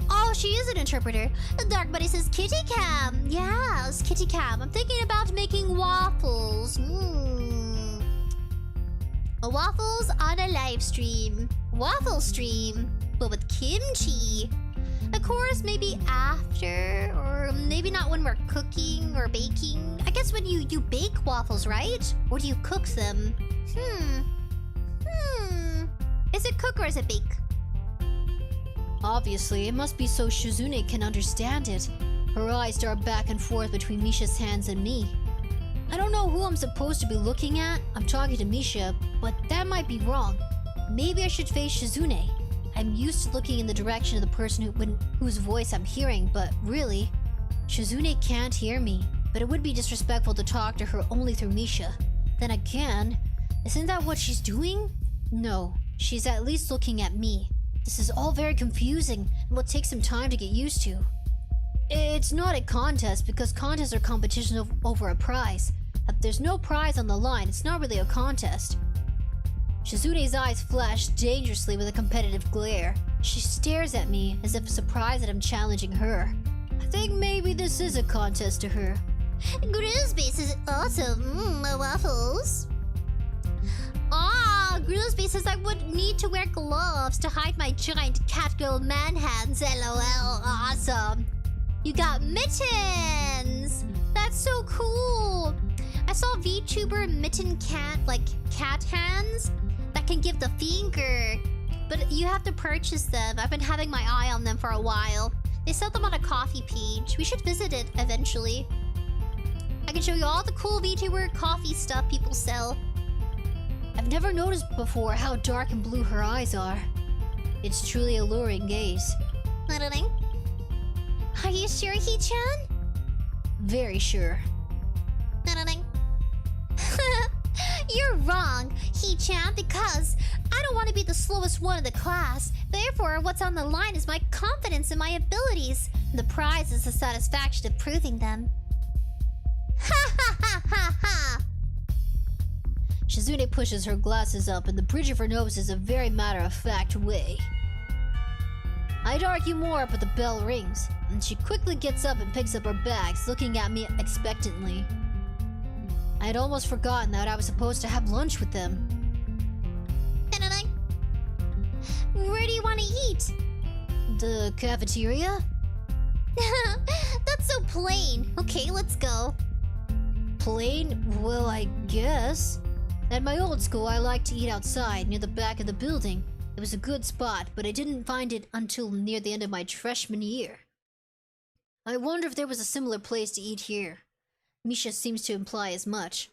Oh, she is an interpreter. Dark Buddy says kitty cam. Yes, kitty cam. I'm thinking about making waffles. Waffles on a live stream. Waffle stream, but with kimchi. Of course, maybe after, or maybe not when we're cooking or baking. I guess when you bake waffles, right? Or do you cook them? Is it cook or is it bake? Obviously, it must be so Shizune can understand it. Her eyes dart back and forth between Misha's hands and me. I don't know who I'm supposed to be looking at. I'm talking to Misha, but that might be wrong. Maybe I should face Shizune. I'm used to looking in the direction of the person whose voice I'm hearing, but really, Shizune can't hear me. But it would be disrespectful to talk to her only through Misha. Then again, isn't that what she's doing? No, she's at least looking at me. This is all very confusing and will take some time to get used to. It's not a contest because contests are competitions over a prize. If there's no prize on the line, it's not really a contest. Shizune's eyes flash dangerously with a competitive glare. She stares at me as if surprised that I'm challenging her. I think maybe this is a contest to her. Gru's base is awesome. Waffles. Groovesby says I would need to wear gloves to hide my giant catgirl man hands. LOL. Awesome. You got mittens. That's so cool. I saw VTuber mitten cat hands that can give the finger. But you have to purchase them. I've been having my eye on them for a while. They sell them on a coffee page. We should visit it eventually. I can show you all the cool VTuber coffee stuff people sell. I've never noticed before how dark and blue her eyes are. It's truly alluring gaze. Are you sure, Hee-chan? Very sure. You're wrong, Hee-chan, because I don't want to be the slowest one in the class. Therefore, what's on the line is my confidence in my abilities. The prize is the satisfaction of proving them. Ha ha ha ha ha! Shizune pushes her glasses up and the bridge of her nose is a very matter-of-fact way. I'd argue more, but the bell rings, and she quickly gets up and picks up her bags, looking at me expectantly. I had almost forgotten that I was supposed to have lunch with them. Where do you want to eat? The cafeteria? That's so plain. Okay, let's go. Plain? Well, I guess. At my old school, I liked to eat outside, near the back of the building. It was a good spot, but I didn't find it until near the end of my freshman year. I wonder if there was a similar place to eat here. Misha seems to imply as much.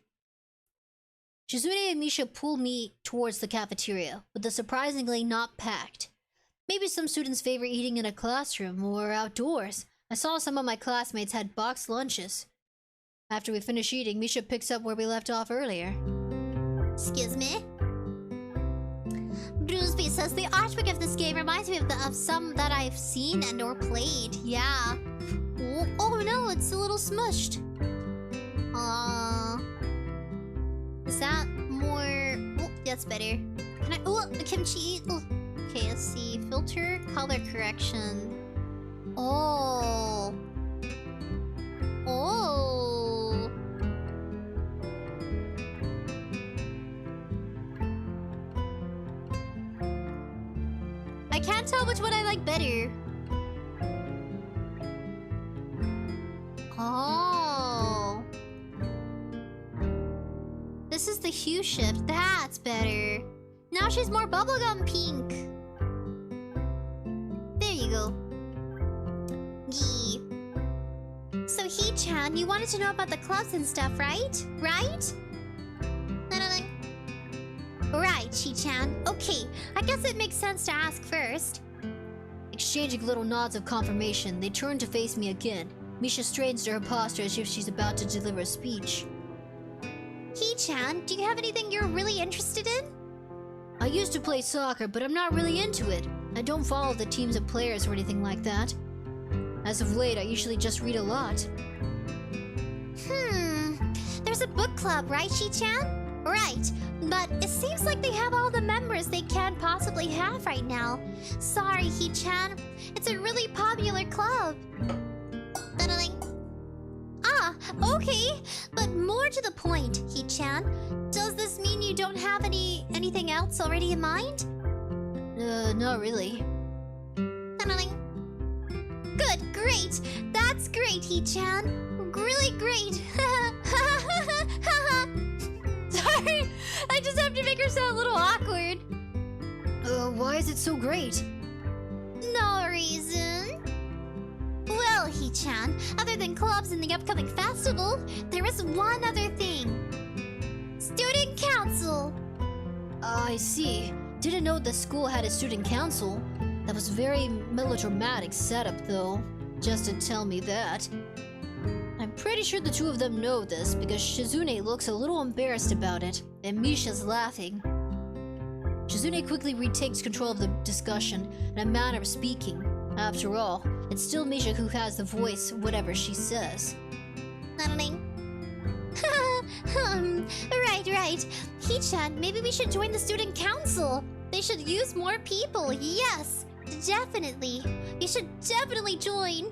Shizune and Misha pull me towards the cafeteria, with the surprisingly not packed. Maybe some students favor eating in a classroom or outdoors. I saw some of my classmates had boxed lunches. After we finish eating, Misha picks up where we left off earlier. Excuse me? Bruceby says the artwork of this game reminds me of some that I've seen and or played. Yeah. Oh no, it's a little smushed. Is that more... Oh, that's better. Can I... Oh, the kimchi... Oh. Okay, let's see. Filter, color correction. Oh. Oh. I can't tell which one I like better. Oh. This is the hue shift. That's better. Now she's more bubblegum pink. There you go. Yee. So Hee-chan, you wanted to know about the clubs and stuff, right? Right? Right, Hee-chan. Okay, I guess it makes sense to ask first. Exchanging little nods of confirmation, they turn to face me again. Misha straightens to her posture as if she's about to deliver a speech. Hee-chan, do you have anything you're really interested in? I used to play soccer, but I'm not really into it. I don't follow the teams of players or anything like that. As of late, I usually just read a lot. There's a book club, right, Hee-chan? Right, but it seems like they have all the members they can possibly have right now. Sorry, Hee-chan. It's a really popular club. Okay, but more to the point, Hee-chan. Does this mean you don't have anything else already in mind? Not really. Good, great. That's great, Hee-chan. Really great. Sorry, I just have to make her sound a little awkward. Why is it so great? No reason. Well, He-chan. Other than clubs and the upcoming festival, there is one other thing. Student council. I see. Didn't know the school had a student council. That was very melodramatic setup, though. Just to tell me that. I'm pretty sure the two of them know this because Shizune looks a little embarrassed about it, and Misha's laughing. Shizune quickly retakes control of the discussion and a manner of speaking. After all, it's still Misha who has the voice, whatever she says. Right. He-chan, maybe we should join the student council. They should use more people, yes! Definitely. You should definitely join.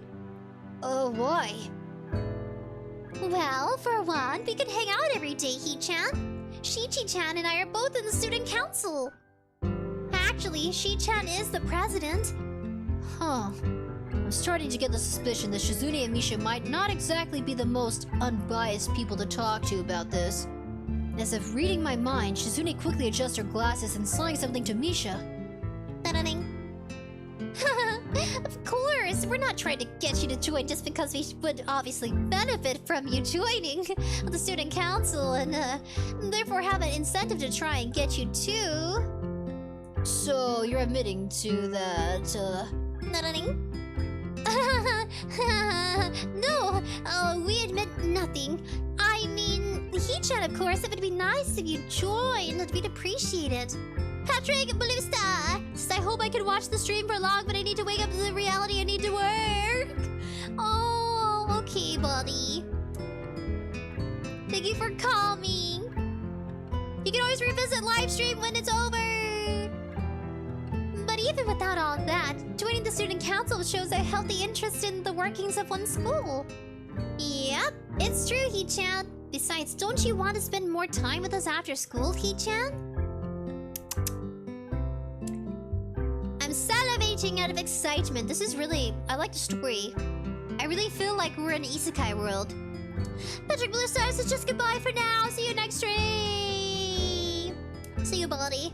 Why? Well, for one, we can hang out every day, He-chan. Shichi-chan and I are both in the student council. Actually, Shi-chan is the president. Huh. I'm starting to get the suspicion that Shizune and Misha might not exactly be the most unbiased people to talk to about this. As if reading my mind, Shizune quickly adjusts her glasses and signs something to Misha. Of course, we're not trying to get you to join just because we would obviously benefit from you joining the student council and therefore have an incentive to try and get you too. So, you're admitting to that, No, we admit nothing. I mean, He-chan, of course, it would be nice if you joined. We'd appreciate it. Patrick, Blue Star! I hope I can watch the stream for long, but I need to wake up to the reality I need to work. Oh, okay, buddy. Thank you for calming. You can always revisit live stream when it's over. But even without all that, joining the student council shows a healthy interest in the workings of one's school. Yep, it's true, He-chan. Besides, don't you want to spend more time with us after school, He-chan? I'm salivating out of excitement. This is really... I like the story. I really feel like we're in isekai world. Patrick Blue Stars is just goodbye for now. See you next stream. See you, buddy.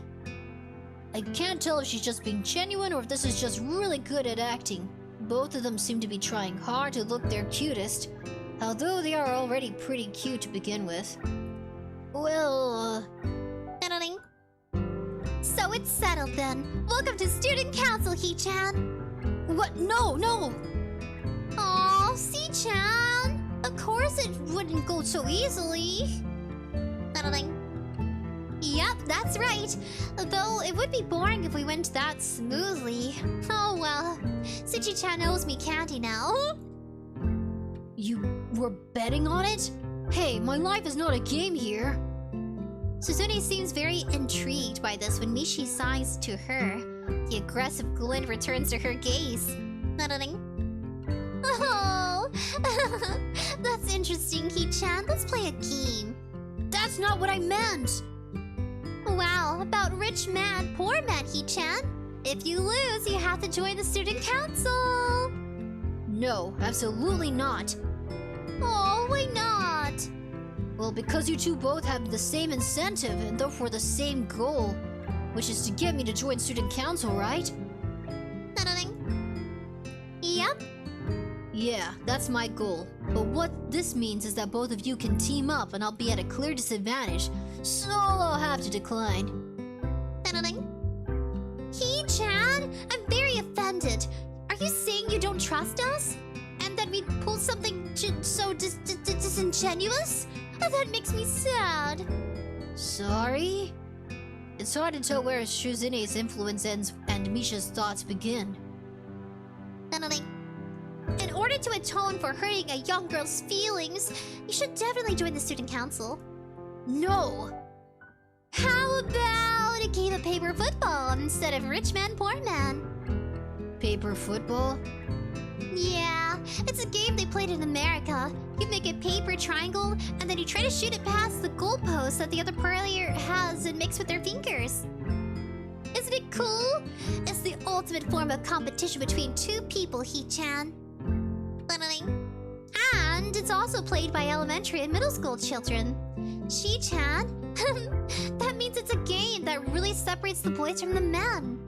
I can't tell if she's just being genuine or if this is just really good at acting. Both of them seem to be trying hard to look their cutest, although they are already pretty cute to begin with. Well, So it's settled then. Welcome to Student Council, He-chan. What? No! Aw, C-chan. Of course it wouldn't go so easily. Yep, that's right. Though it would be boring if we went that smoothly. Oh well. Suchi-chan owes me candy now. You were betting on it? Hey, my life is not a game here. Suzune seems very intrigued by this when Mishi signs to her. The aggressive glint returns to her gaze. Oh, that's interesting, He-chan. Let's play a game. That's not what I meant! Wow, about rich man, poor man, He-chan. If you lose, you have to join the student council. No, absolutely not. Oh, why not? Well, because you two both have the same incentive and therefore the same goal, which is to get me to join student council, right? Yep. Yeah, that's my goal. But what this means is that both of you can team up and I'll be at a clear disadvantage, so I'll have to decline. He-chan, I'm very offended. Are you saying you don't trust us? And that we pulled something so disingenuous? That makes me sad. Sorry? It's hard to tell where Shuzune's influence ends and Misha's thoughts begin. In order to atone for hurting a young girl's feelings, you should definitely join the student council. No! How about a game of paper football instead of rich man, poor man? Paper football? Yeah, it's a game they played in America. You make a paper triangle, and then you try to shoot it past the goalpost that the other player has and makes with their fingers. Isn't it cool? It's the ultimate form of competition between two people, He-chan. And it's also played by elementary and middle school children. She-chan? That means it's a game that really separates the boys from the men.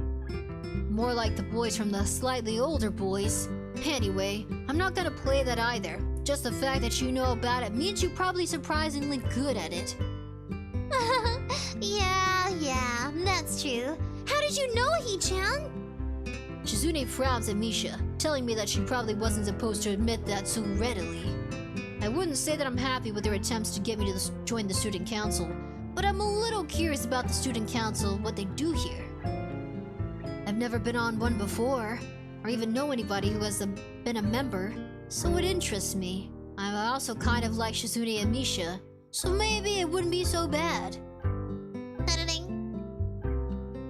More like the boys from the slightly older boys. Anyway, I'm not gonna play that either. Just the fact that you know about it means you're probably surprisingly good at it. Yeah, that's true. How did you know, Hee-chan? Shizune frowns at Misha, telling me that she probably wasn't supposed to admit that so readily. I wouldn't say that I'm happy with their attempts to get me to join the student council, but I'm a little curious about the student council, what they do here. I've never been on one before, or even know anybody who has been a member, so it interests me. I also kind of like Shizune and Misha, so maybe it wouldn't be so bad.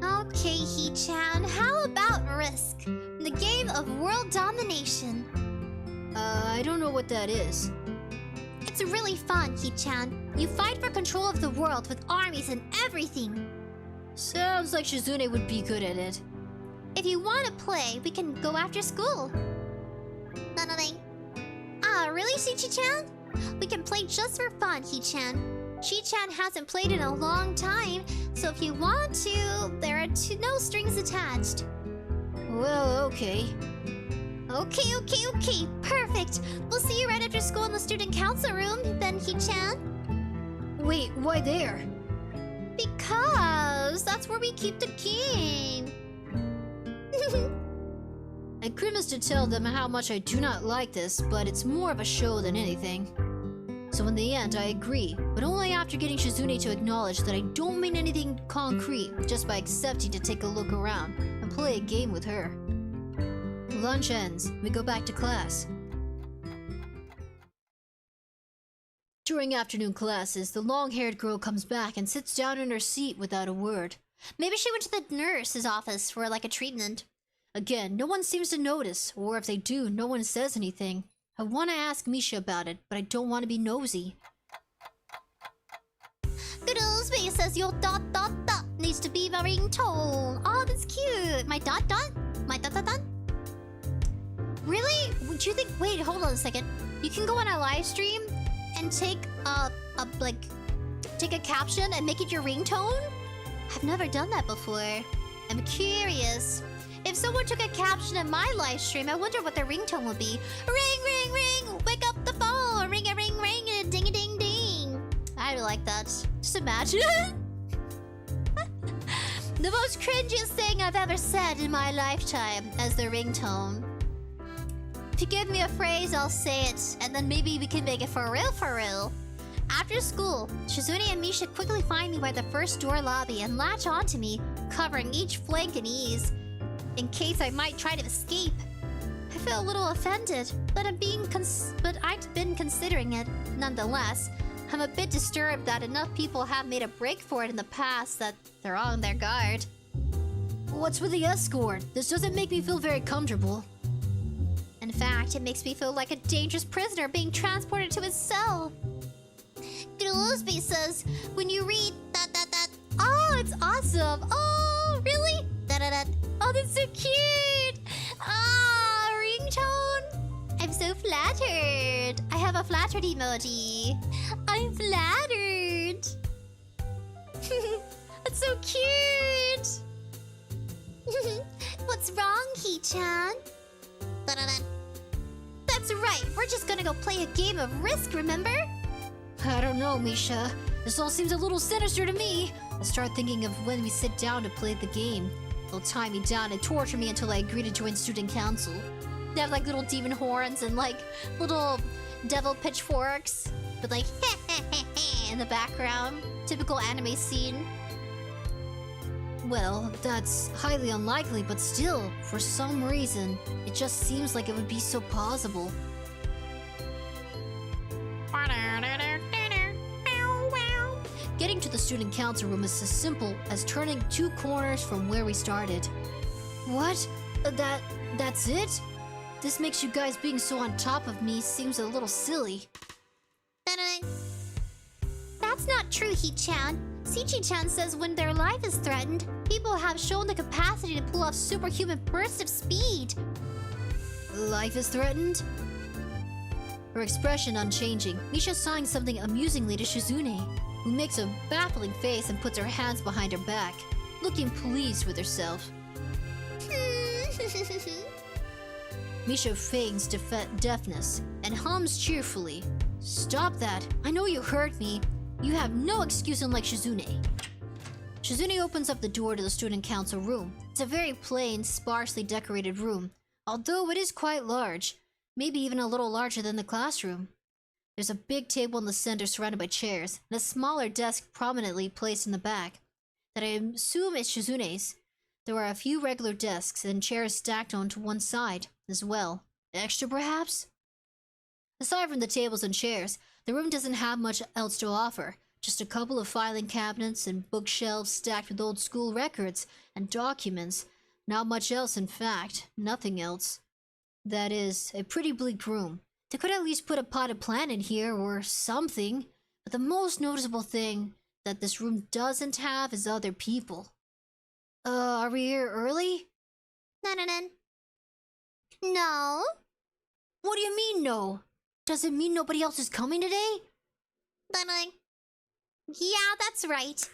Okay, Hee-chan, how about Risk? The game of world domination. I don't know what that is. It's really fun, Hee-chan. You fight for control of the world with armies and everything. Sounds like Shizune would be good at it. If you want to play, we can go after school. Really, Shi-chan? We can play just for fun, Hee-chan. Shi-chan hasn't played in a long time, so if you want to, there are no strings attached. Well, okay. Okay, perfect. We'll see you right after school in the student council room, then, Hee-chan. Wait, why there? Because that's where we keep the game. I grimace to tell them how much I do not like this, but it's more of a show than anything. So in the end, I agree, but only after getting Shizune to acknowledge that I don't mean anything concrete, just by accepting to take a look around and play a game with her. Lunch ends, we go back to class. During afternoon classes, the long-haired girl comes back and sits down in her seat without a word. Maybe she went to the nurse's office for like a treatment. Again, no one seems to notice, or if they do, no one says anything. I want to ask Misha about it, but I don't want to be nosy. 𝑩𝒆𝑽𝑬 says your ... needs to be my ringtone. Oh, that's cute. My ... My ... Really? Would you think... Wait, hold on a second. You can go on a live stream and take take a caption and make it your ringtone? I've never done that before. I'm curious. If someone took a caption in my live stream, I wonder what their ringtone would be. Ring, ring, ring! Wake up the phone! Ring a ring, ring, and a ding a ding ding! I like that. Just imagine. The most cringiest thing I've ever said in my lifetime as the ringtone. If you give me a phrase, I'll say it, and then maybe we can make it for real. After school, Shizune and Misha quickly find me by the first door lobby and latch onto me, covering each flank and ease, in case I might try to escape. I feel a little offended, but I've been considering it. Nonetheless, I'm a bit disturbed that enough people have made a break for it in the past that they're on their guard. What's with the escort? This doesn't make me feel very comfortable. In fact, it makes me feel like a dangerous prisoner being transported to his cell. 𝑩𝒆𝑽𝑬 says, when you read ... Oh, it's awesome! Oh, really? Oh, that's so cute! Ah, ringtone! I'm so flattered! I have a flattered emoji. I'm flattered! That's so cute! What's wrong, Hee-chan? That's right, we're just gonna go play a game of Risk, remember? I don't know, Misha. This all seems a little sinister to me. I start thinking of when we sit down to play the game. They'll tie me down and torture me until I agree to join student council. They have like little demon horns and like little devil pitchforks with like in the background. Typical anime scene. Well, that's highly unlikely, but still, for some reason, it just seems like it would be so plausible. Getting to the student council room is as simple as turning 2 corners from where we started. What? That's it? This makes you guys being so on top of me seems a little silly. That's not true, Hee-chan. Sichi-chan says when their life is threatened, people have shown the capacity to pull off superhuman bursts of speed. Life is threatened? Her expression unchanging, Misha signs something amusingly to Shizune, who makes a baffling face and puts her hands behind her back, looking pleased with herself. Misha feigns deafness and hums cheerfully. Stop that! I know you heard me. You have no excuse unlike Shizune. Shizune opens up the door to the student council room. It's a very plain, sparsely decorated room, although it is quite large, maybe even a little larger than the classroom. There's a big table in the center surrounded by chairs, and a smaller desk prominently placed in the back that I assume is Shizune's. There are a few regular desks and chairs stacked onto one side as well. Extra, perhaps? Aside from the tables and chairs, the room doesn't have much else to offer. Just a couple of filing cabinets and bookshelves stacked with old school records and documents. Not much else, in fact. Nothing else. That is, a pretty bleak room. They could at least put a potted plant in here or something. But the most noticeable thing that this room doesn't have is other people. Are we here early? No. No? What do you mean, no? Does it mean nobody else is coming today? Yeah, that's right.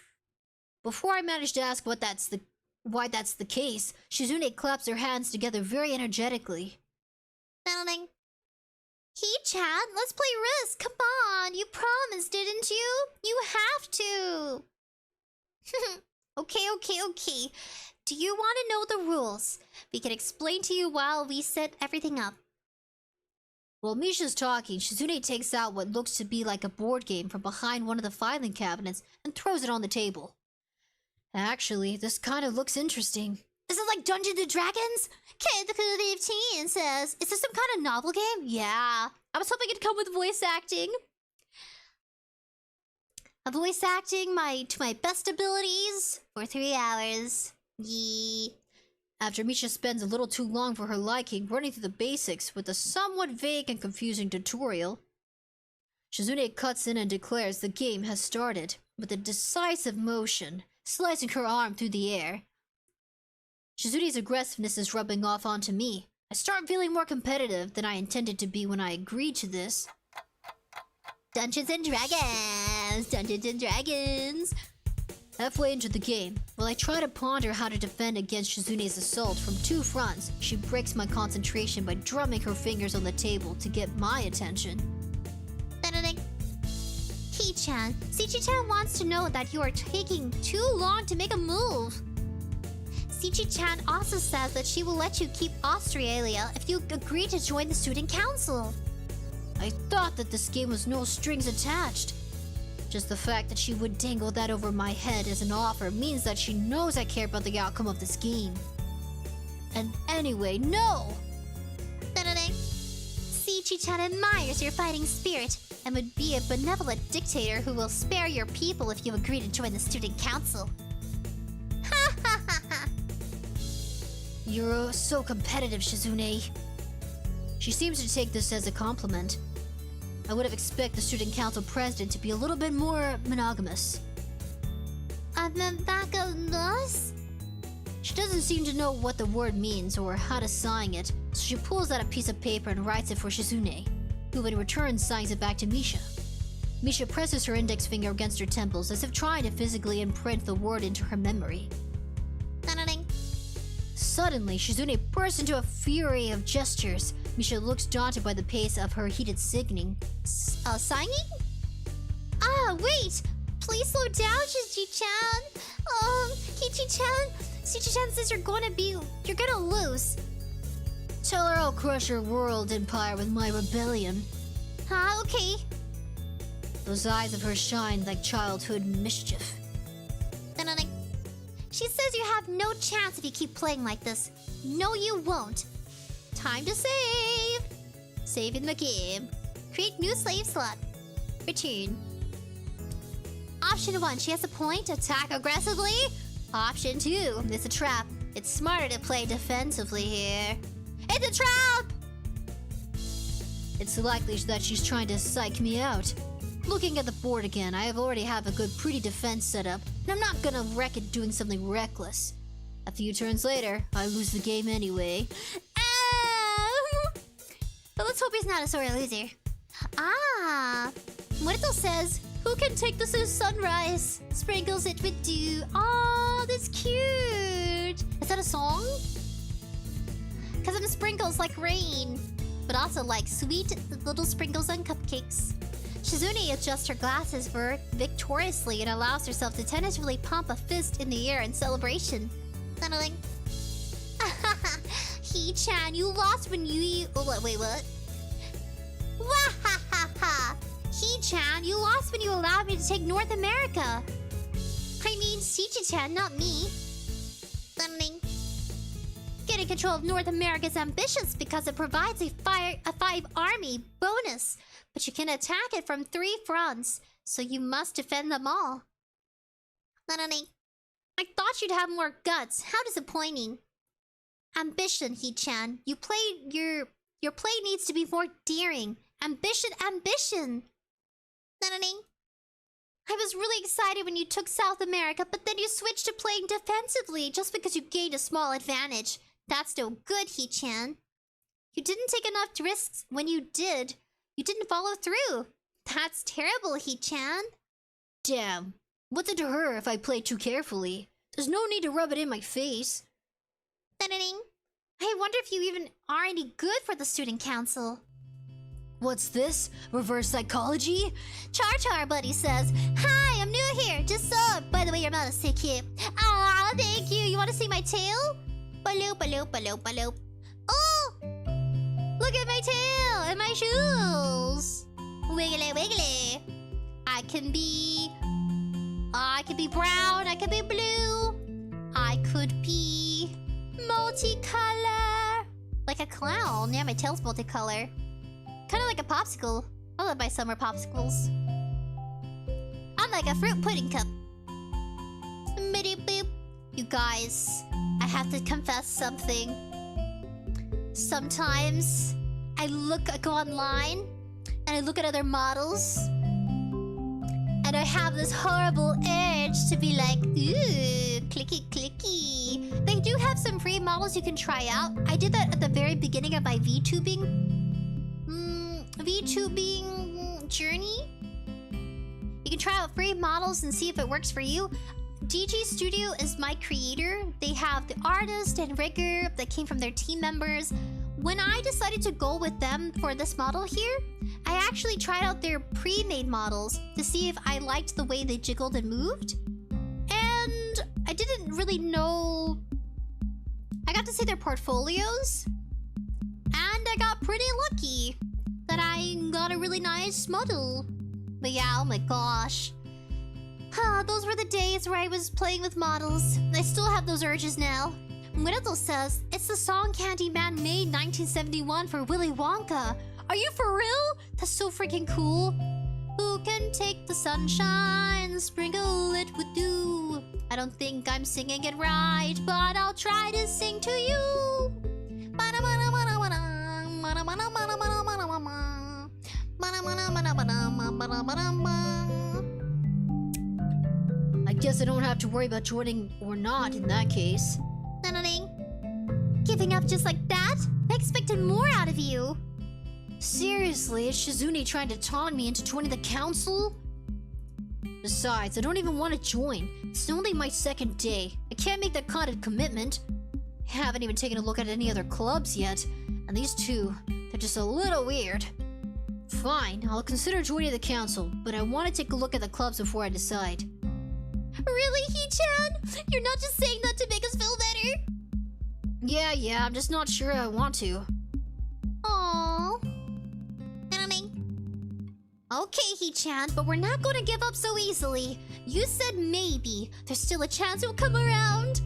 Before I manage to ask why that's the case, Shizune claps her hands together very energetically. He-chan, let's play Risk. Come on, you promised, didn't you? You have to. Okay. Do you want to know the rules? We can explain to you while we set everything up. While Misha's talking, Shizune takes out what looks to be like a board game from behind one of the filing cabinets and throws it on the table. Actually, this kind of looks interesting. Is it like Dungeons and Dragons? Kid, the 15 says, is this some kind of novel game? Yeah. I was hoping it'd come with voice acting. Voice acting to my best abilities for 3 hours. Yee. After Misha spends a little too long for her liking running through the basics with a somewhat vague and confusing tutorial, Shizune cuts in and declares the game has started with a decisive motion, slicing her arm through the air. Shizune's aggressiveness is rubbing off onto me. I start feeling more competitive than I intended to be when I agreed to this. Dungeons and Dragons! Dungeons and Dragons! Halfway into the game, while I try to ponder how to defend against Shizune's assault from 2 fronts, she breaks my concentration by drumming her fingers on the table to get my attention. He-chan, Sichi-chan wants to know that you are taking too long to make a move. Sichi-chan also says that she will let you keep Australia if you agree to join the student council. I thought that this game was no strings attached. Just the fact that she would dangle that over my head as an offer means that she knows I care about the outcome of this game. And anyway, no! Sichi-chan admires your fighting spirit and would be a benevolent dictator who will spare your people if you agree to join the student council. You're so competitive, Shizune. She seems to take this as a compliment. I would have expected the student council president to be a little bit more monogamous. Monogamous? She doesn't seem to know what the word means or how to sign it, so she pulls out a piece of paper and writes it for Shizune, who in return signs it back to Misha. Misha presses her index finger against her temples as if trying to physically imprint the word into her memory. Suddenly, Shizune bursts into a fury of gestures. Misha looks daunted by the pace of her heated signing. Signing? Ah, wait! Please slow down, Shichi-chan! Kichi-chan! Shichi-chan says you're gonna lose. Tell her I'll crush her world empire with my rebellion. Okay. Those eyes of hers shine like childhood mischief. She says you have no chance if you keep playing like this. No, you won't. Time to save! Save in the game. Create new slave slot. Return. Option 1, she has a point. Attack aggressively. Option 2, it's a trap. It's smarter to play defensively here. It's a trap! It's likely that she's trying to psych me out. Looking at the board again, I already have a good pretty defense set up, and I'm not gonna wreck it doing something reckless. A few turns later, I lose the game anyway. But let's hope he's not a sore loser. Muerto says, who can take this as sunrise? Sprinkles it with dew. Oh, that's cute. Is that a song? Because I'm sprinkles like rain. But also like sweet little sprinkles on cupcakes. Shizune adjusts her glasses victoriously and allows herself to tentatively pump a fist in the air in celebration. Tunneling. He-chan, you lost when you... Oh, wait, what? Wahahaha! He-chan, you lost when you allowed me to take North America. I mean, Shichi-chan, not me. Tunneling. Getting control of North America is ambitious because it provides a 5 army bonus. But you can attack it from 3 fronts, so you must defend them all. Tunneling. I thought you'd have more guts. How disappointing. Ambition, He-chan. Your play needs to be more daring. Ambition. Tunneling. I was really excited when you took South America, but then you switched to playing defensively just because you gained a small advantage. That's no good, He-chan. You didn't take enough risks when you did. You didn't follow through. That's terrible, He-chan. Damn. What's it to her if I play too carefully? There's no need to rub it in my face. Tunneling. I wonder if you even are any good for the student council. What's this? Reverse psychology? Char buddy says, "Hi, I'm new here. Just saw. By the way, your mouth is so cute. Aw, thank you. You want to see my tail? Baloop. Oh! Look at my tail and my shoes. Wiggly. I can be brown. I can be blue. I could be multicolor. Like a clown. Yeah, my tail's multicolor. Kind of like a popsicle. I love my summer popsicles. I'm like a fruit pudding cup. Boop. You guys, I have to confess something. Sometimes I go online and I look at other models and I have this horrible urge to be like, ooh, clicky. They do have some free models you can try out. I did that at the very beginning of my VTubing journey. You can try out free models and see if it works for you. DG Studio is my creator. They have the artist and rigger that came from their team members. When I decided to go with them for this model here, I actually tried out their pre-made models to see if I liked the way they jiggled and moved. And I didn't really know... I got to see their portfolios. And I got pretty lucky that I got a really nice model. But yeah, oh my gosh. Those were the days where I was playing with models. I still have those urges now. 𝑩𝒆 says, it's the song Candyman made 1971 for Willy Wonka. Are you for real? That's so freaking cool. Who can take the sunshine and sprinkle it with dew? I don't think I'm singing it right, but I'll try to sing to you. I guess I don't have to worry about joining or not in that case. Giving up just like that? I expected more out of you. Seriously, is Shizune trying to taunt me into joining the council? Besides, I don't even want to join. It's only my 2nd day. I can't make that kind of commitment. I haven't even taken a look at any other clubs yet. And these two, they're just a little weird. Fine, I'll consider joining the council, but I want to take a look at the clubs before I decide. Really, He-chan? You're not just saying that to make us feel better? Yeah, I'm just not sure I want to. Aww. Okay, He-chan, but we're not going to give up so easily. You said maybe. There's still a chance it'll come around.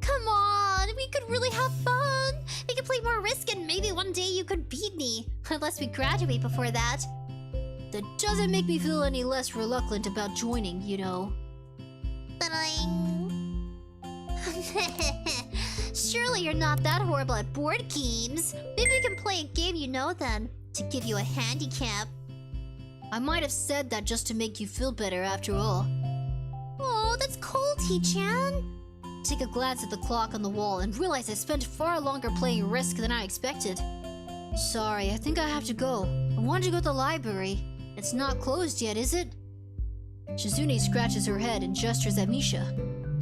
Come on, we could really have fun. We could play more Risk and maybe one day you could beat me. Unless we graduate before that. That doesn't make me feel any less reluctant about joining, you know. Surely you're not that horrible at board games. Maybe we can play a game you know then, to give you a handicap. I might have said that just to make you feel better after all. Oh, that's cold, He-chan. Take a glance at the clock on the wall and realize I spent far longer playing Risk than I expected. Sorry, I think I have to go. I wanted to go to the library. It's not closed yet, is it? Shizune scratches her head and gestures at Misha.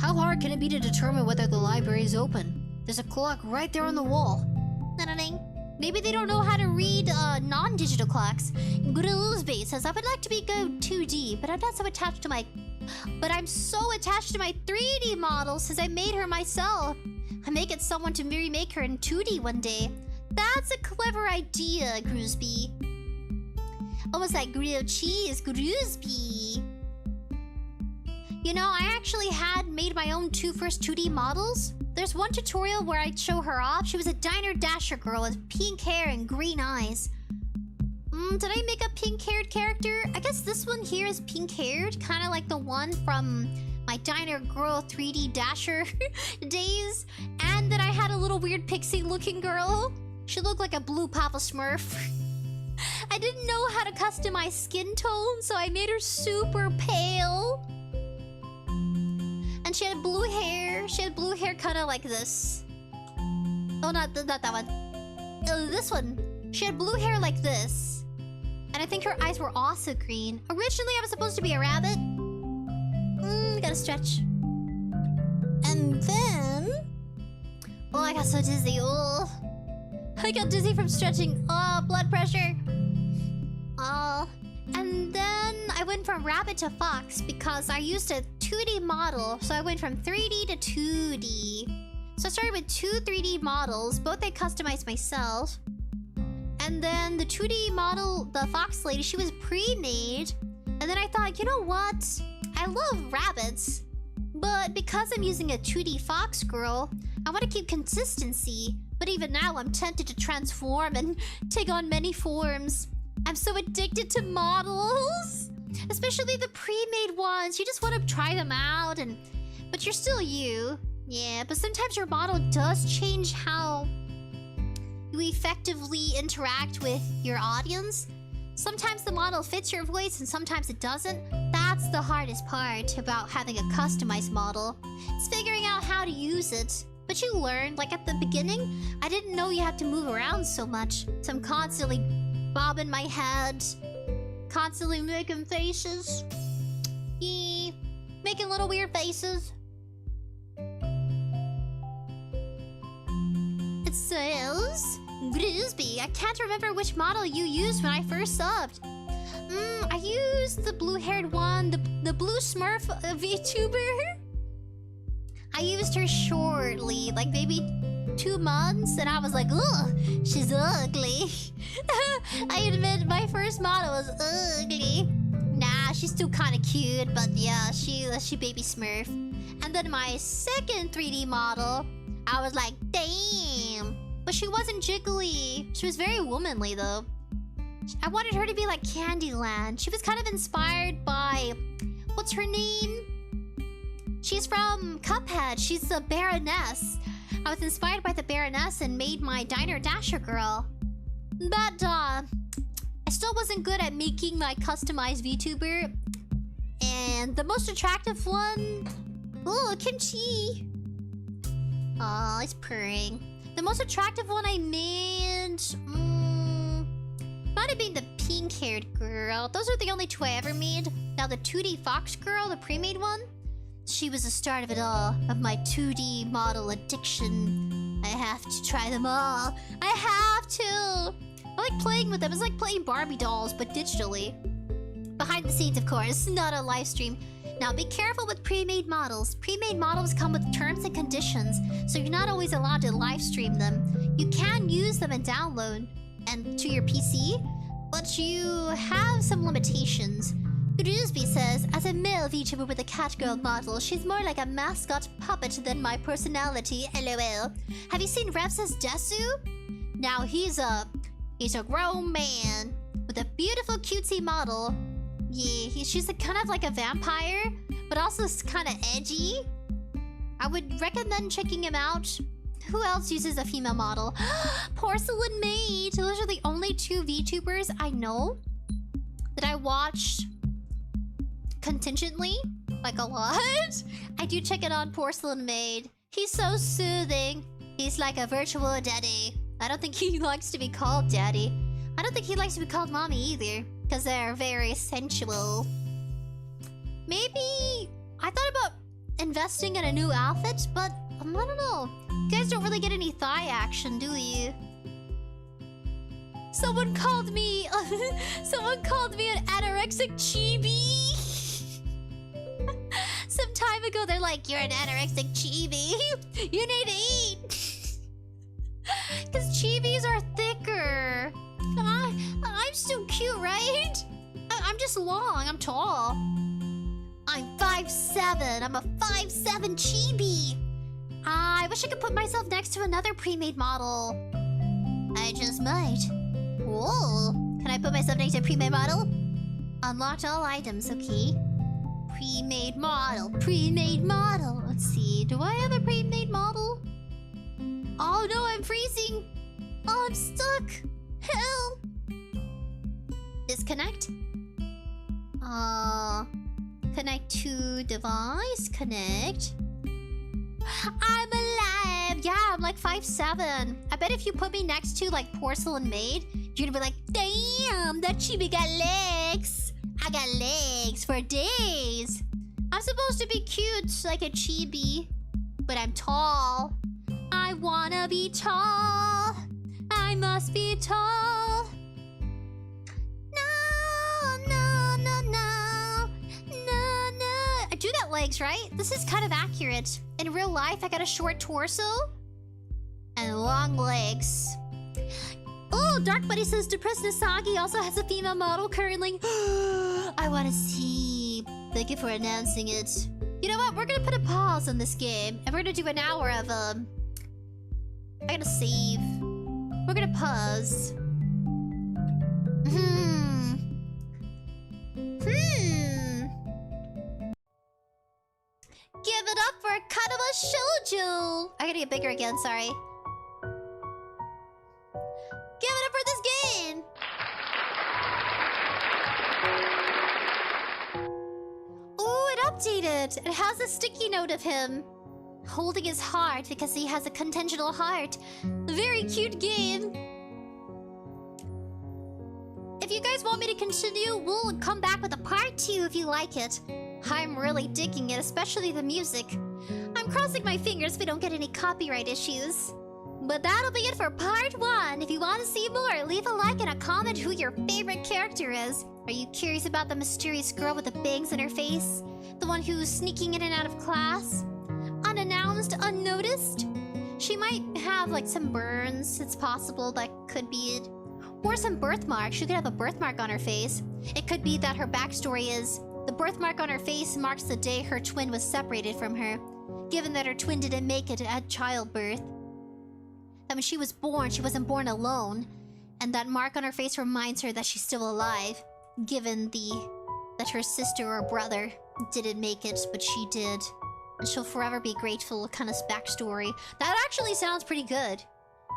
How hard can it be to determine whether the library is open? There's a clock right there on the wall. Maybe they don't know how to read non-digital clocks. 𝑔𝒚𝒊𝒂 says, I would like to go 2D, but I'm not so attached to my... But I'm so attached to my 3D model since I made her myself. I may get someone to remake her in 2D one day. That's a clever idea, 𝒚𝒊𝒂. Almost like grilled cheese, 𝒚𝒊𝒂. You know, I actually had made my own first 2D models. There's one tutorial where I'd show her off. She was a Diner Dasher girl with pink hair and green eyes. Did I make a pink-haired character? I guess this one here is pink-haired, kind of like the one from my Diner Girl 3D Dasher days. And then I had a little weird pixie-looking girl. She looked like a blue Papa Smurf. I didn't know how to customize skin tone, so I made her super pale. And she had blue hair. She had blue hair kind of like this. Oh, not that one. This one. She had blue hair like this. And I think her eyes were also green. Originally, I was supposed to be a rabbit. Gotta stretch. And then... Oh, I got so dizzy. Oh, I got dizzy from stretching. Oh, blood pressure. Oh. And then I went from rabbit to fox because I used a 2D model. So I went from 3D to 2D. So I started with 2 3D models. Both I customized myself. And then the 2D model, the fox lady, she was pre-made. And then I thought, you know what? I love rabbits. But because I'm using a 2D fox girl, I want to keep consistency. But even now, I'm tempted to transform and take on many forms. I'm so addicted to models. Especially the pre-made ones. You just want to try them out. But you're still you. Yeah, but sometimes your model does change how you effectively interact with your audience. Sometimes the model fits your voice and sometimes it doesn't. That's the hardest part about having a customized model. It's figuring out how to use it. But you learn, like at the beginning, I didn't know you had to move around so much. So I'm constantly bobbing my head, constantly making faces. Yeah, making little weird faces. It says, 𝒚𝒊𝒂, I can't remember which model you used when I first subbed. I used the blue-haired one, the blue Smurf VTuber. I used her shortly, like maybe 2 months, and I was like, ugh, she's ugly. I admit my first model was ugly. Nah, she's still kind of cute, but yeah, she baby Smurf. And then my second 3D model, I was like, damn. But she wasn't jiggly. She was very womanly, though. I wanted her to be like Candyland. She was kind of inspired by... What's her name? She's from Cuphead. She's the Baroness. I was inspired by the Baroness and made my Diner Dasher girl. But, I still wasn't good at making my customized VTuber. And the most attractive one... Oh, Kimchi. Oh, it's purring. The most attractive one I made... might have been the pink-haired girl. Those are the only 2 I ever made. Now the 2D fox girl, the pre-made one, she was the start of it all, of my 2D model addiction. I have to try them all. I have to! I like playing with them. It's like playing Barbie dolls, but digitally. Behind the scenes, of course, not a live stream. Now, be careful with pre-made models. Pre-made models come with terms and conditions, so you're not always allowed to live stream them. You can use them and download and to your PC, but you have some limitations. 𝒚𝒊𝒂 says, as a male VTuber with a catgirl model, she's more like a mascot puppet than my personality, LOL. Have you seen Revs' 𝑩𝒆 𝑬? Now he's a grown man with a beautiful cutesy model. Yeah, she's kind of like a vampire, but also kind of edgy. I would recommend checking him out. Who else uses a female model? Porcelain Maid! Those are the only 2 VTubers I know that I watched contingently. Like a lot. I do check it on Porcelain Maid. He's so soothing. He's like a virtual daddy. I don't think he likes to be called daddy. I don't think he likes to be called mommy either, because they're very sensual. Maybe I thought about investing in a new outfit, but I don't know. You guys don't really get any thigh action, do you? Someone called me... someone called me an anorexic chibi. Some time ago, they're like, you're an anorexic chibi. You need to eat. Because chibis are thicker. I'm still cute, right? I'm just long. I'm tall. I'm 5'7". I'm a 5'7" chibi. I wish I could put myself next to another pre-made model. I just might. Whoa. Can I put myself next to a pre-made model? Unlocked all items, okay. Pre-made model. Pre-made model. Let's see. Do I have a pre-made model? Oh no, I'm freezing. Oh, I'm stuck. Help. Disconnect. Connect to device. Connect. I'm alive. Yeah, I'm like 5'7". I bet if you put me next to like Porcelain Maid, you're gonna be like, damn, that chibi got legs. I got legs for days. I'm supposed to be cute like a chibi, but I'm tall. I wanna be tall. I must be tall. I do got legs, right? This is kind of accurate. In real life, I got a short torso and long legs. Oh, Dark Buddy says Depressed Nasagi also has a female model currently. I want to see. Thank you for announcing it. You know what? We're gonna put a pause on this game, and we're gonna do an hour of I gotta save. We're gonna pause. Give it up for Katawa Shoujo! I gotta get bigger again, sorry. Give it up for this game! Ooh, it updated! It has a sticky note of him holding his heart because he has a congenital heart. Very cute game. If you guys want me to continue, we'll come back with a part 2 if you like it. I'm really digging it, especially the music. I'm crossing my fingers we don't get any copyright issues. But that'll be it for part 1. If you want to see more, leave a like and a comment who your favorite character is. Are you curious about the mysterious girl with the bangs in her face? The one who's sneaking in and out of class? Unannounced, unnoticed? She might have like some burns, it's possible that could be it. Or some birthmarks, she could have a birthmark on her face. It could be that her backstory is the birthmark on her face marks the day her twin was separated from her, given that her twin didn't make it at childbirth. That when she was born, she wasn't born alone, and that mark on her face reminds her that she's still alive, given that her sister or brother didn't make it, but she did. And she'll forever be grateful, kind of backstory. That actually sounds pretty good.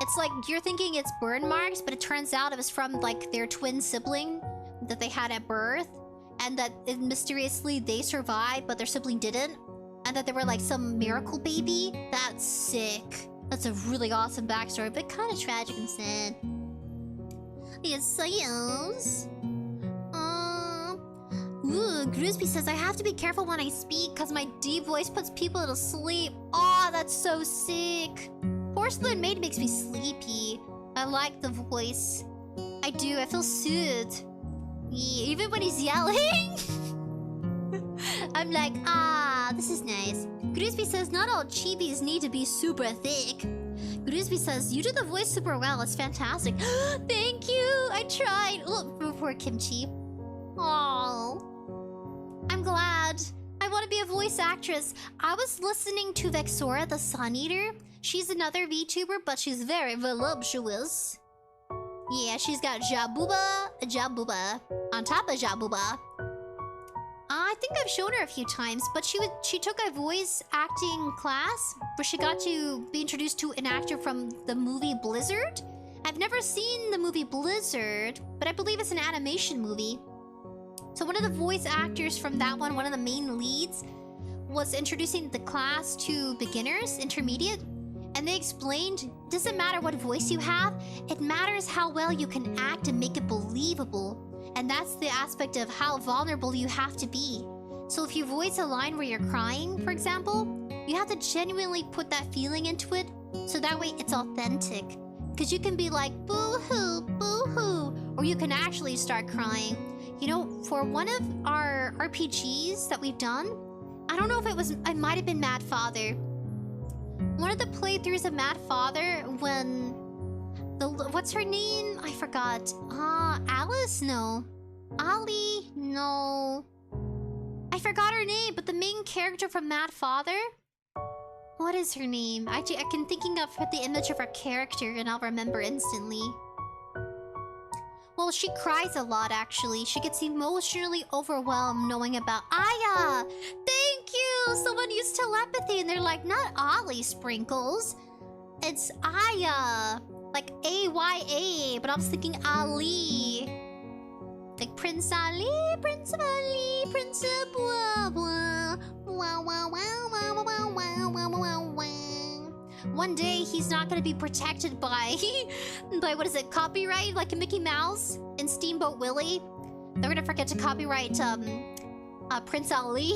It's like, you're thinking it's burn marks, but it turns out it was from, like, their twin sibling that they had at birth. And that mysteriously they survived, but their sibling didn't. And that they were like some miracle baby. That's sick. That's a really awesome backstory, but kind of tragic and sad. Yes, yes. Ooh, Groosby says, I have to be careful when I speak because my deep voice puts people to sleep. Oh, that's so sick. Porcelain Maid makes me sleepy. I like the voice. I do, I feel soothed. Yeah, even when he's yelling. I'm like, ah, this is nice. Groosby says, not all chibis need to be super thick. Groosby says, you do the voice super well. It's fantastic. Thank you. I tried. Look, poor Kimchi. Oh, I'm glad. I want to be a voice actress. I was listening to Vexora the Sun Eater. She's another VTuber, but she's very voluptuous. Yeah, she's got 𝑗abuba on top of 𝑗abuba. I think I've shown her a few times, but she took a voice acting class where she got to be introduced to an actor from the movie Blizzard. I've never seen the movie Blizzard, but I believe it's an animation movie. So one of the voice actors from that one of the main leads, was introducing the class to beginners, intermediate, and they explained, it doesn't matter what voice you have, it matters how well you can act and make it believable. And that's the aspect of how vulnerable you have to be So if you voice a line where you're crying, for example, you have to genuinely put that feeling into it, so that way it's authentic. Because you can be like, boo-hoo, boo-hoo, or you can actually start crying. You know, for one of our RPGs that we've done, I don't know if it might have been Mad Father. One of the playthroughs of Mad Father, when what's her name? I forgot. Alice? No. Ali? No. I forgot her name, but the main character from Mad Father? What is her name? I can thinking of the image of her character and I'll remember instantly. Well, she cries a lot, actually. She gets emotionally overwhelmed knowing about Aya! Thank you! Someone used telepathy and they're like, not Ollie Sprinkles. It's Aya. Like A-Y-A, but I was thinking Ali. Like Prince Ali, Prince of Ali, Prince of blah blah. Wow, wow, wow, wow, wow, wow, wow, wow, wow. One day he's not gonna be protected by what is it, copyright, like a Mickey Mouse and Steamboat Willie. They're gonna forget to copyright Prince Ali.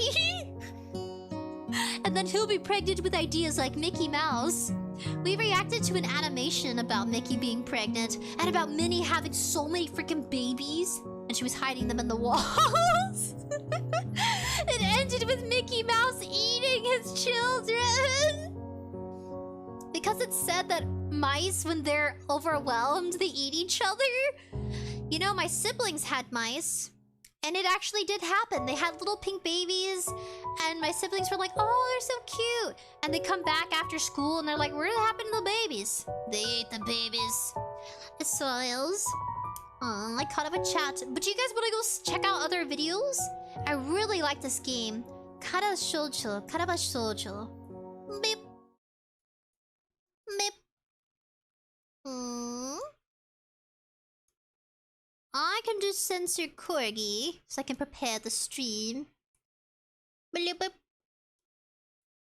And then he'll be pregnant with ideas like Mickey Mouse. We reacted to an animation about Mickey being pregnant and about Minnie having so many freaking babies and she was hiding them in the walls. It ended with Mickey Mouse eating his children. Because it's said that mice, when they're overwhelmed, they eat each other. You know, my siblings had mice. And it actually did happen. They had little pink babies. And my siblings were like, oh, they're so cute. And they come back after school and they're like, where happened to the babies? They ate the babies. It soils. I caught up a chat. But do you guys want to go check out other videos? I really like this game. Katawa Shoujo. Katawa Shoujo. Beep. Beep. I can just censor Corgi so I can prepare the stream. Bloop.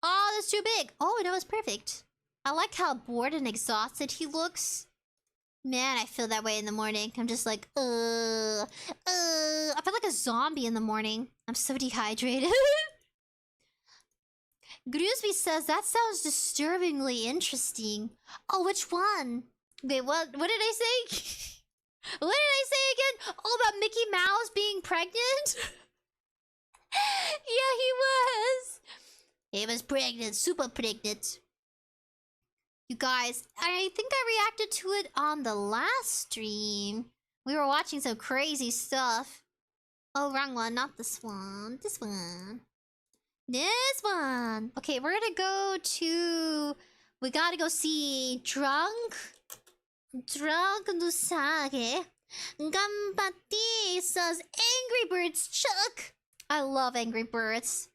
Oh, that's too big. Oh, no, it's perfect. I like how bored and exhausted he looks. Man, I feel that way in the morning. I'm just like, I feel like a zombie in the morning. I'm so dehydrated. 𝑩𝒆𝑽 says, that sounds disturbingly interesting. Oh, which one? Wait, what did I say? What did I say again? Oh, about Mickey Mouse being pregnant? Yeah, he was. He was pregnant, super pregnant. You guys, I think I reacted to it on the last stream. We were watching some crazy stuff. Oh, wrong one, not this one. This one. This one. Okay, we're gonna go to... We gotta go see Drunk no Sage. 𝑗 says Angry Birds Chuck. I love Angry Birds.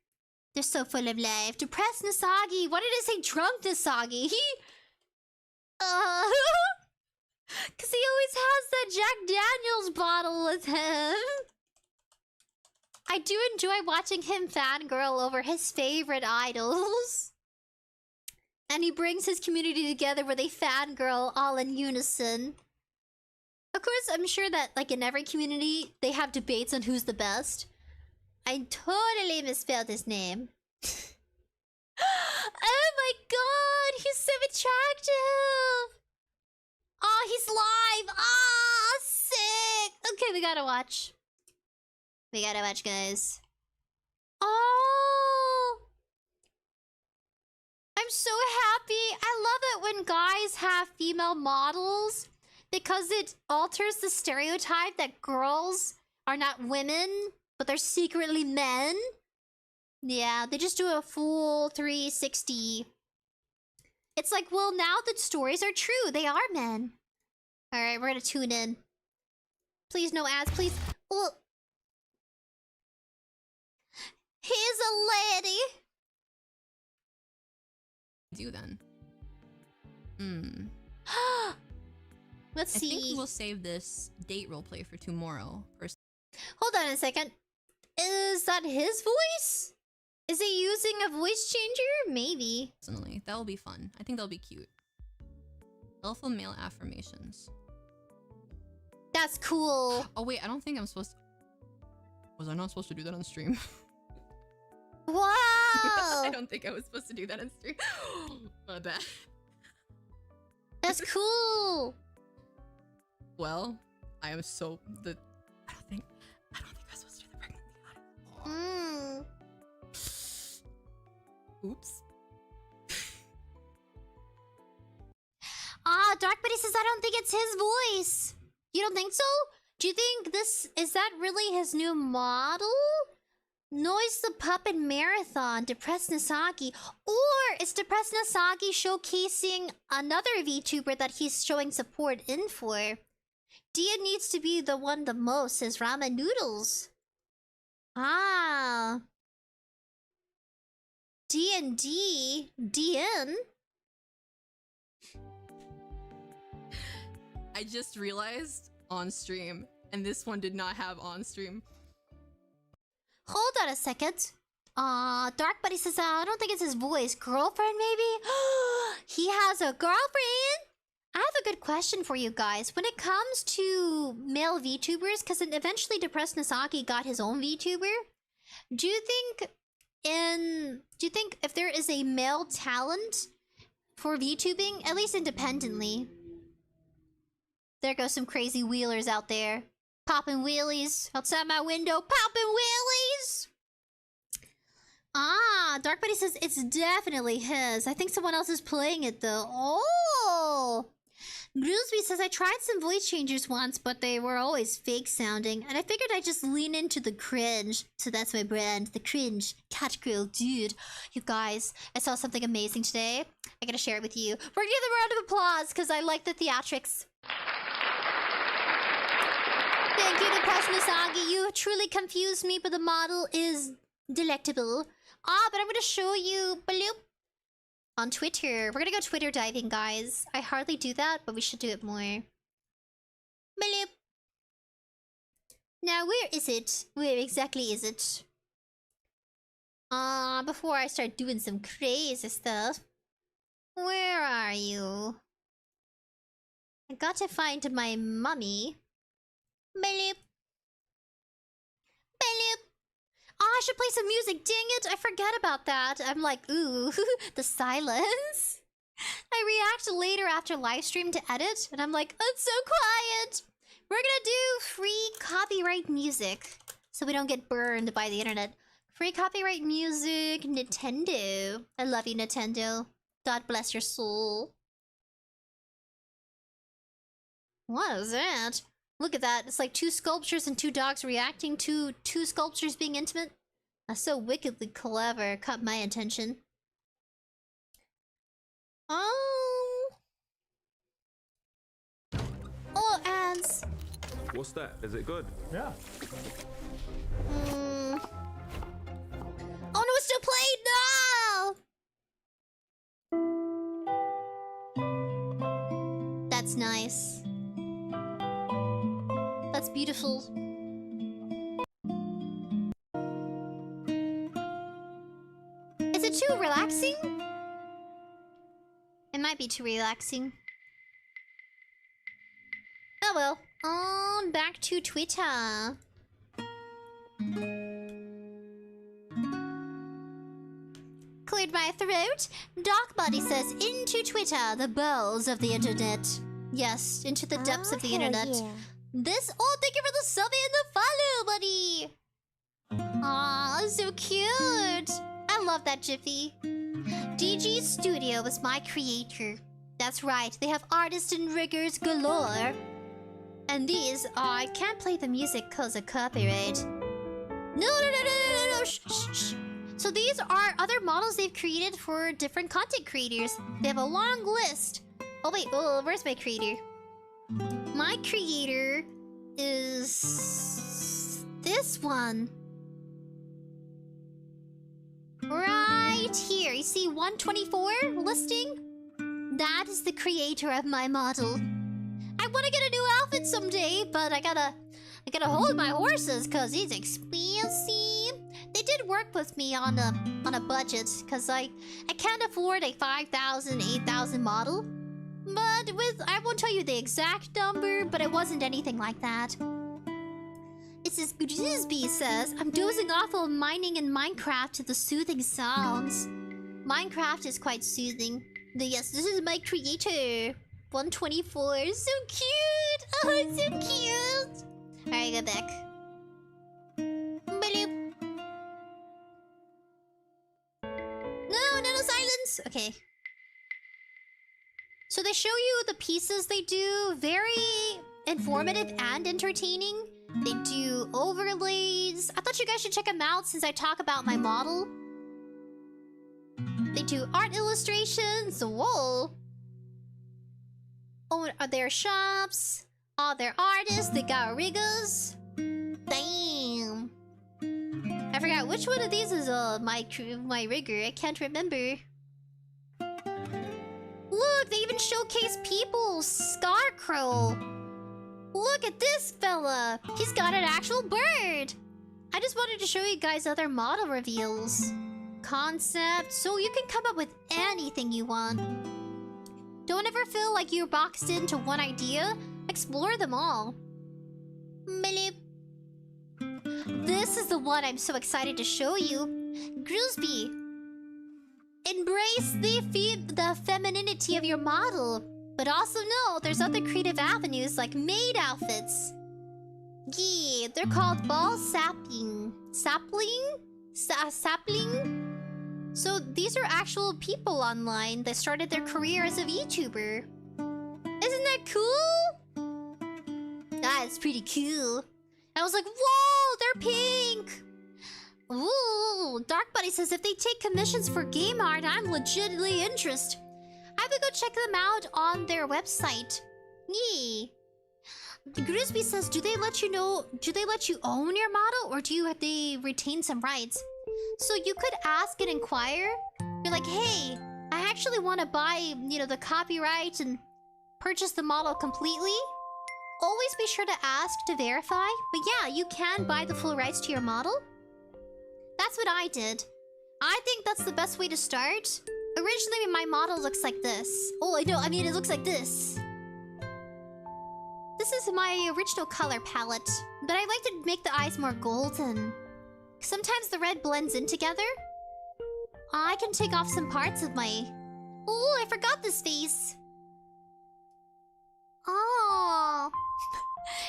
They're so full of life. Depressed Nasagi. Why did I say drunk Nasagi? Cause he always has that Jack Daniels bottle with him. I do enjoy watching him fangirl over his favorite idols. And he brings his community together where they fangirl all in unison. Of course, I'm sure that, like, in every community, they have debates on who's the best. I totally misspelled his name. Oh my god, he's so attractive! Oh, he's live! Ah, sick! Okay, we gotta watch. We gotta watch, guys. Oh! I'm so happy. I love it when guys have female models because it alters the stereotype that girls are not women, but they're secretly men. Yeah, they just do a full 360. It's like, well, now the stories are true. They are men. Alright, we're gonna tune in. Please, no ads, please. Oh. He's a lady. Do then. Let's see. I think we'll save this date roleplay for tomorrow. Hold on a second. Is that his voice? Is he using a voice changer? Maybe. Personally, that'll be fun. I think that'll be cute. Alpha male affirmations. That's cool. Oh wait, I don't think I'm supposed to... Was I not supposed to do that on stream? Wow! I don't think I was supposed to do that in stream. My bad. That's cool! Well, I am so... I don't think I'm supposed to do the pregnancy. Oops. 𝙤𝙤𝙀𝑻𝑒 says I don't think it's his voice. You don't think so? Do you think this... Is that really his new model? Noise the Puppet Marathon, 𝑑𝒆𝒆 Or is 𝑑𝒆𝒆 showcasing another VTuber that he's showing support in for? Dia needs to be the one the most, says Ramen Noodles. Ah. D&D? DN? I just realized on stream, and this one did not have on stream. Hold on a second. 𝙤𝙀𝑻𝑒 says, I don't think it's his voice. Girlfriend, maybe? He has a girlfriend? I have a good question for you guys. When it comes to male VTubers, because eventually 𝑑𝒆𝒆 got his own VTuber, do you think if there is a male talent for VTubing, at least independently? There goes some crazy wheelers out there. Popping wheelies outside my window. Popping wheelies! 𝙤𝙀𝑻𝑒 says it's definitely his. I think someone else is playing it though. Oh! Groovesby says I tried some voice changers once, but they were always fake sounding. And I figured I'd just lean into the cringe. So that's my brand, the cringe. Cat girl, dude. You guys, I saw something amazing today. I gotta share it with you. We're gonna give them a round of applause because I like the theatrics. Thank you, 𝑑𝒆𝒆. You truly confused me, but the model is delectable. But I'm gonna show you bloop, on Twitter. We're gonna go Twitter diving, guys. I hardly do that, but we should do it more. Bloop. Now, where is it? Where exactly is it? Before I start doing some crazy stuff. Where are you? I got to find my mummy. Bloop. Bloop. Oh, I should play some music. Dang it, I forget about that. I'm like, ooh, the silence. I react later after live stream to edit, and I'm like, it's so quiet. We're gonna do free copyright music, so we don't get burned by the internet. Free copyright music, Nintendo. I love you, Nintendo. God bless your soul. What is that? Look at that. It's like 2 sculptures and 2 dogs reacting to 2 sculptures being intimate. That's so wickedly clever. Caught my attention. Oh, ads. What's that? Is it good? Yeah. Oh no, it's still playing! No! That's nice. That's beautiful. Is it too relaxing? It might be too relaxing. Oh well. On back to Twitter. Cleared my throat. 𝙤𝙀𝑻𝑒 says, into Twitter, the bowels of the internet. Yes, into the depths of the internet. Yeah. This... Oh, thank you for the sub and the follow, buddy! Aw, so cute! I love that Jiffy. DG Studio was my creator. That's right, they have artists and riggers galore. And these... I can't play the music cause of copyright. No, shh, shh, shh. So these are other models they've created for different content creators. They have a long list. Oh wait, where's my creator? My creator is this one. Right here. You see 124 listing? That is the creator of my model. I want to get a new outfit someday, but I gotta hold my horses because it's expensive. They did work with me on a budget because I can't afford a 5,000, 8,000 model. But I won't tell you the exact number, but it wasn't anything like that. Mrs. 𝑣𝑗𝑽 says, I'm dozing off while mining in Minecraft to the soothing sounds. Minecraft is quite soothing. Yes, this is my creator. 124. So cute! Oh, it's so cute! Alright, go back. Bloop. No silence! Okay. So they show you the pieces they do. Very informative and entertaining. They do overlays. I thought you guys should check them out since I talk about my model. They do art illustrations. Whoa. Oh, are there shops? Oh, they're artists. They got riggers. Damn. I forgot which one of these is my rigger. I can't remember. Look, they even showcase people. Scarecrow. Look at this fella. He's got an actual bird. I just wanted to show you guys other model reveals. Concept. So you can come up with anything you want. Don't ever feel like you're boxed into one idea. Explore them all. Bleep. This is the one I'm so excited to show you. 𝑔𝒚𝑝. Embrace the femininity of your model. But also know there's other creative avenues like maid outfits. Yeah, they're called ball sapling. Sapling? Sapling? So these are actual people online that started their career as a VTuber. Isn't that cool? That's pretty cool. I was like, whoa, they're pink! Ooh, Dark Buddy says if they take commissions for game art, I'm legitimately interested. I would go check them out on their website. Yee. 𝑔𝒚𝑝 says, do they let you own your model, or they retain some rights? So you could ask and inquire. You're like, hey, I actually want to buy, the copyright and purchase the model completely. Always be sure to ask to verify. But yeah, you can buy the full rights to your model. That's what I did. I think that's the best way to start. Originally, my model looks like this. Oh, it looks like this. This is my original color palette. But I like to make the eyes more golden. Sometimes the red blends in together. I can take off some parts of my... Oh, I forgot this face. Oh,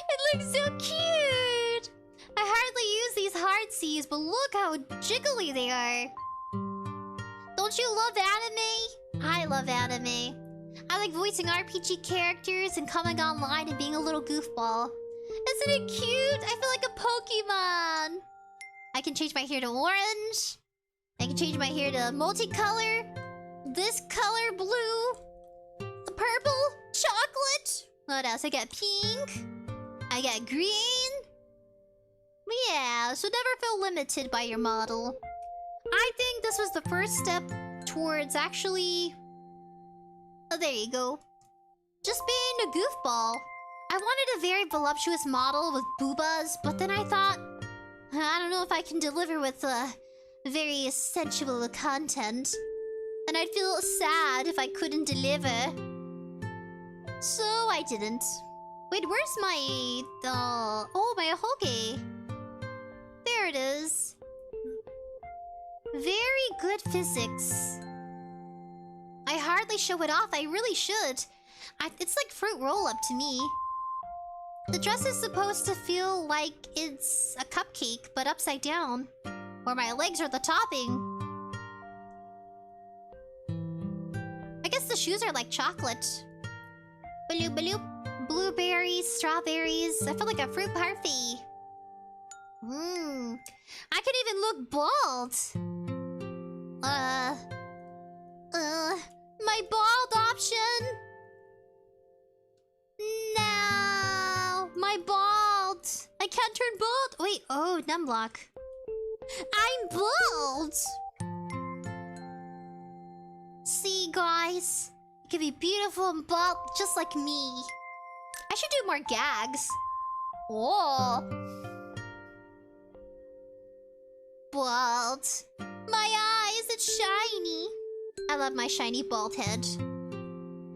it looks so cute. I hardly use these heartsies, but look how jiggly they are. Don't you love anime? I love anime. I like voicing RPG characters and coming online and being a little goofball. Isn't it cute? I feel like a Pokemon. I can change my hair to orange. I can change my hair to multicolor. This color, blue. The purple, chocolate. What else? I got pink. I got green. Yeah, so never feel limited by your model. I think this was the first step towards actually... Oh, there you go. Just being a goofball. I wanted a very voluptuous model with boobas, but then I thought... I don't know if I can deliver with very sensual content. And I'd feel sad if I couldn't deliver. So I didn't. Wait, where's my... Oh, my 𝐏𝐿𝐾. There it is. Very good physics. I hardly show it off. I really should. It's like fruit roll-up to me. The dress is supposed to feel like it's a cupcake, but upside down. Or my legs are the topping. I guess the shoes are like chocolate. Bloop, bloop. Blueberries, strawberries. I feel like a fruit parfait. I can even look bald. My bald option. No, my bald. I can't turn bald. Wait, oh, numblock. I'm bald. See, guys, you can be beautiful and bald just like me. I should do more gags. Oh. Bald. My eyes, it's shiny. I love my shiny bald head.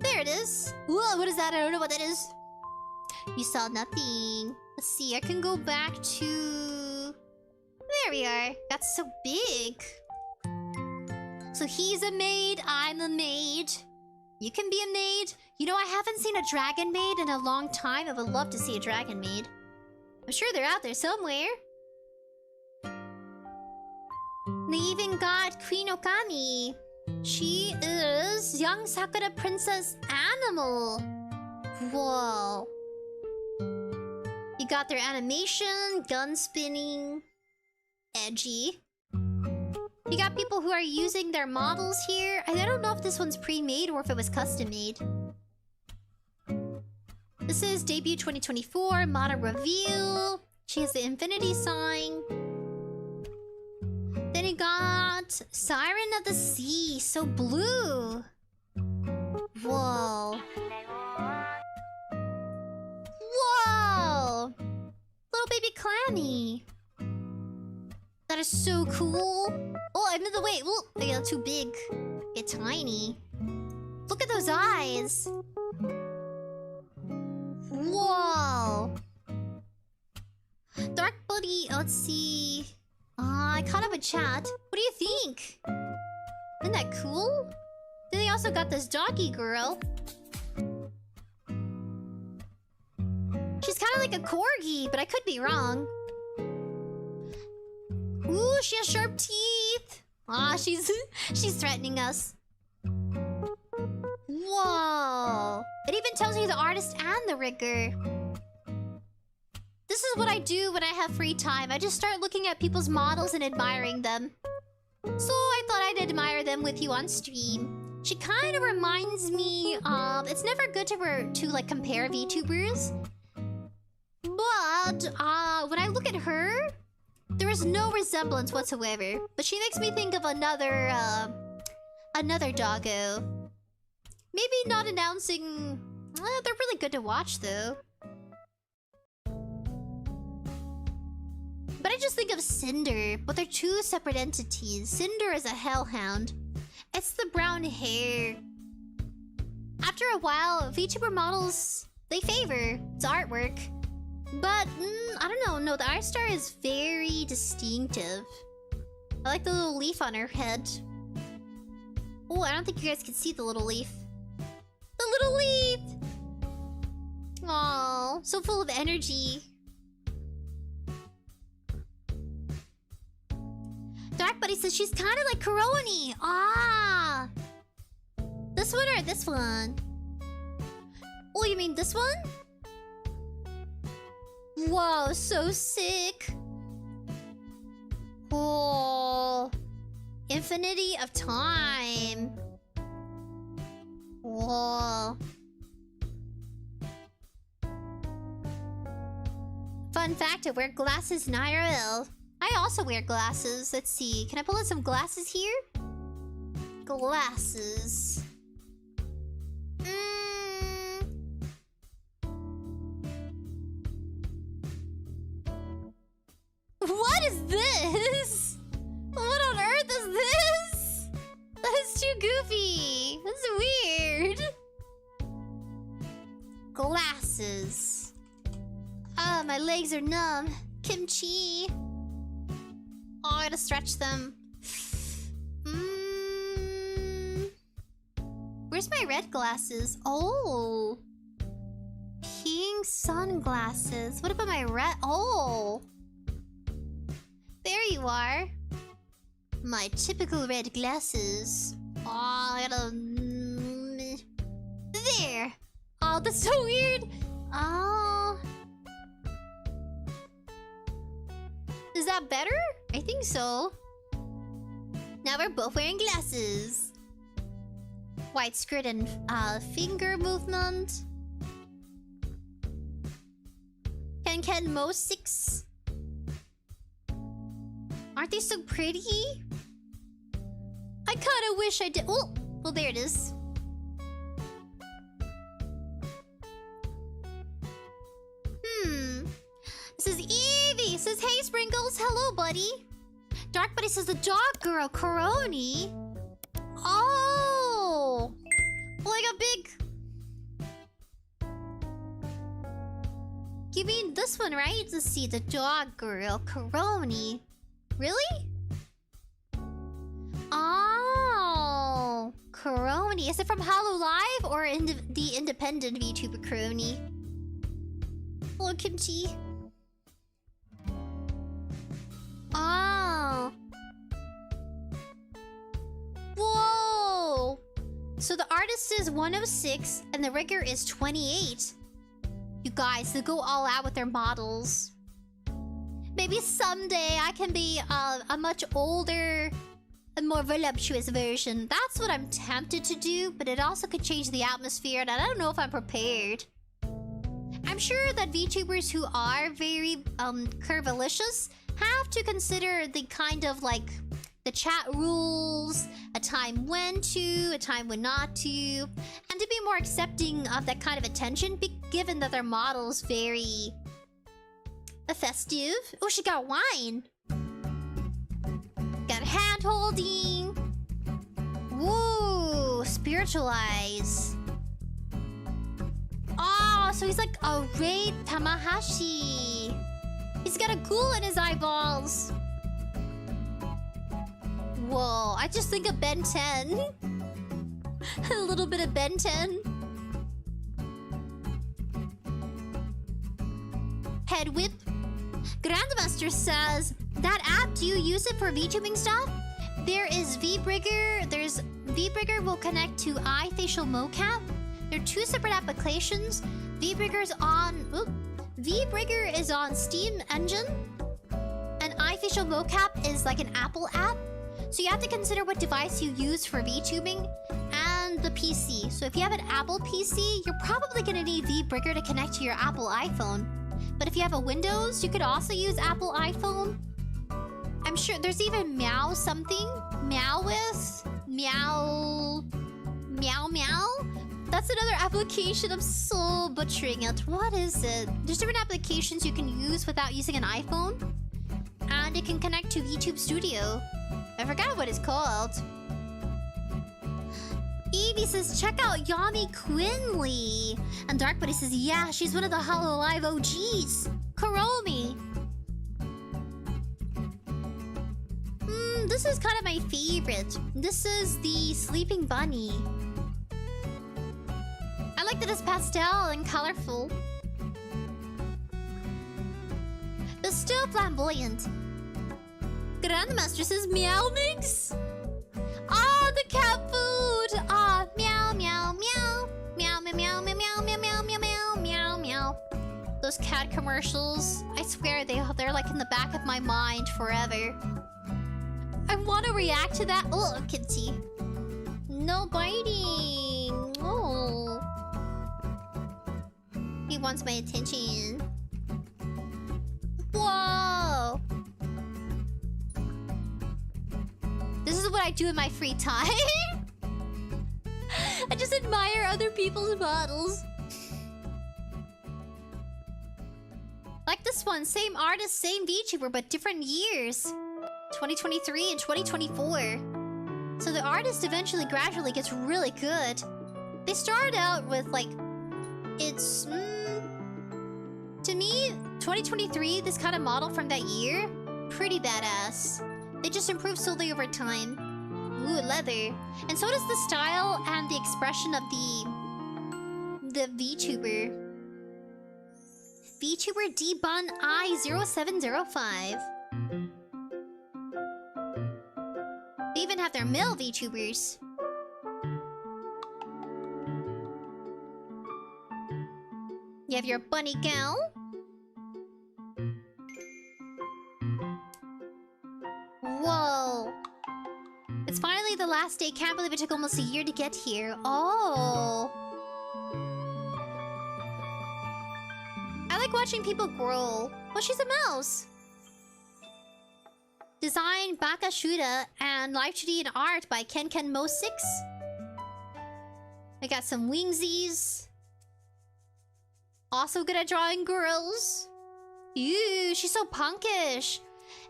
There it is. Whoa, what is that? I don't know what that is. You saw nothing. Let's see, I can go back to... There we are. That's so big. So he's a maid, I'm a maid. You can be a maid. You know, I haven't seen a dragon maid in a long time. I would love to see a dragon maid. I'm sure they're out there somewhere. They even got Queen Okami. She is young Sakura princess animal. Whoa. You got their animation, gun spinning. Edgy. You got people who are using their models here. I don't know if this one's pre-made or if it was custom-made. This is debut 2024, model reveal. She has the infinity sign. Then you got Siren of the Sea, so blue. Whoa. Whoa! Little baby Clammy. That is so cool. Oh, I'm in the way. Oh, they got too big. Get tiny. Look at those eyes. Whoa. Dark Buddy, let's see. I caught up a chat. What do you think? Isn't that cool? Then they also got this doggy girl. She's kind of like a corgi, but I could be wrong. Ooh, she has sharp teeth. Ah, she's threatening us. Whoa. It even tells you the artist and the rigger. This is what I do when I have free time. I just start looking at people's models and admiring them. So I thought I'd admire them with you on stream. She kind of reminds me of... It's never good to like compare VTubers. But when I look at her, there is no resemblance whatsoever. But she makes me think of another doggo. Maybe not announcing... they're really good to watch though. But I just think of Cinder, but they're two separate entities. Cinder is a hellhound. It's the brown hair. After a while, VTuber models, they favor. It's artwork. But, I don't know. No, the eye star is very distinctive. I like the little leaf on her head. Oh, I don't think you guys can see the little leaf. The little leaf! Aww, so full of energy. Dark Buddy says she's kind of like Koroni. Ah! This one or this one? Oh, you mean this one? Whoa, so sick. Oh. Infinity of time. Whoa. Fun fact, I wear glasses in IRL. I also wear glasses. Let's see. Can I pull out some glasses here? Glasses. What is this? What on earth is this? That is too goofy. That's weird. Glasses. Ah, my legs are numb. Kimchi. Oh, I gotta stretch them. Where's my red glasses? Oh. Pink sunglasses. What about my red? Oh. There you are. My typical red glasses. Oh, I gotta... There. Oh, that's so weird. Oh. Is that better? I think so. Now we're both wearing glasses. White skirt and finger movement. 𝐿𝐿𝑑𝐿𝑐𝐿. Aren't they so pretty? I kinda wish I did. Oh, well, there it is. This is Evie. Says, hey, Sprinkles. Hello, buddy. Dark Buddy says, the dog girl, Koroni. Oh. Like a big... You mean this one, right? Let's see, the dog girl, Koroni. Really? Oh, Koroni. Is it from Hololive or the independent VTuber Koroni? Look at T. Oh. Whoa. So the artist is 106 and the rigger is 28. You guys, they go all out with their models. Maybe someday I can be a much older and more voluptuous version. That's what I'm tempted to do, but it also could change the atmosphere, and I don't know if I'm prepared. I'm sure that VTubers who are very curvilicious have to consider the kind of like the chat rules, a time when to, a time when not to, and to be more accepting of that kind of attention, given that their model's very festive. Oh, she got wine. Got hand holding. Woo, spiritualize. Oh, so he's like a Raid Tamahashi. He's got a ghoul in his eyeballs. Whoa, I just think of Ben 10. A little bit of Ben 10. Head whip. Grandmaster says, that app, do you use it for VTubing stuff? There is 𝑣𝑏𝑟𝑔𝑒𝑟. There's 𝑣𝑏𝑟𝑔𝑒𝑟 will connect to 𝑖Facial mocap. They're two separate applications. 𝑣𝑏𝑟𝑔𝑒𝑟 is on Steam Engine, and iFacial mocap is like an Apple app. So you have to consider what device you use for VTubing and the PC. So if you have an Apple PC, you're probably gonna need 𝑣𝑏𝑟𝑔𝑒𝑟 to connect to your Apple iPhone. But if you have a Windows, you could also use Apple iPhone. I'm sure there's even Meow something. Meow. That's another application. I'm so butchering it. What is it? There's different applications you can use without using an iPhone. And it can connect to YouTube Studio. I forgot what it's called. Evie says, check out Yami Quinley. And Dark Buddy says, yeah, she's one of the Hololive OGs. Kuromi. This is kind of my favorite. This is the Sleeping Bunny. I like that it's pastel and colorful. But still flamboyant. Grandmaster says, meow mix. Ah, the cat food. Ah, meow, meow, meow. Meow, meow, meow, meow, meow, meow, meow, meow, meow, meow, meow. Those cat commercials. I swear they're like in the back of my mind forever. I want to react to that. Oh, kitty. No biting. Oh. He wants my attention. Whoa. This is what I do in my free time. I just admire other people's models. Like this one, same artist, same VTuber, but different years. 2023 and 2024. So the artist eventually gradually gets really good. They started out with like, it's to me, 2023, this kind of model from that year, pretty badass. They just improve slowly over time. Ooh, leather. And so does the style and the expression of the VTuber. VTuber D-Bun I0705. They even have their male VTubers. You have your bunny gal. Whoa. It's finally the last day. Can't believe it took almost a year to get here. Oh. I like watching people grow. Well, she's a mouse. Design Bakashuda and live 3D and art by KenKenMo6. I got some wingsies. Also good at drawing girls. Ew, she's so punkish.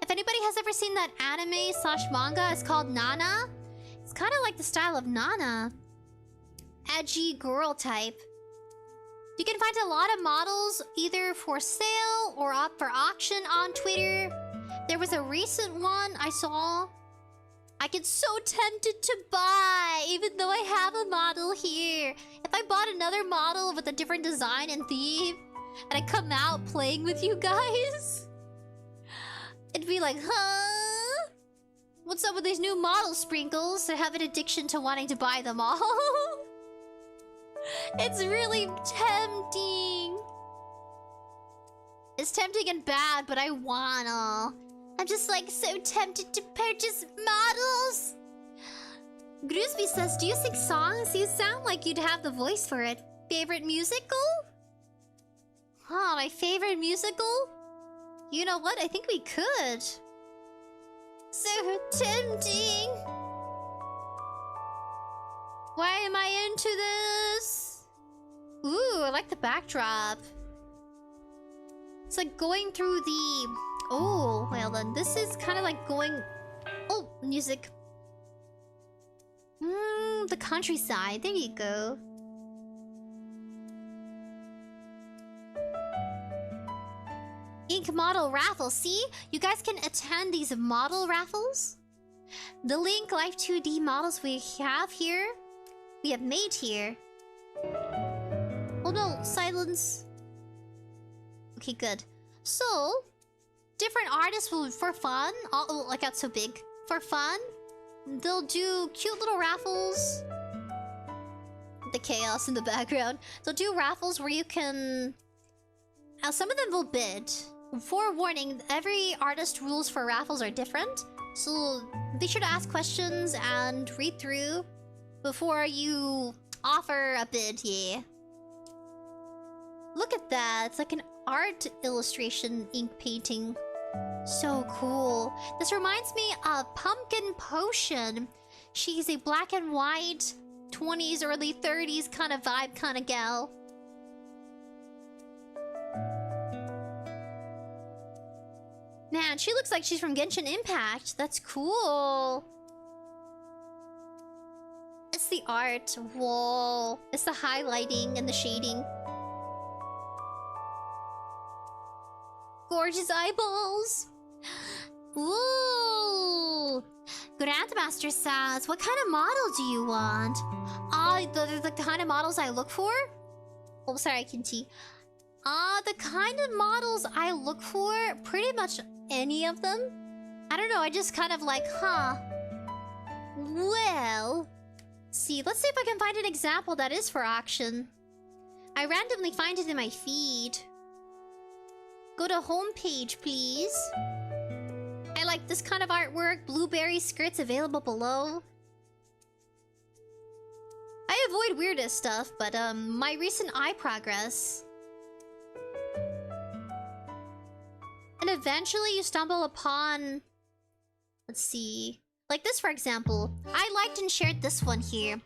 If anybody has ever seen that anime/manga, it's called Nana. It's kind of like the style of Nana. Edgy girl type. You can find a lot of models either for sale or up for auction on Twitter. There was a recent one I saw. I get so tempted to buy, even though I have a model here. If I bought another model with a different design and theme, and I come out playing with you guys, it'd be like, huh? What's up with these new model sprinkles? I have an addiction to wanting to buy them all. It's really tempting. It's tempting and bad, but I wanna. I'm just like so tempted to purchase models. 𝑠𝑗𝑠𝑉𝑰 says, do you sing songs? You sound like you'd have the voice for it. Favorite musical? Huh, my favorite musical? You know what? I think we could. So tempting. Why am I into this? Ooh, I like the backdrop. It's like going through the... Oh, well then, this is kind of like going... Oh, music. The countryside. There you go. Ink model raffle. See? You guys can attend these model raffles. The Link Life 2D models we have here, we have made here. Oh no, silence. Okay, good. So, different artists will, for fun, oh, I got so big. For fun, they'll do cute little raffles. The chaos in the background. They'll do raffles where you can... some of them will bid. Forewarning, every artist rules for raffles are different. So be sure to ask questions and read through before you offer a bid, yeah. Look at that. It's like an art illustration ink painting. So cool. This reminds me of Pumpkin Potion. She's a black and white, 20s, early 30s kind of vibe kind of gal. Man, she looks like she's from Genshin Impact. That's cool. It's the art. Whoa. It's the highlighting and the shading. Gorgeous eyeballs. Ooh. Grandmaster says, what kind of model do you want? The kind of models I look for? Oh, sorry, I can see. The kind of models I look for, pretty much any of them. I don't know, I just kind of like, huh. Well, see, let's see if I can find an example that is for auction. I randomly find it in my feed. Go to homepage, please. I like this kind of artwork. Blueberry skirts available below. I avoid weirdest stuff, but my recent eye progress. And eventually you stumble upon... Let's see. Like this, for example. I liked and shared this one here.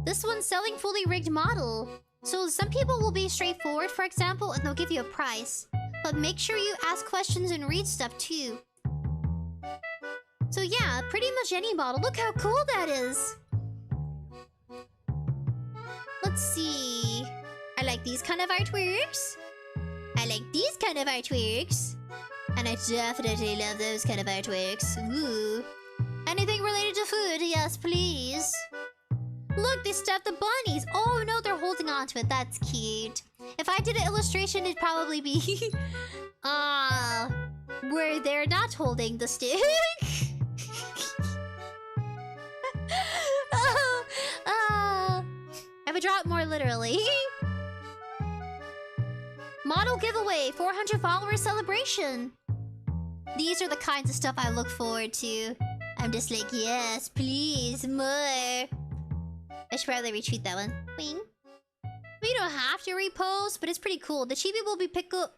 This one's selling fully rigged model. So some people will be straightforward, for example, and they'll give you a price. But make sure you ask questions and read stuff too. So yeah, pretty much any model. Look how cool that is. Let's see. I like these kind of artworks. I like these kind of artworks. And I definitely love those kind of artworks. Ooh. Anything related to food? Yes, please. Look, they stuffed the bunnies. Oh no, they're holding on to it. That's cute. If I did an illustration, it'd probably be... where they're not holding the stick. I would draw it more literally. Model giveaway, 400 followers celebration. These are the kinds of stuff I look forward to. I'm just like, yes, please, more. I should probably retweet that one. Wing. We don't have to repost, but it's pretty cool. The chibi will be pickled,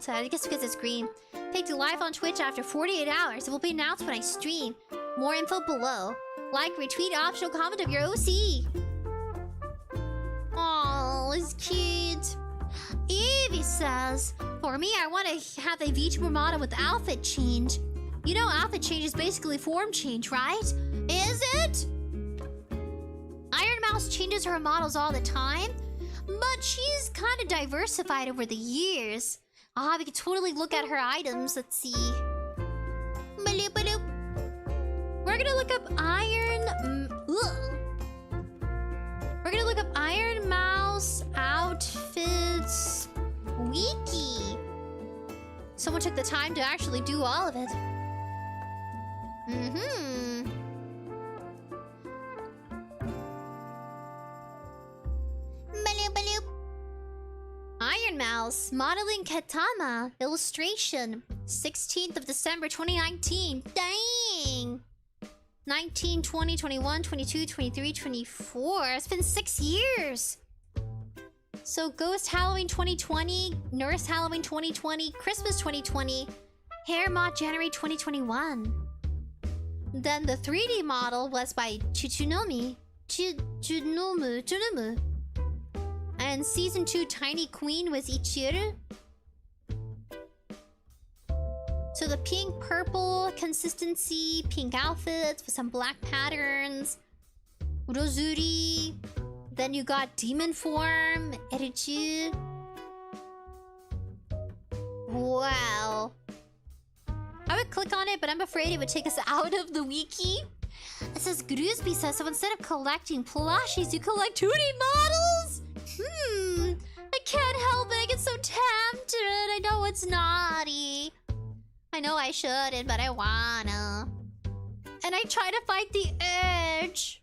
I guess because it's green. Picked live on Twitch after 48 hours. It will be announced when I stream. More info below. Like, retweet, optional comment of your OC. Oh, it's cute. Evie says, for me, I want to have a VTuber model with outfit change. You know, outfit change is basically form change, right? Is it? Iron Mouse changes her models all the time. But she's kind of diversified over the years. We could totally look at her items. Let's see. Bloop, bloop. We're gonna look up We're gonna look up Iron Mouse outfits wiki. Someone took the time to actually do all of it. Bloop, bloop. Iron Mouse modeling Katama illustration 16th of December 2019. Dang. 19, 20, 21, 22, 23, 24. It's been 6 years. So Ghost Halloween 2020, Nurse Halloween 2020, Christmas 2020, Hair Mod January 2021. Then the 3D model was by Tsunomu. And Season 2 Tiny Queen was Ichiru. So the pink-purple consistency, pink outfits with some black patterns. Urozuri. Then you got demon form, Erichi. Wow. I would click on it, but I'm afraid it would take us out of the wiki. It says, Grusby says, so instead of collecting plushies, you collect 2D models? I can't help it. I get so tempted. I know it's naughty. I know I shouldn't, but I wanna. And I try to fight the urge.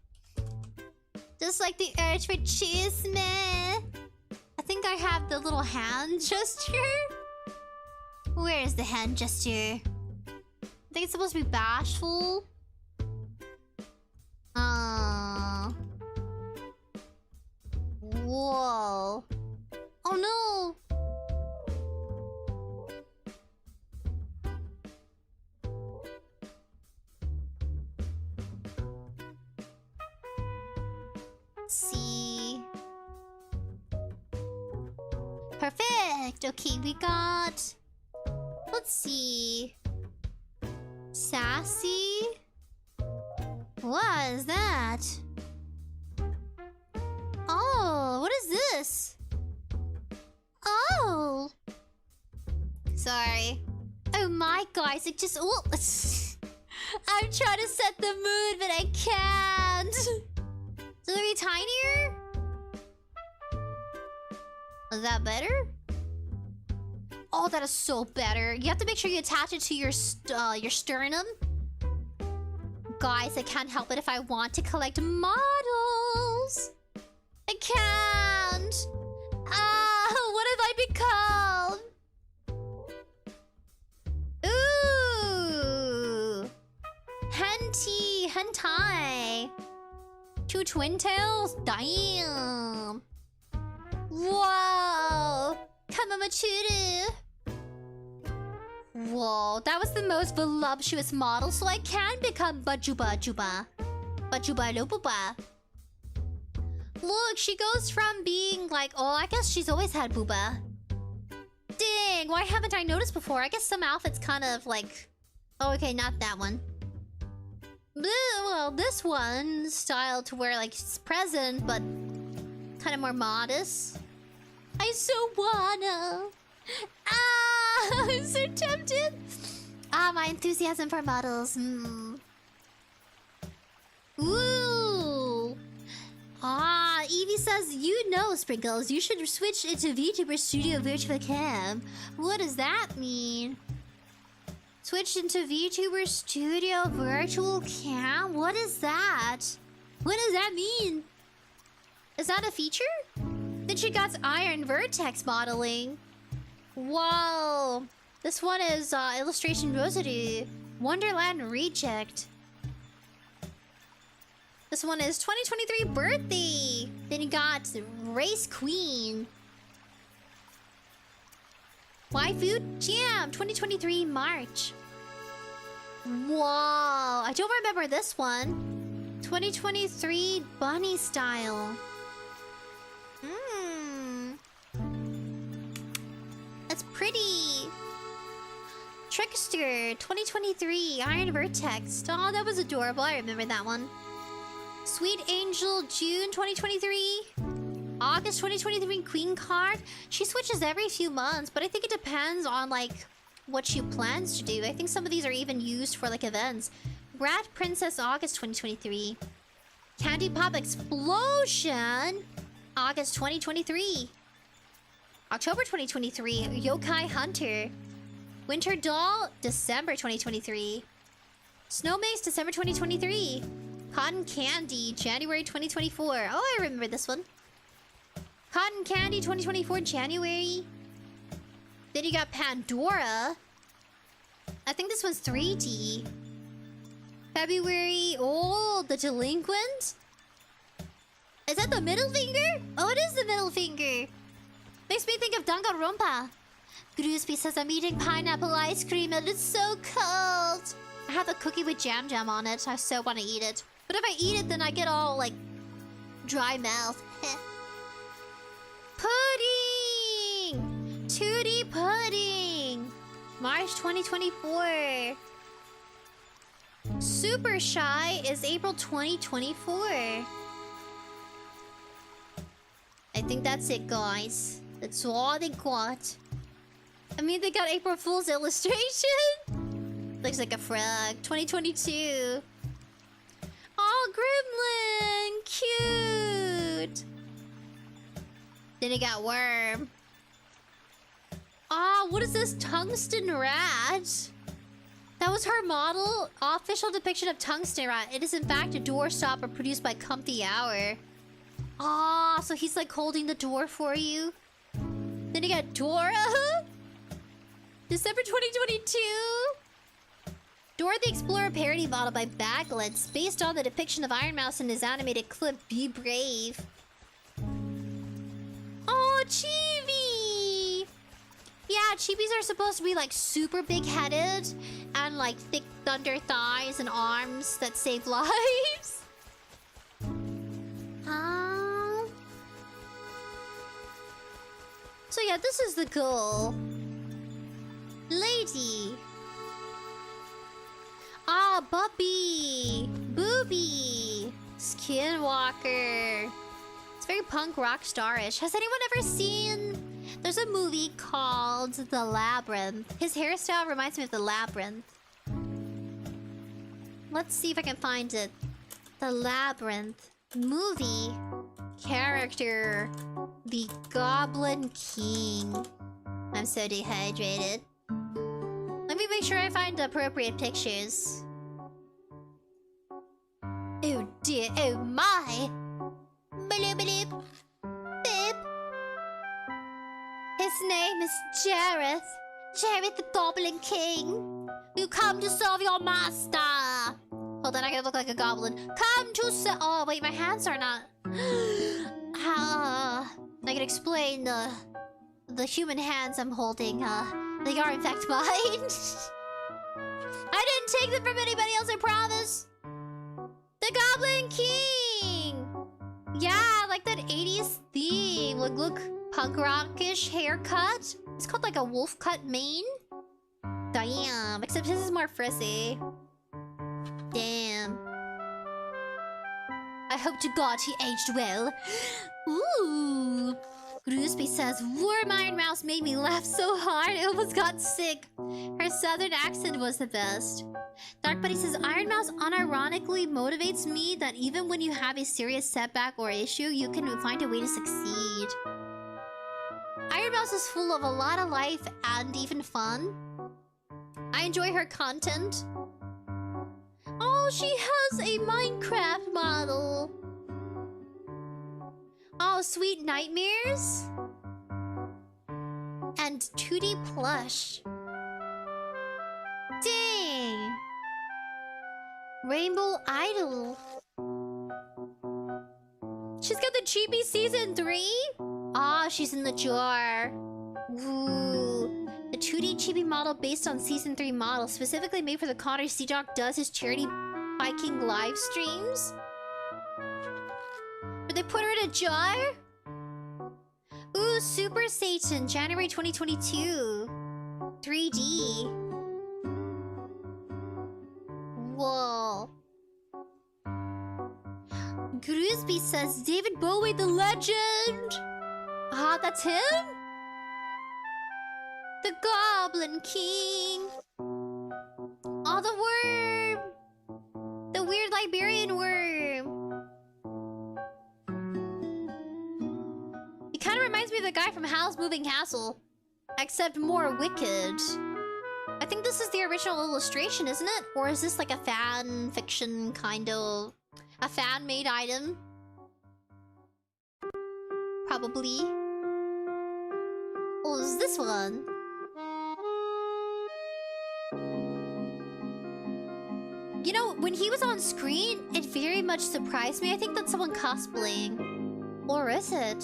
Just like the urge for chisme. I think I have the little hand gesture. Where is the hand gesture? I think it's supposed to be bashful. Whoa. Oh no. Let's see. Perfect. Okay, we got... Let's see. Sassy? What is that? Oh, what is this? Oh! Sorry. Oh my guys, it just... Oh, I'm trying to set the mood, but I can't. Is it be tinier? Is that better? Oh, that is so better. You have to make sure you attach it to your sternum. Guys, I can't help it if I want to collect models. I can't. What have I become? Ooh. Hentai. 2 twin tails? Damn. Whoa. Kamamachuru. Whoa, that was the most voluptuous model, so I can become 𝑏𝑀𝑏. Look, she goes from being like, oh, I guess she's always had booba. Dang, why haven't I noticed before? I guess some outfits kind of like... Oh, okay, not that one. Well, this one styled to where like it's present, but kind of more modest. I so wanna. I'm so tempted. My enthusiasm for models. Ooh. Evie says, you know, Sprinkles, you should switch into VTuber Studio Virtual Cam. What does that mean? Switch into VTuber Studio Virtual Cam? What is that? What does that mean? Is that a feature? Then she got Iron Vertex modeling. Whoa. This one is Illustration Rosary. Wonderland Reject. This one is 2023 birthday. Then you got Race Queen. Waifu Jam 2023 March. Wow. I don't remember this one. 2023 Bunny Style. That's pretty. Trickster 2023 Iron Vertex. Oh, that was adorable. I remember that one. Sweet Angel June 2023. August 2023 Queen card. She switches every few months, but I think it depends on like what she plans to do. I think some of these are even used for like events. Brat Princess August 2023. Candy Pop Explosion August 2023. October 2023 Yokai Hunter. Winter Doll December 2023. Snow Mace December 2023. Cotton Candy January 2024. Oh, I remember this one. Cotton Candy 2024 January. Then you got Pandora. I think this one's 3D. February. Oh, the Delinquent. Is that the middle finger? Oh, it is the middle finger. Makes me think of Danganronpa. Groosby says I'm eating pineapple ice cream and it's so cold. I have a cookie with jam on it. I so want to eat it. But if I eat it, then I get all like dry mouth. Pudding! 2D pudding! March 2024. Super Shy is April 2024. I think that's it, guys. That's all they got. I mean, they got April Fool's illustration. Looks like a frog. 2022. Oh, Gremlin! Cute! Then you got Worm. Ah, what is this? Tungsten Rat? That was her model. Official depiction of Tungsten Rat. It is in fact a door stopper produced by Comfy Hour. Ah, so he's like holding the door for you. Then you got Dora. December 2022. Dora the Explorer parody model by Baglets, based on the depiction of Iron Mouse in his animated clip Be Brave. Oh, Chibi! Yeah, Chibis are supposed to be like super big-headed and like thick thunder thighs and arms that save lives. So yeah, this is the goal. Lady. Ah, Bubby. Booby. Skinwalker. It's very punk rock starish. Has anyone ever seen... There's a movie called The Labyrinth. His hairstyle reminds me of The Labyrinth. Let's see if I can find it. The Labyrinth. Movie. Character. The Goblin King. I'm so dehydrated. Let me make sure I find appropriate pictures. Oh dear, oh my! Bloop bloop. Beep. His name is Jareth. Jareth the Goblin King. You come to serve your master. Hold on, I gotta look like a goblin. Come to serve. Oh wait, my hands are not. I can explain the human hands I'm holding. They are in fact mine. I didn't take them from anybody else, I promise. The Goblin King. Yeah, like that 80s theme. Look, punk rockish haircut. It's called like a wolf cut mane. Damn, except his is more frizzy. Damn. I hope to God he aged well. Ooh. Groosby says, Warm Iron Mouse made me laugh so hard I almost got sick. Her southern accent was the best. Dark Buddy says, Iron Mouse unironically motivates me that even when you have a serious setback or issue, you can find a way to succeed. Iron Mouse is full of a lot of life and even fun. I enjoy her content. Oh, she has a Minecraft model. Oh, Sweet Nightmares. And 2D plush. Dang. Rainbow Idol. She's got the Chibi Season 3? Ah, she's in the jar. Ooh. The 2D Chibi model based on Season 3 model, specifically made for the Connor Sea-Dog does his charity biking live streams. Did they put her in a jar? Ooh, Super Satan, January 2022. 3D. Whoa. Groosby 𝑠by says David Bowie the legend. Ah, that's him? The Goblin King. Oh, the worm. The weird Liberian worm. He kind of reminds me of the guy from Howl's Moving Castle, except more wicked. I think this is the original illustration, isn't it? Or is this like a fan fiction kind of... a fan-made item? Probably. Oh, is this one? You know, when he was on screen, it very much surprised me. I think that's someone cosplaying. Or is it?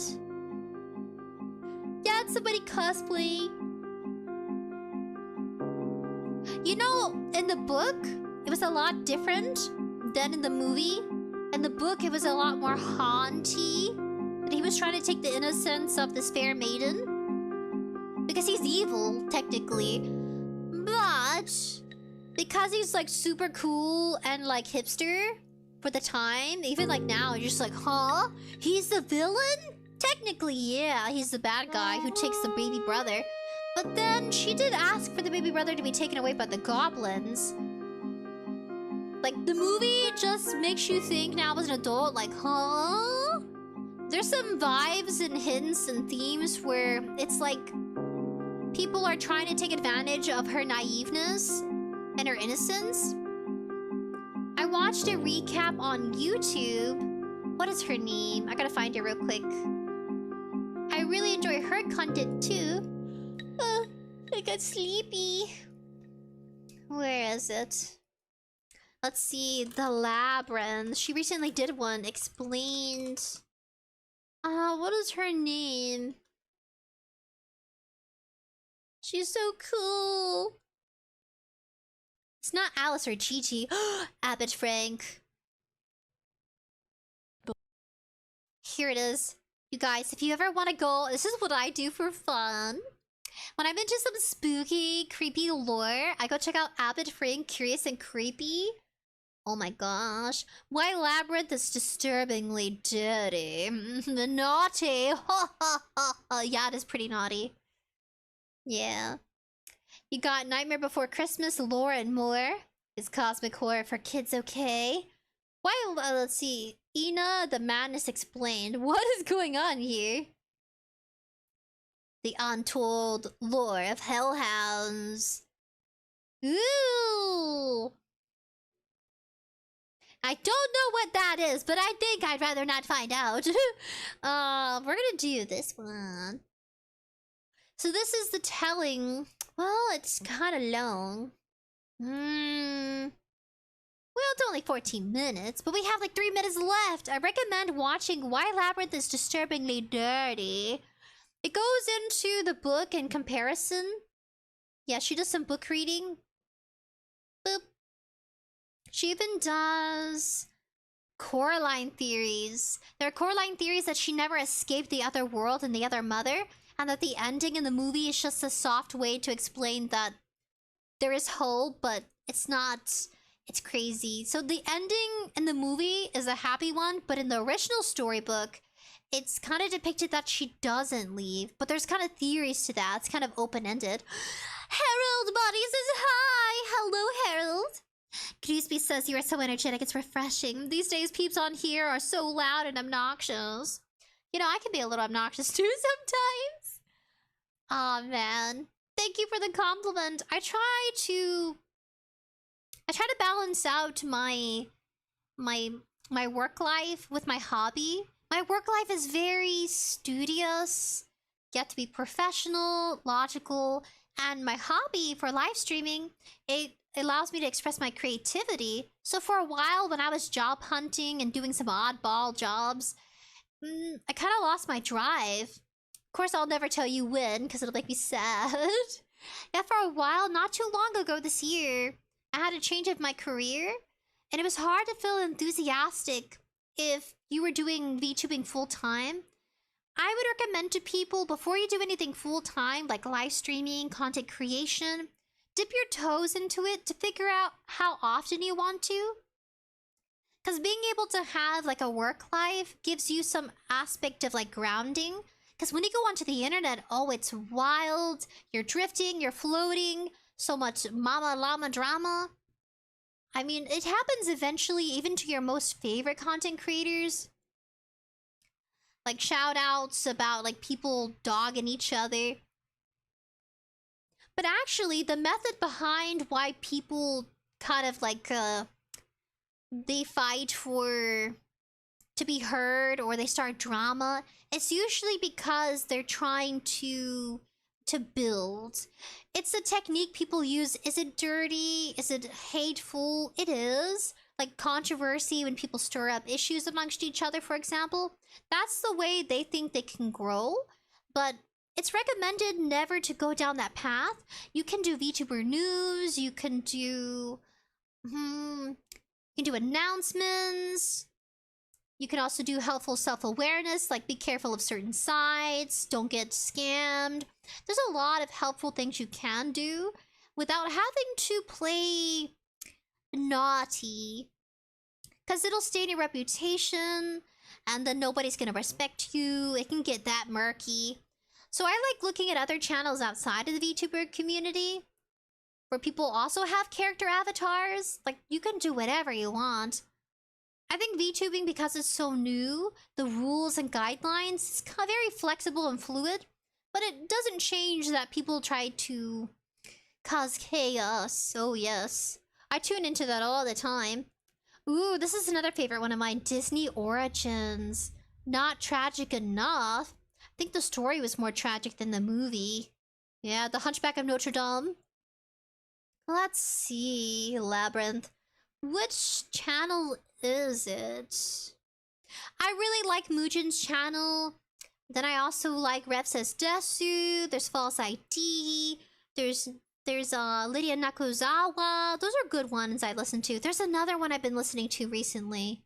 Yeah, it's somebody cosplaying. You know, in the book, it was a lot different than in the movie. In the book, it was a lot more haunty. But he was trying to take the innocence of this fair maiden. Because he's evil, technically. But because he's like super cool and like hipster for the time, even like now, you're just like, huh? He's the villain? Technically, yeah, he's the bad guy who takes the baby brother. But then she did ask for the baby brother to be taken away by the goblins. Like, the movie just makes you think now as an adult, like, huh? There's some vibes and hints and themes where it's like people are trying to take advantage of her naiveness and her innocence. I watched a recap on YouTube. What is her name? I gotta find it real quick. I really enjoy her content too. I got sleepy. Where is it? Let's see. The Labyrinth. She recently did one. Explained. What is her name? She's so cool. It's not Alice or Gigi. Abbott Frank. Here it is. You guys, if you ever want to go, this is what I do for fun. When I'm into some spooky, creepy lore, I go check out Abbott Frank, Curious and Creepy. Oh my gosh. Why Labyrinth is disturbingly dirty. Naughty. Yeah, it is pretty naughty. Yeah. You got Nightmare Before Christmas, lore and more. Is cosmic horror for kids okay? Why, let's see. Ina, the Madness Explained. What is going on here? The Untold Lore of Hellhounds. Ooh! I don't know what that is, but I think I'd rather not find out. We're gonna do this one. So this is the telling. Well, it's kind of long. Well, it's only 14 minutes, but we have like 3 minutes left. I recommend watching Why Labyrinth is Disturbingly Dirty. It goes into the book in comparison. Yeah, she does some book reading. Boop. She even does Coraline theories. There are Coraline theories that she never escaped the other world and the other mother, and that the ending in the movie is just a soft way to explain that there is hope, but it's not. It's crazy. So the ending in the movie is a happy one, but in the original storybook, it's kind of depicted that she doesn't leave. But there's kind of theories to that. It's kind of open-ended. Harold Body says hi! Hello, Harold! 𝑩𝒆 𝑲𝑰𝑵𝑵 says, you are so energetic, it's refreshing. These days, peeps on here are so loud and obnoxious. You know, I can be a little obnoxious too sometimes. Aw, man. Thank you for the compliment. I try to balance out my work life with my hobby. My work life is very studious, yet to be professional, logical, and my hobby for live streaming, it allows me to express my creativity. So for a while, when I was job hunting and doing some oddball jobs, I kind of lost my drive. Of course, I'll never tell you when, because it'll make me sad. Yeah, for a while, not too long ago this year, I had a change of my career, and it was hard to feel enthusiastic if you were doing VTubing full-time. I would recommend to people, before you do anything full-time, like live streaming, content creation, dip your toes into it to figure out how often you want to. Because being able to have like a work life gives you some aspect of like grounding. Because when you go onto the internet, oh, it's wild. You're drifting, you're floating. So much mama llama drama. I mean, it happens eventually even to your most favorite content creators. Like shout outs about like people dogging each other. But actually, the method behind why people kind of like, they fight for to be heard or they start drama, it's usually because they're trying to build. It's a technique people use. Is it dirty? Is it hateful? It is. Like controversy when people stir up issues amongst each other, for example. That's the way they think they can grow. But it's recommended never to go down that path. You can do VTuber news. You can do... you can do announcements. You can also do helpful self-awareness, like be careful of certain sites, don't get scammed. There's a lot of helpful things you can do without having to play naughty. Because it'll stain your reputation, and then nobody's gonna respect you. It can get that murky. So I like looking at other channels outside of the VTuber community, where people also have character avatars. Like, you can do whatever you want. I think VTubing, because it's so new, the rules and guidelines is kind of very flexible and fluid, but it doesn't change that people try to cause chaos. Oh yes. I tune into that all the time. Ooh, this is another favorite one of mine. Disney Origins. Not tragic enough. I think the story was more tragic than the movie. Yeah, The Hunchback of Notre Dame. Let's see, Labyrinth. Which channel is it? I really like Mujin's channel. Then I also like 𝑣𝒆 There's False ID. There's Lydia Nakazawa. Those are good ones I listen to. There's another one I've been listening to recently.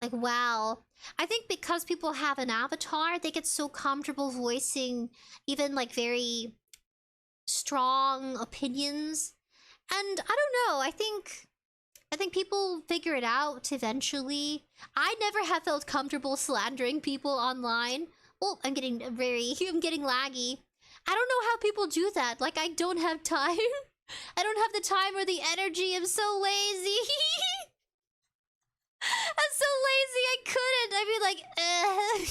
Like, wow. I think because people have an avatar, they get so comfortable voicing even like very strong opinions. And I don't know, I think people figure it out eventually. I never have felt comfortable slandering people online. Oh, I'm getting laggy. I don't know how people do that. Like, I don't have time. I don't have the time or the energy. I'm so lazy. I'm so lazy, I couldn't. I'd be like, I'm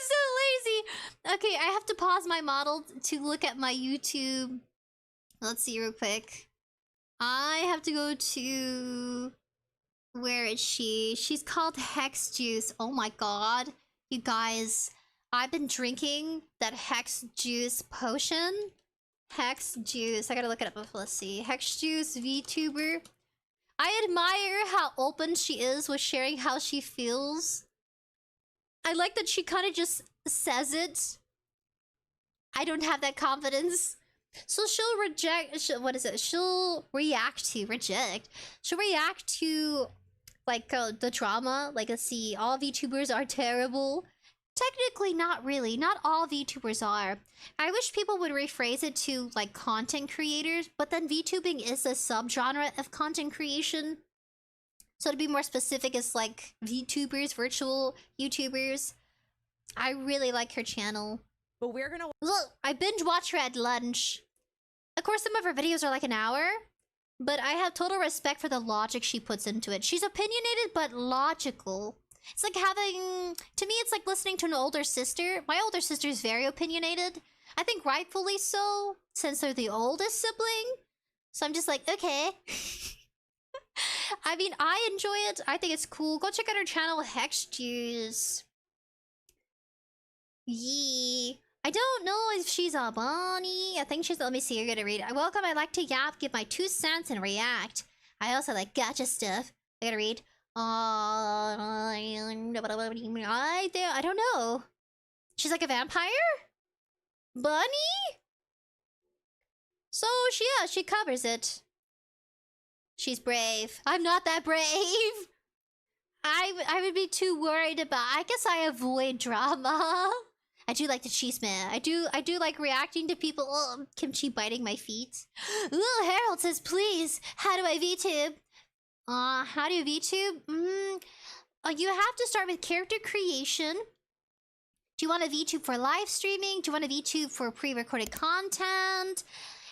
so lazy. Okay, I have to pause my model to look at my YouTube. Let's see real quick. I have to go to... Where is she? She's called Hex Juice. Oh my god. You guys, I've been drinking that Hex Juice potion. Hex Juice. I gotta look it up. Let's see. Hex Juice VTuber. I admire how open she is with sharing how she feels. I like that she kind of just says it. I don't have that confidence. So she'll react to like the drama. Like, let's see, all VTubers are terrible. Technically, not really. Not all VTubers are. I wish people would rephrase it to like content creators, but then VTubing is a subgenre of content creation. So to be more specific, it's like VTubers, virtual YouTubers. I really like her channel. But we're gonna... Look, I binge watch her at lunch. Of course, some of her videos are like an hour, but I have total respect for the logic she puts into it. She's opinionated, but logical. It's like having... To me, it's like listening to an older sister. My older sister is very opinionated. I think rightfully so, since they're the oldest sibling. So I'm just like, okay. I mean, I enjoy it. I think it's cool. Go check out her channel, Hex Juice. Yee. I don't know if she's a bunny. I think she's... Let me see. You're gonna read it. Welcome. I like to yap, give my 2 cents, and react. I also like gacha stuff. I gotta read. I don't know. She's like a vampire? Bunny? So, she covers it. She's brave. I'm not that brave. I would be too worried about... I guess I avoid drama. I do like the chisme. I do like reacting to people. Oh, kimchi biting my feet. Little Harold says, please, how do I VTube? How do you VTube? You have to start with character creation. Do you want to VTube for live streaming? Do you want to VTube for pre-recorded content?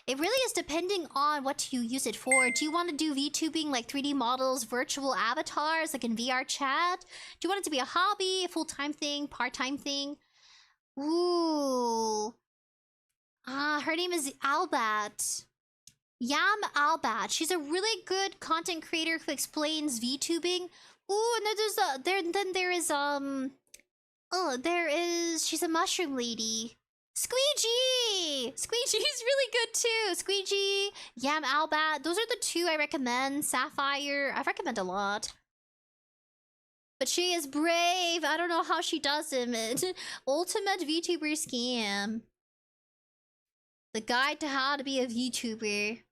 It really is depending on what you use it for. Do you want to do VTubing like 3D models, virtual avatars, like in VR chat? Do you want it to be a hobby, a full-time thing, part-time thing? Ooh. Her name is 𝑩𝒆 𝑲𝑰𝑵𝑫. She's a really good content creator who explains VTubing. Ooh, and there is she's a mushroom lady. 𝑠queegee! 𝑠queegee's really good too. 𝑠queegee, 𝑩𝒆, those are the two I recommend. Sapphire, I recommend a lot. But she is brave. I don't know how she does it. Ultimate VTuber scam. The guide to how to be a VTuber.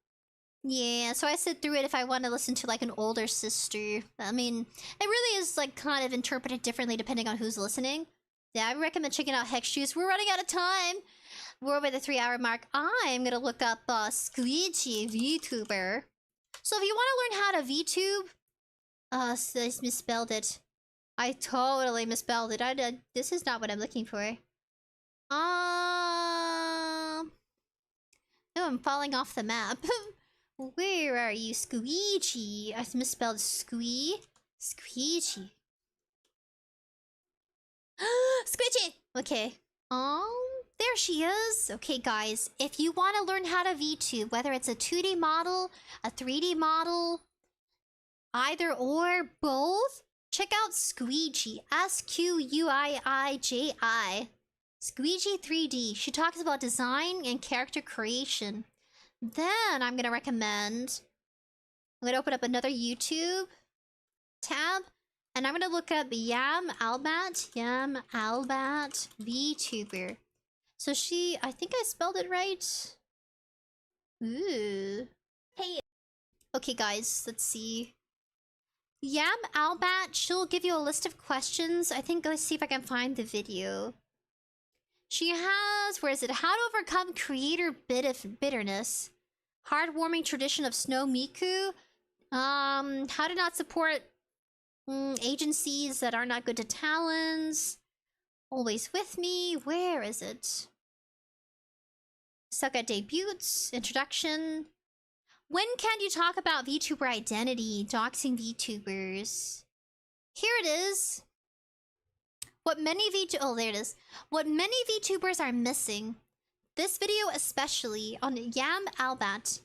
Yeah, so I sit through it if I want to listen to like an older sister. I mean, it really is like kind of interpreted differently depending on who's listening. Yeah, I recommend checking out 𝐏𝐿. We're running out of time. We're over the 3-hour mark. I'm gonna look up 𝑠queegee VTuber. So if you want to learn how to VTube, I misspelled it. I totally misspelled it. This is not what I'm looking for. No, I'm falling off the map. Where are you, 𝑠queegee? I misspelled 𝑠queegee. 𝑠queegee! Okay. There she is. Okay, guys. If you want to learn how to VTube, whether it's a 2D model, a 3D model, either or, both, check out 𝑠queegee. 𝑠queegee. 𝑠queegee 3D. She talks about design and character creation. Then I'm gonna recommend... I'm gonna open up another YouTube tab. And I'm gonna look up 𝑩𝒆 VTuber. So she... I think I spelled it right. Ooh. Hey. Okay, guys. Let's see. 𝑩𝒆, she'll give you a list of questions. I think, let's see if I can find the video. She has, where is it? How to overcome creator bitterness. Heartwarming tradition of Snow Miku. How to not support agencies that are not good to talents. Always with me. Where is it? Suck at debuts. Introduction. When can you talk about VTuber identity? Doxing VTubers. Here it is. What many VTubers are missing. This video especially on 𝑩𝒆.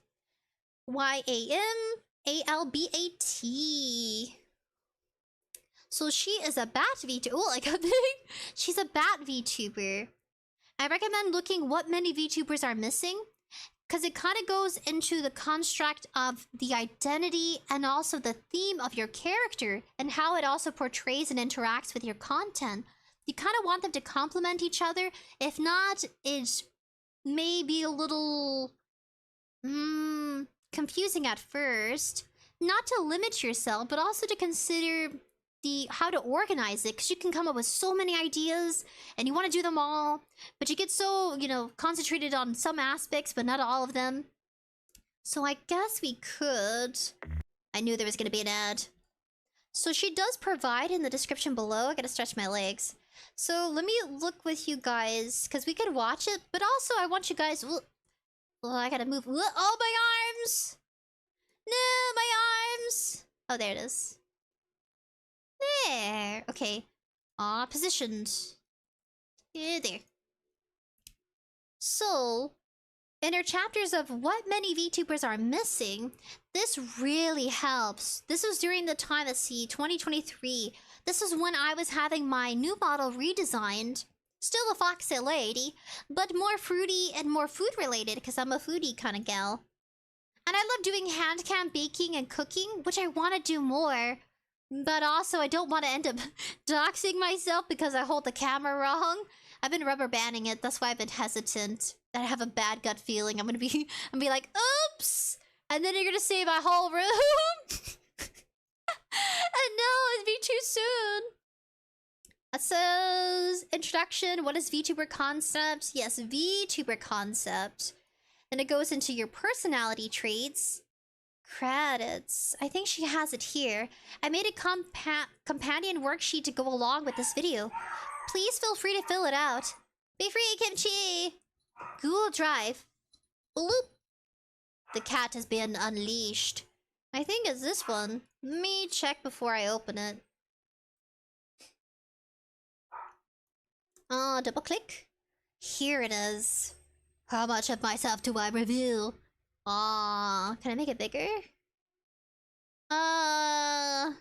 𝑦𝑎𝑚𝑎𝑙𝑏𝑎𝑡. So she is a bat VTuber. Oh, like a thing. She's a bat VTuber. I recommend looking what many VTubers are missing, because it kind of goes into the construct of the identity and also the theme of your character and how it also portrays and interacts with your content. You kind of want them to complement each other. If not, it may be a little confusing at first. Not to limit yourself, but also to consider how to organize it, because you can come up with so many ideas and you want to do them all, but you get so, concentrated on some aspects but not all of them. So I guess we could... I knew there was going to be an ad. So she does provide in the description below. I gotta stretch my legs. So let me look with you guys, because we could watch it, but also I want you guys... Oh, I gotta move. Oh, my arms! No, my arms! Oh, there it is. There. Okay. Positioned. Yeah, there. So, in her chapters of what many VTubers are missing, this really helps. This was during the time, let's see, 2023. This is when I was having my new model redesigned. Still a foxy lady, but more fruity and more food related, because I'm a foodie kind of gal. And I love doing hand cam baking and cooking, which I want to do more. But also, I don't want to end up doxing myself because I hold the camera wrong. I've been rubber banding it. That's why I've been hesitant. I have a bad gut feeling. I'm gonna be like, oops! And then you're gonna see my whole room. And no, it'd be too soon. It says, introduction. What is VTuber concept? Yes, VTuber concept. Then it goes into your personality traits. Credits. I think she has it here. I made a companion worksheet to go along with this video. Please feel free to fill it out. Be free, Kimchi! Google Drive. Bloop. The cat has been unleashed. I think it's this one. Let me check before I open it. Double click. Here it is. How much of myself do I reveal? Can I make it bigger? Oh,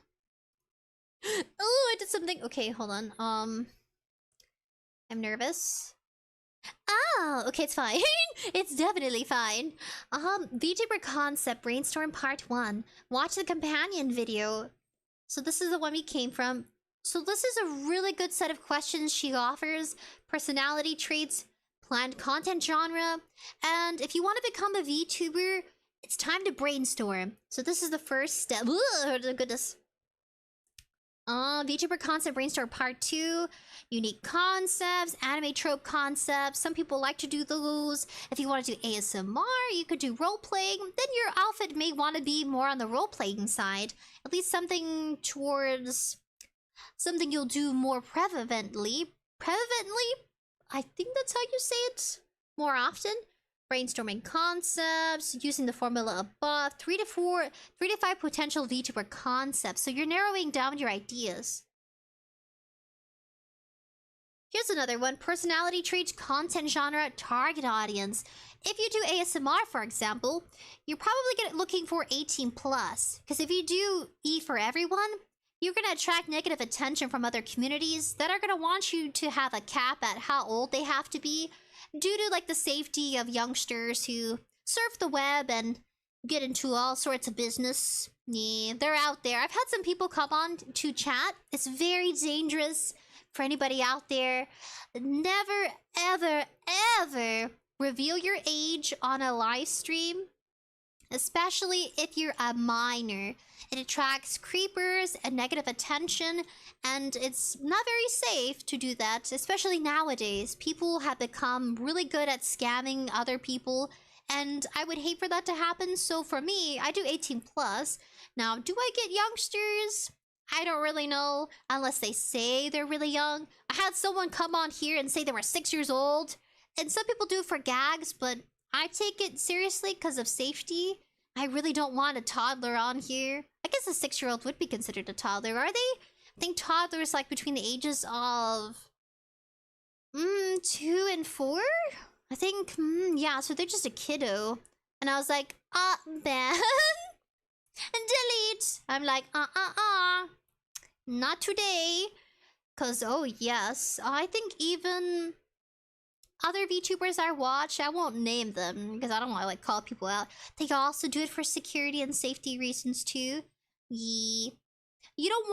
I did something. Okay, hold on. I'm nervous. Oh, okay, it's fine. It's definitely fine. VTuber concept brainstorm part 1. Watch the companion video. So this is the one we came from. So this is a really good set of questions she offers. Personality traits, planned content genre, and if you want to become a VTuber, it's time to brainstorm. So this is the first step. Oh goodness. VTuber concept brainstorm part 2. Unique concepts, anime trope concepts. Some people like to do those. If you want to do ASMR, you could do role-playing. Then your outfit may want to be more on the role-playing side. At least something towards... something you'll do more prevalently. I think that's how you say it. More often. Brainstorming concepts, using the formula above. 3 to 5 potential VTuber concepts. So you're narrowing down your ideas. Here's another one. Personality traits, content genre, target audience. If you do ASMR, for example, you're probably looking for 18+. Because if you do E for everyone, you're going to attract negative attention from other communities that are going to want you to have a cap at how old they have to be due to like the safety of youngsters who surf the web and get into all sorts of business. Yeah, they're out there. I've had some people come on to chat. It's very dangerous for anybody out there. Never, ever, ever reveal your age on a live stream. Especially if you're a minor. It attracts creepers and negative attention, and it's not very safe to do that, especially nowadays. People have become really good at scamming other people, and I would hate for that to happen. So for me, I do 18+. Now, do I get youngsters? I don't really know, unless they say they're really young. I had someone come on here and say they were 6 years old, and some people do it for gags, but I take it seriously because of safety. I really don't want a toddler on here. I guess a 6-year-old would be considered a toddler, are they? I think toddlers like between the ages of 2 and 4? I think, yeah, so they're just a kiddo. And I was like, ban. And delete. I'm like, not today. Cause, oh yes, I think even other VTubers I watch, I won't name them because I don't want to like call people out. They also do it for security and safety reasons too. Yeah. You don't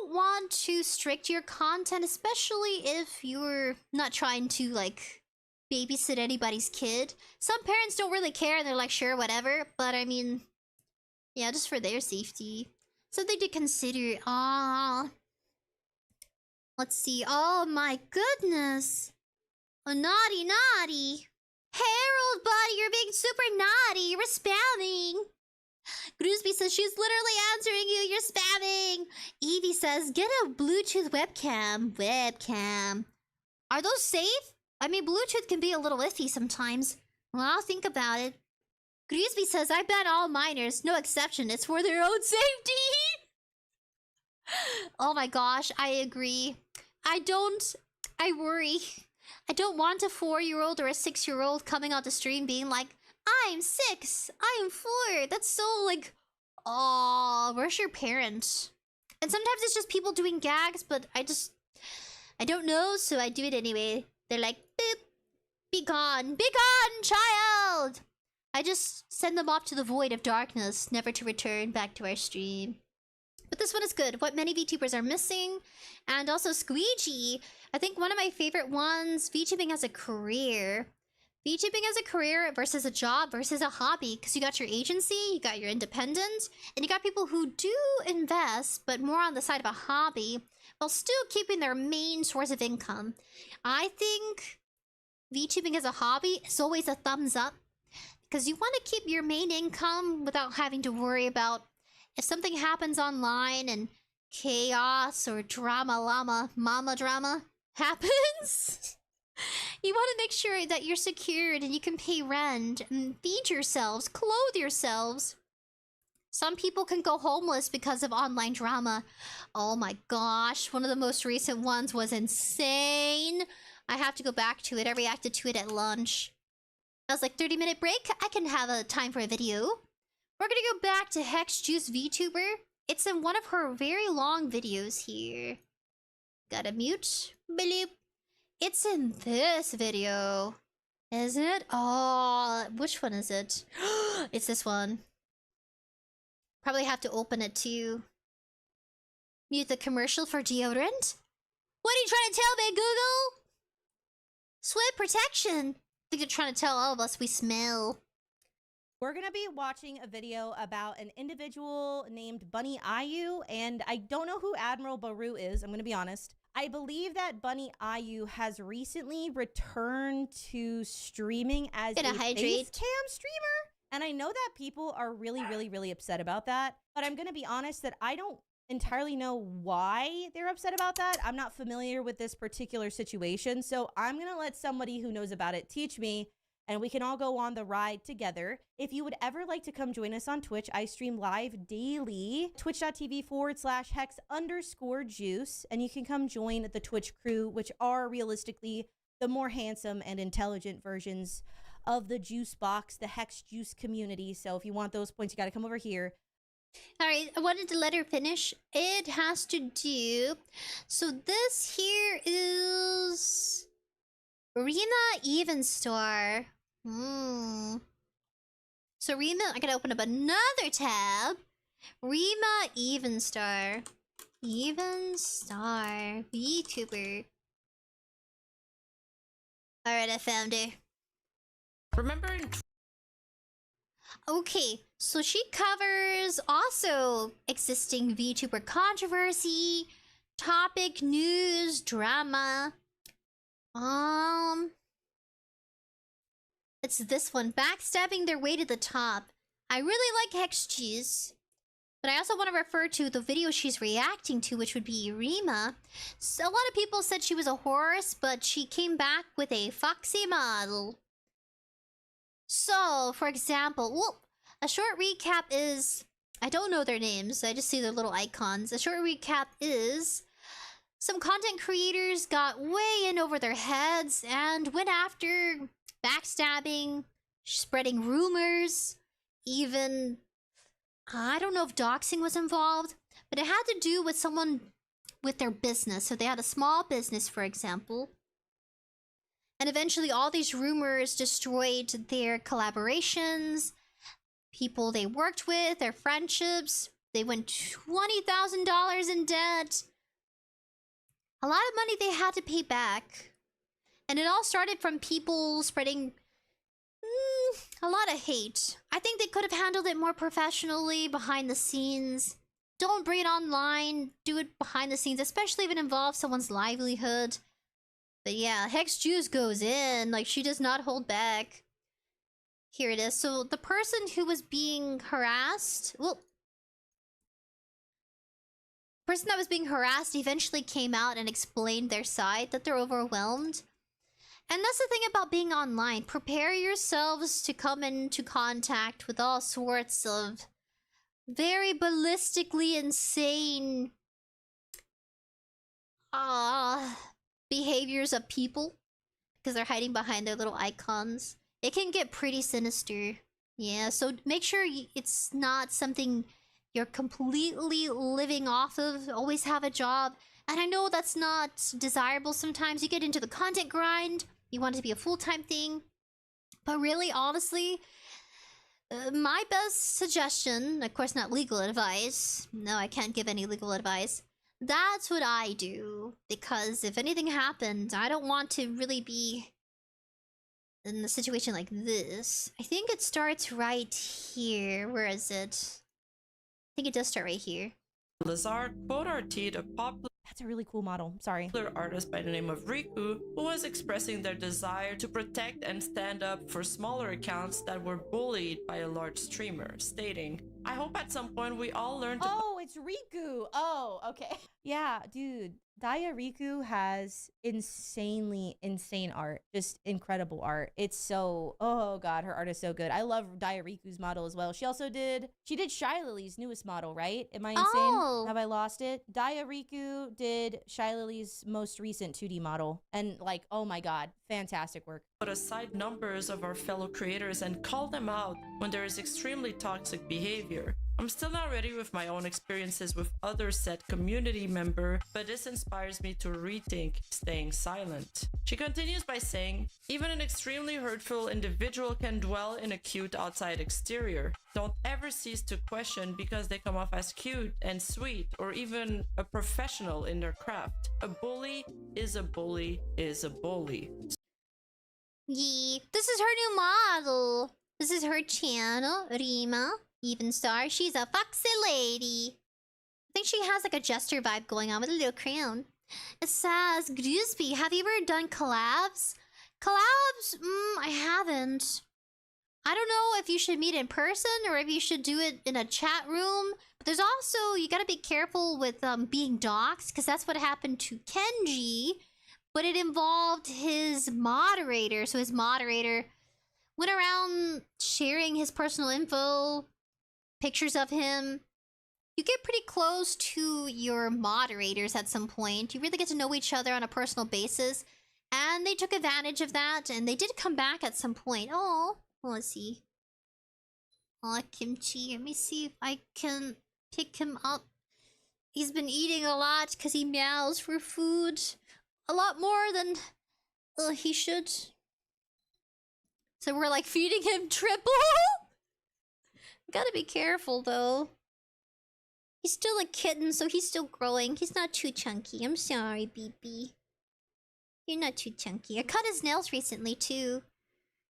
want to strict your content, especially if you're not trying to like babysit anybody's kid. Some parents don't really care and they're like, sure, whatever. But I mean, yeah, just for their safety. Something to consider. Let's see. Oh my goodness. Oh, naughty, naughty. Harold, buddy, you're being super naughty. You're spamming. Groosby says she's literally answering you. You're spamming. Evie says, get a Bluetooth webcam. Are those safe? I mean, Bluetooth can be a little iffy sometimes. Well, I'll think about it. Groosby says, I ban all minors. No exception. It's for their own safety. Oh my gosh, I agree. I worry. I don't want a 4-year-old or a 6-year-old coming on the stream being like, I'm 6, I'm 4. That's so like, oh, where's your parent? And sometimes it's just people doing gags, but I don't know, so I do it anyway. They're like, boop, be gone, child! I just send them off to the void of darkness, never to return back to our stream. But this one is good. What many VTubers are missing. And also Squeegee. I think one of my favorite ones, VTubing as a career. VTubing as a career versus a job versus a hobby. Because you got your agency, you got your independent, and you got people who do invest, but more on the side of a hobby, while still keeping their main source of income. I think VTubing as a hobby is always a thumbs up. Because you want to keep your main income without having to worry about if something happens online and chaos or mama drama happens. You want to make sure that you're secured and you can pay rent and feed yourselves, clothe yourselves. Some people can go homeless because of online drama. Oh my gosh, one of the most recent ones was insane. I have to go back to it. I reacted to it at lunch. I was like, 30-minute break? I can have a time for a video. We're gonna go back to 𝐻𝐺 VTuber. It's in one of her very long videos here. Gotta mute. Bleep. It's in this video. Is it? Oh, which one is it? It's this one. Probably have to open it too. Mute the commercial for deodorant? What are you trying to tell me, Google? Sweat protection. I think you're trying to tell all of us we smell. We're going to be watching a video about an individual named Bunny Ayu, and I don't know who Admiral Baru is, I'm going to be honest. I believe that Bunny Ayu has recently returned to streaming as a face cam streamer. And I know that people are really upset about that, but I'm going to be honest that I don't entirely know why they're upset about that. I'm not familiar with this particular situation, so I'm going to let somebody who knows about it teach me, and we can all go on the ride together. If you would ever like to come join us on Twitch, I stream live daily, twitch.tv/_juice, and you can come join the Twitch crew, which are realistically the more handsome and intelligent versions of the juice box, the 𝐻𝐺 community. So if you want those points, you got to come over here. All right, I wanted to let her finish. It has to do... So this here is... 𝑣𝒵 So I gotta open up another tab. 𝑣𝒵 VTuber. Alright, I found her. Remembering. Okay, so she covers also existing VTuber controversy, topic, news, drama. It's this one, backstabbing their way to the top. I really like 𝐻𝐺, but I also want to refer to the video she's reacting to, which would be 𝑣𝒵. So a lot of people said she was a horse, but she came back with a foxy model. So, for example, a short recap is... I don't know their names, I just see their little icons. A short recap is... Some content creators got way in over their heads and went after backstabbing, spreading rumors, even... I don't know if doxing was involved, but it had to do with someone with their business. So they had a small business, for example. And eventually all these rumors destroyed their collaborations, people they worked with, their friendships. They went $20,000 in debt. A lot of money they had to pay back. And it all started from people spreading a lot of hate. I think they could have handled it more professionally behind the scenes. Don't bring it online, do it behind the scenes, especially if it involves someone's livelihood. But yeah, 𝐻𝐺 goes in, like she does not hold back. Here it is. So the person who was being harassed, the person that was being harassed eventually came out and explained their side, that they're overwhelmed. And that's the thing about being online. Prepare yourselves to come into contact with all sorts of very ballistically insane behaviors of people, because they're hiding behind their little icons. It can get pretty sinister. Yeah, so make sure it's not something you're completely living off of. Always have a job. And I know that's not desirable sometimes. You get into the content grind. You want it to be a full-time thing. But really, honestly, my best suggestion, of course not legal advice. No, I can't give any legal advice. That's what I do, because if anything happened, I don't want to really be in a situation like this. I think it starts right here. Where is it? I think it does start right here. Lazard, quote RT to popular That's a really cool model. Sorry. Artist by the name of Riku, who was expressing their desire to protect and stand up for smaller accounts that were bullied by a large streamer, stating, "I hope at some point we all learn to..." Oh, it's Riku. Oh, okay. Yeah, dude. 𝙠𝙧 has insanely insane art. Just incredible art. It's so... Oh, God. Her art is so good. I love 𝙠𝙧's model as well. She did 𝖎𝑙𝑖ly's newest model, right? Am I insane? Oh. Have I lost it? 𝙠𝙧 did 𝖎𝑙𝑖ly's most recent 2D model. And like, oh my God. Fantastic work. Put aside numbers of our fellow creators and call them out when there is extremely toxic behavior. I'm still not ready with my own experiences with other said community member, but this inspires me to rethink staying silent. She continues by saying, "Even an extremely hurtful individual can dwell in a cute outside exterior. Don't ever cease to question because they come off as cute and sweet or even a professional in their craft. A bully is a bully is a bully." Yeah, this is her new model. This is her channel, Rima. Even star. She's a foxy lady. I think she has like a jester vibe going on with a little crown. It says, 𝑔𝒆𝒊, have you ever done collabs? Collabs? I haven't. I don't know if you should meet in person or if you should do it in a chat room. But there's also, you gotta be careful with being doxxed, because that's what happened to Kenji. But it involved his moderator. So his moderator went around sharing his personal info, pictures of him. You get pretty close to your moderators at some point. You really get to know each other on a personal basis. And they took advantage of that, and they did come back at some point. Oh, let's see. Oh, Kimchi. Let me see if I can pick him up. He's been eating a lot because he meows for food. A lot more than he should. So we're like feeding him triple? Gotta be careful though. He's still a kitten, so he's still growing. He's not too chunky. I'm sorry, BB. You're not too chunky. I cut his nails recently too.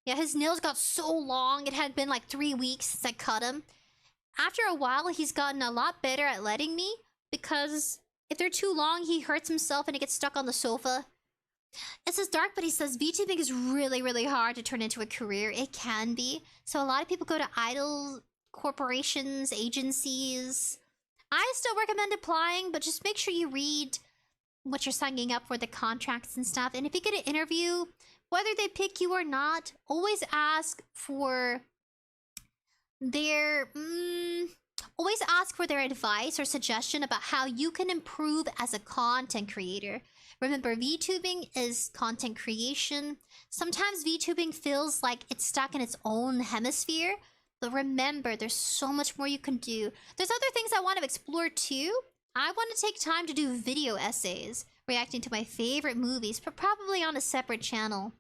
Yeah, his nails got so long. It had been like 3 weeks since I cut him. After a while, he's gotten a lot better at letting me, because if they're too long, he hurts himself and he gets stuck on the sofa. It says dark, but he says VTubing is really, really hard to turn into a career. It can be. So a lot of people go to idol corporations, agencies. I still recommend applying, but just make sure you read what you're signing up for, the contracts and stuff. And if you get an interview, whether they pick you or not, always ask for their advice or suggestion about how you can improve as a content creator. Remember, VTubing is content creation. Sometimes VTubing feels like it's stuck in its own hemisphere, but remember, there's so much more you can do. There's other things I want to explore too. I want to take time to do video essays, reacting to my favorite movies, but probably on a separate channel.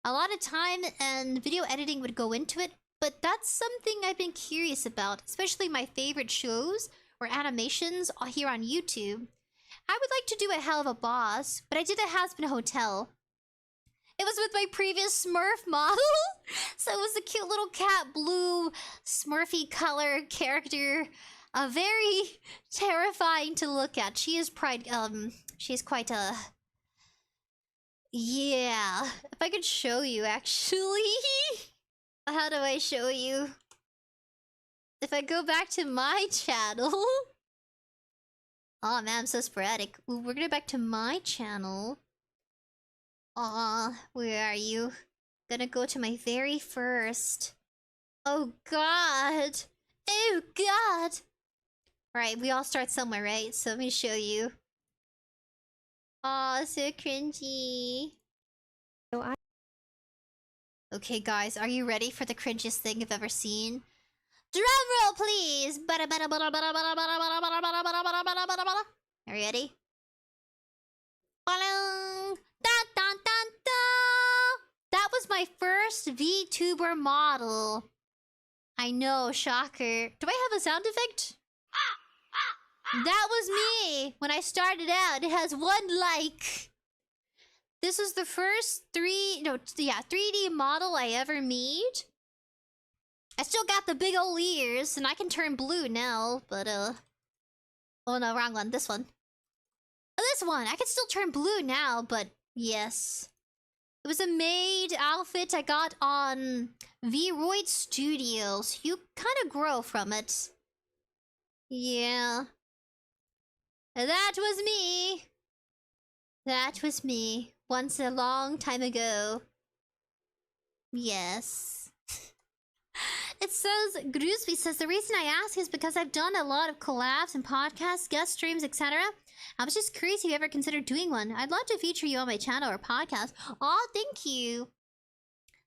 A lot of time and video editing would go into it, but that's something I've been curious about, especially my favorite shows or animations here on YouTube. I would like to do a 𝑩𝒆𝑽𝑵, but I did a Has-Been Hotel. It was with my previous Smurf model. So it was a cute little cat blue Smurfy color character. Very terrifying to look at. She is quite a... Yeah. If I could show you, actually. How do I show you? If I go back to my channel... Oh man, I'm so sporadic. Ooh, we're gonna go back to my channel. Aw, where are you? Gonna go to my very first. Oh god! Oh god! Alright, we all start somewhere, right? So let me show you. Aw, so cringy. Okay guys, are you ready for the cringiest thing you've ever seen? Drum roll, please! Are you ready? That was my first VTuber model. I know, shocker. Do I have a sound effect? That was me when I started out. It has 1 like. This is the first 3D model I ever made. I still got the big old ears, and I can turn blue now, but oh no, wrong one, this one. Oh, this one! I can still turn blue now, but yes. It was a maid outfit I got on 𝑣Tuber Studios. You kind of grow from it. Yeah. That was me. That was me. Once a long time ago. Yes. It says, 𝑔𝒃 says, the reason I ask is because I've done a lot of collabs and podcasts, guest streams, etc. I was just curious if you ever considered doing one. I'd love to feature you on my channel or podcast. Oh, thank you.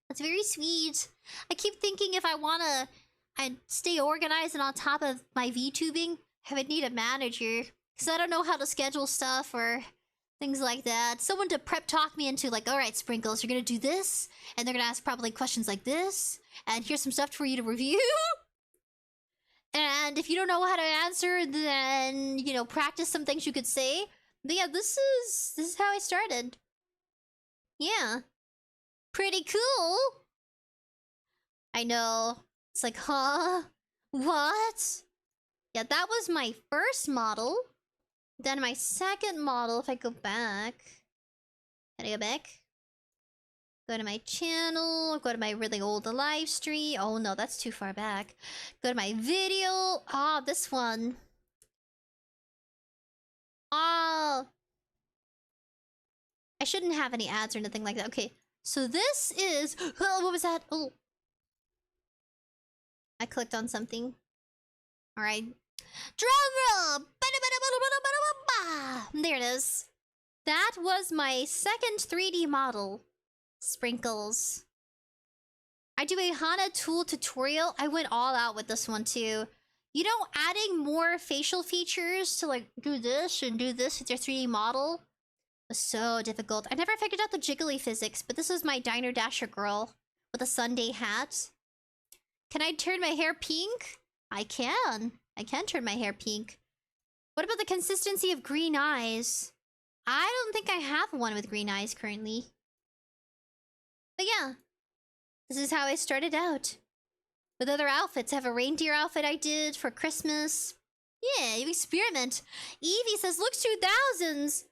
That's very sweet. I keep thinking if I want to stay organized and on top of my VTubing, I would need a manager. Because I don't know how to schedule stuff or things like that. Someone to prep talk me into like, alright, Sprinkles, you're going to do this. And they're going to ask probably questions like this. And here's some stuff for you to review. And if you don't know how to answer, then, you know, practice some things you could say. But yeah, this is how I started. Yeah. Pretty cool. I know. It's like, huh? What? Yeah, that was my first model. Then my second model, if I go back. Can I go back? Go to my channel, go to my really old live stream. Oh no, that's too far back. Go to my video. Ah, oh, this one. Oh. I shouldn't have any ads or nothing like that. Okay, so this is... Oh, what was that? Oh. I clicked on something. Alright. Drum roll! There it is. That was my second 3D model. Sprinkles. I do a HANA tool tutorial. I went all out with this one too. You know, adding more facial features to like do this and do this with your 3D model was so difficult. I never figured out the jiggly physics, but this is my Diner Dasher girl with a Sunday hat. Can I turn my hair pink? I can. I can turn my hair pink. What about the consistency of green eyes? I don't think I have one with green eyes currently. But yeah, this is how I started out. With other outfits, I have a reindeer outfit I did for Christmas. Yeah, you experiment. Evie says, looks 2000s.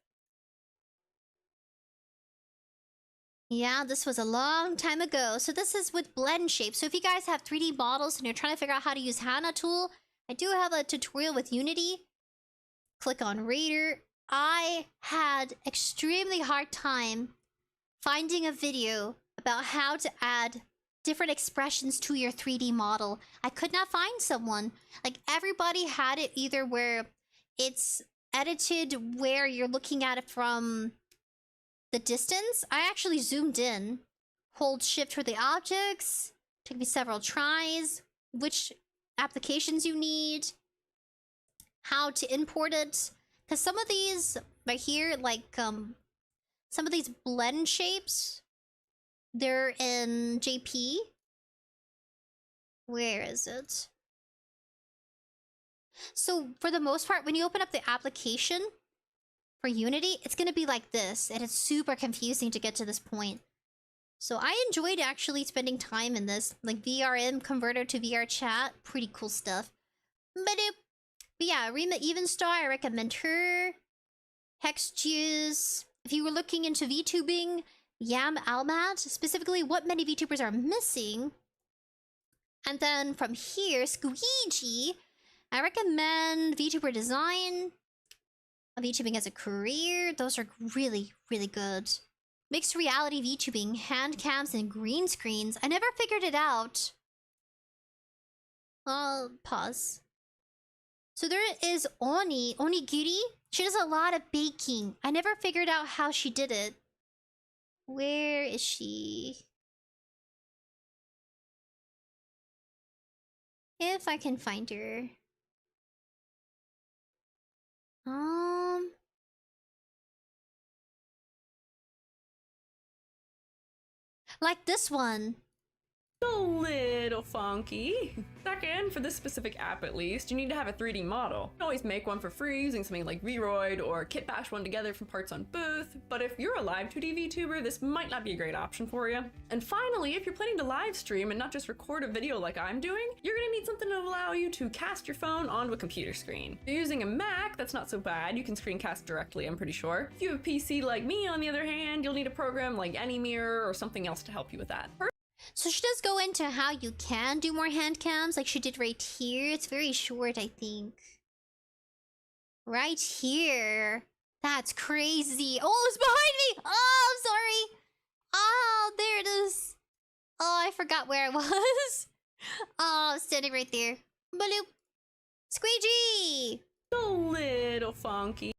Yeah, this was a long time ago. So this is with blend shape. So if you guys have 3D models and you're trying to figure out how to use HANA tool, I do have a tutorial with Unity. Click on Raider. I had extremely hard time finding a video about how to add different expressions to your 3D model. I could not find someone. Like, everybody had it either where it's edited where you're looking at it from the distance. I actually zoomed in. Hold shift for the objects. Took me several tries. Which applications you need. How to import it. Because some of these right here, like, some of these blend shapes, they're in JP. Where is it? So, for the most part, when you open up the application for Unity, it's going to be like this. And it's super confusing to get to this point. So, I enjoyed actually spending time in this. Like, VRM converter to VR chat. Pretty cool stuff. But yeah, 𝑣Tuber, I recommend her. 𝐏𝐿. If you were looking into VTubing, 𝑦𝑗𝑚 specifically what many VTubers are missing. And then from here, 𝑠queegee. I recommend VTuber Design. VTubing as a career. Those are really, really good. Mixed reality VTubing, hand cams, and green screens. I never figured it out. I'll pause. So there is Onigiri. She does a lot of baking. I never figured out how she did it. Where is she? If I can find her. Like this one. a little funky. Second, for this specific app at least, you need to have a 3D model. You can always make one for free using something like Vroid or kitbash one together from parts on Booth, but if you're a live 2D VTuber, this might not be a great option for you. And finally, if you're planning to live stream and not just record a video like I'm doing, you're gonna need something to allow you to cast your phone onto a computer screen. If you're using a Mac, that's not so bad. You can screencast directly, I'm pretty sure. If you have a PC like me, on the other hand, you'll need a program like AnyMirror or something else to help you with that. So she does go into how you can do more hand cams, like she did right here. It's very short, I think. Right here. That's crazy. Oh, it's behind me! Oh, I'm sorry! Oh, there it is. Oh, I forgot where I was. Oh, standing right there. Bloop. Squeegee! A little funky.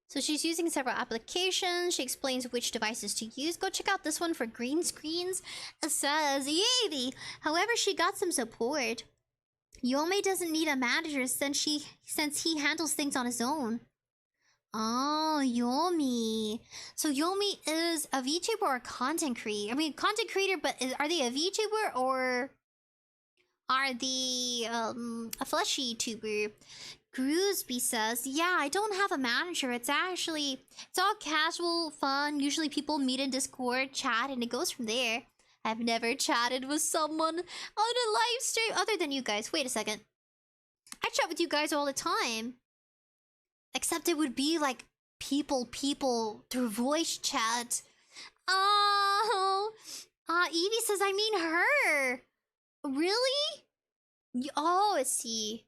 So she's using several applications. She explains which devices to use. Go check out this one for green screens. It says, yay! However, she got some support. 𝑦𝑗 doesn't need a manager since he handles things on his own. Oh, 𝑦𝑗. So 𝑦𝑗 is a VTuber or a content creator? I mean, content creator, but are they a VTuber or are they a fleshy tuber? 𝑔𝒚𝑗 says, yeah, I don't have a manager. It's all casual, fun. Usually people meet in Discord, chat, and it goes from there. I've never chatted with someone on a live stream other than you guys. Wait a second. I chat with you guys all the time. Except it would be like people through voice chat. Oh, Evie says, I mean her. Really? Oh, let's see.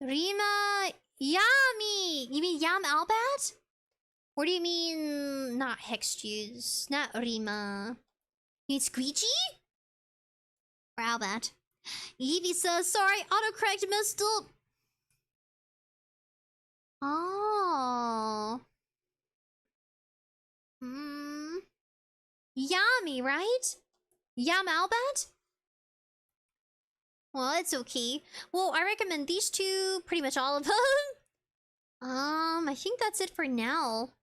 Rima Yami. You mean 𝑦𝑗? Or do you mean not 𝐻𝐿, not Rima? You mean Squeegee? Or 𝑦𝑗? Evie says, sorry, autocorrect messed up. Oh. Yami, right? 𝑦𝑗? Well, it's okay. Well, I recommend these two, pretty much all of them. I think that's it for now.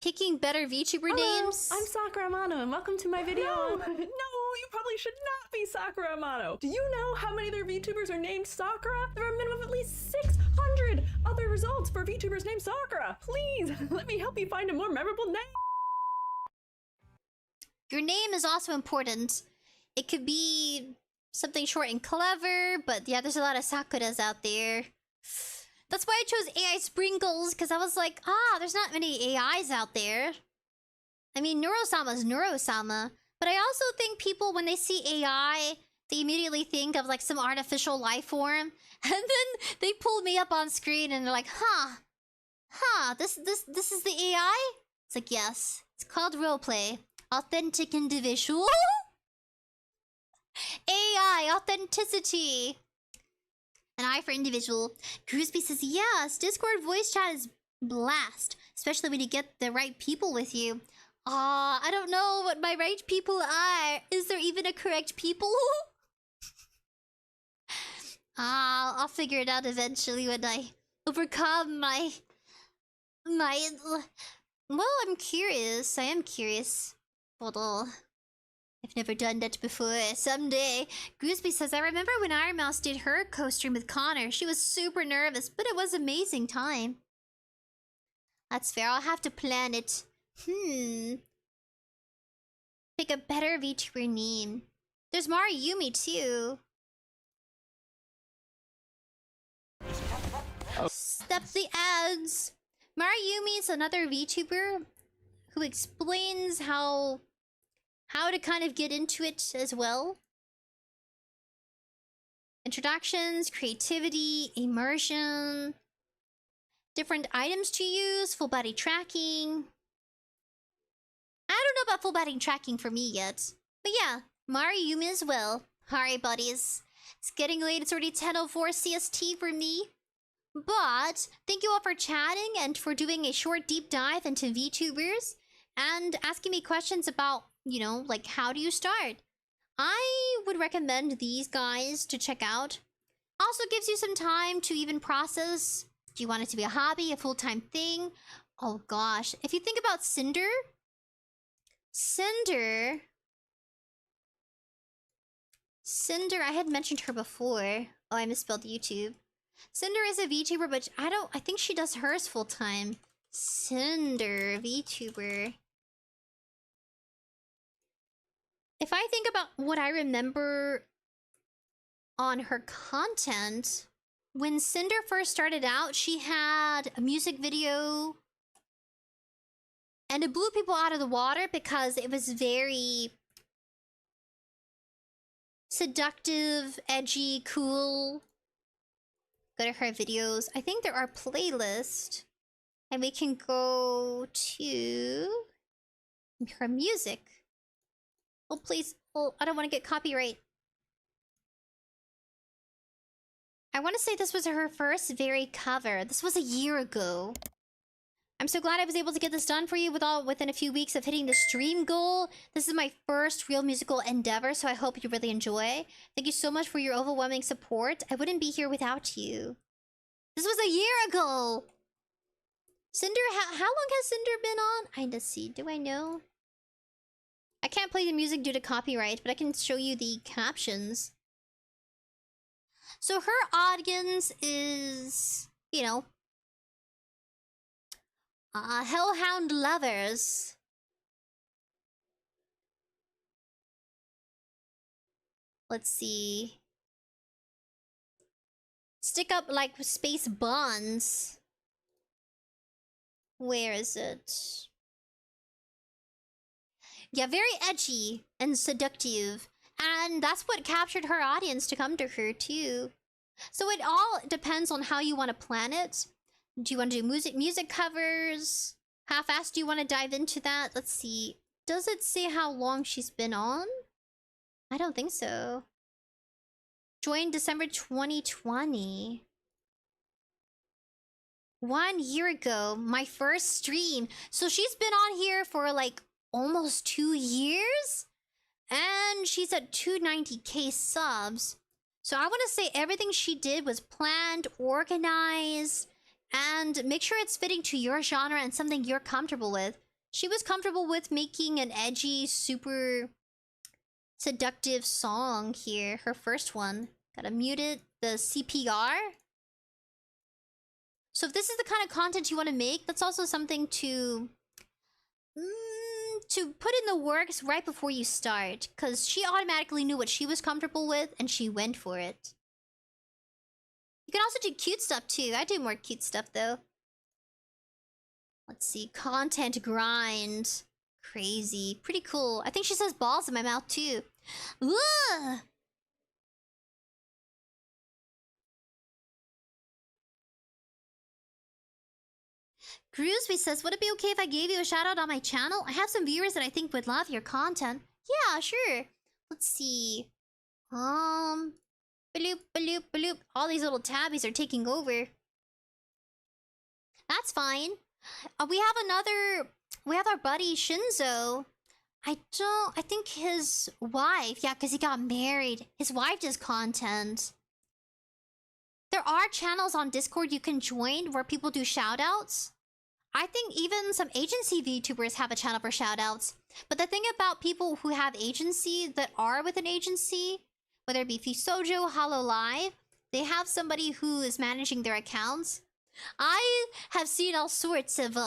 Picking better VTuber names. I'm Sakura Amano, and welcome to my video. No, you probably should not be Sakura Amano. Do you know how many other VTubers are named Sakura? There are a minimum of at least 600 other results for VTubers named Sakura. Please, let me help you find a more memorable name. Your name is also important. It could be something short and clever, but yeah, there's a lot of Sakuras out there. That's why I chose AI Sprinkles, because I was like, there's not many AIs out there. I mean, Neurosama's Neurosama, but I also think people, when they see AI, they immediately think of like some artificial life form, and then they pull me up on screen and they're like, this is the AI? It's like, yes, it's called roleplay. Authentic individual. AI, authenticity. An I for individual. 𝑔𝒚𝑗 says, yes, Discord voice chat is blast. Especially when you get the right people with you. I don't know what my right people are. Is there even a correct people? I'll figure it out eventually when I overcome my... Well, I'm curious. I am curious. Hold on. I've never done that before. Someday. 𝒚𝑗 says, I remember when 𝑖ronMouse did her co-stream with Connor. She was super nervous, but it was an amazing time. That's fair. I'll have to plan it. Pick a better VTuber name. There's 𝑚ariYumi too. Step the ads. 𝑚ariYumi is another VTuber who explains how to kind of get into it as well. Introductions, creativity, immersion, different items to use, full body tracking. I don't know about full body tracking for me yet. But yeah, 𝑚ariYumi as well. Alright, buddies. It's getting late. It's already 10:04 CST for me. But thank you all for chatting and for doing a short deep dive into VTubers and asking me questions about, you know, like, how do you start? I would recommend these guys to check out. Also gives you some time to even process. Do you want it to be a hobby, a full-time thing? Oh gosh, if you think about Cinder, Cinder, I had mentioned her before. Oh, I misspelled YouTube. Cinder is a VTuber, but I think she does hers full time. Cinder, VTuber. If I think about what I remember on her content, when Cinder first started out, she had a music video. And it blew people out of the water because it was very seductive, edgy, cool. Go to her videos. I think there are playlists. And we can go to her music. Oh, please. Oh, I don't want to get copyright. I want to say this was her first very cover. This was a year ago. I'm so glad I was able to get this done for you within a few weeks of hitting the stream goal. This is my first real musical endeavor, so I hope you really enjoy. Thank you so much for your overwhelming support. I wouldn't be here without you. This was a year ago! Cinder, how long has Cinder been on? I just see. Do I know? I can't play the music due to copyright, but I can show you the captions. So her audience is, you know, hellhound lovers. Let's see. Stick up like space buns. Where is it? Yeah, very edgy and seductive. And that's what captured her audience to come to her too. So it all depends on how you want to plan it. Do you want to do music covers? How fast do you want to dive into that? Let's see. Does it say how long she's been on? I don't think so. Joined December 2020. 1 year ago, my first stream. So she's been on here for like almost 2 years? And she's at 290k subs. So I want to say everything she did was planned, organized, and make sure it's fitting to your genre and something you're comfortable with. She was comfortable with making an edgy, super seductive song here. Her first one. Gotta mute it. The CPR. So if this is the kind of content you want to make, that's also something to put in the works right before you start. Because she automatically knew what she was comfortable with, and she went for it. You can also do cute stuff too. I do more cute stuff though. Let's see. Content grind. Crazy. Pretty cool. I think she says balls in my mouth too. Ugh! 𝑩𝒆𝑽 says, would it be okay if I gave you a shout out on my channel? I have some viewers that I think would love your content. Yeah, sure. Let's see. Bloop, bloop, bloop. All these little tabbies are taking over. That's fine. We have our buddy Shinzo. I think his wife, yeah, because he got married. His wife does content. There are channels on Discord you can join where people do shoutouts. I think even some agency VTubers have a channel for shoutouts. But the thing about people who have agency that are with an agency, whether it be 𝑣𝑡uber, HoloLive, they have somebody who is managing their accounts. I have seen all sorts of,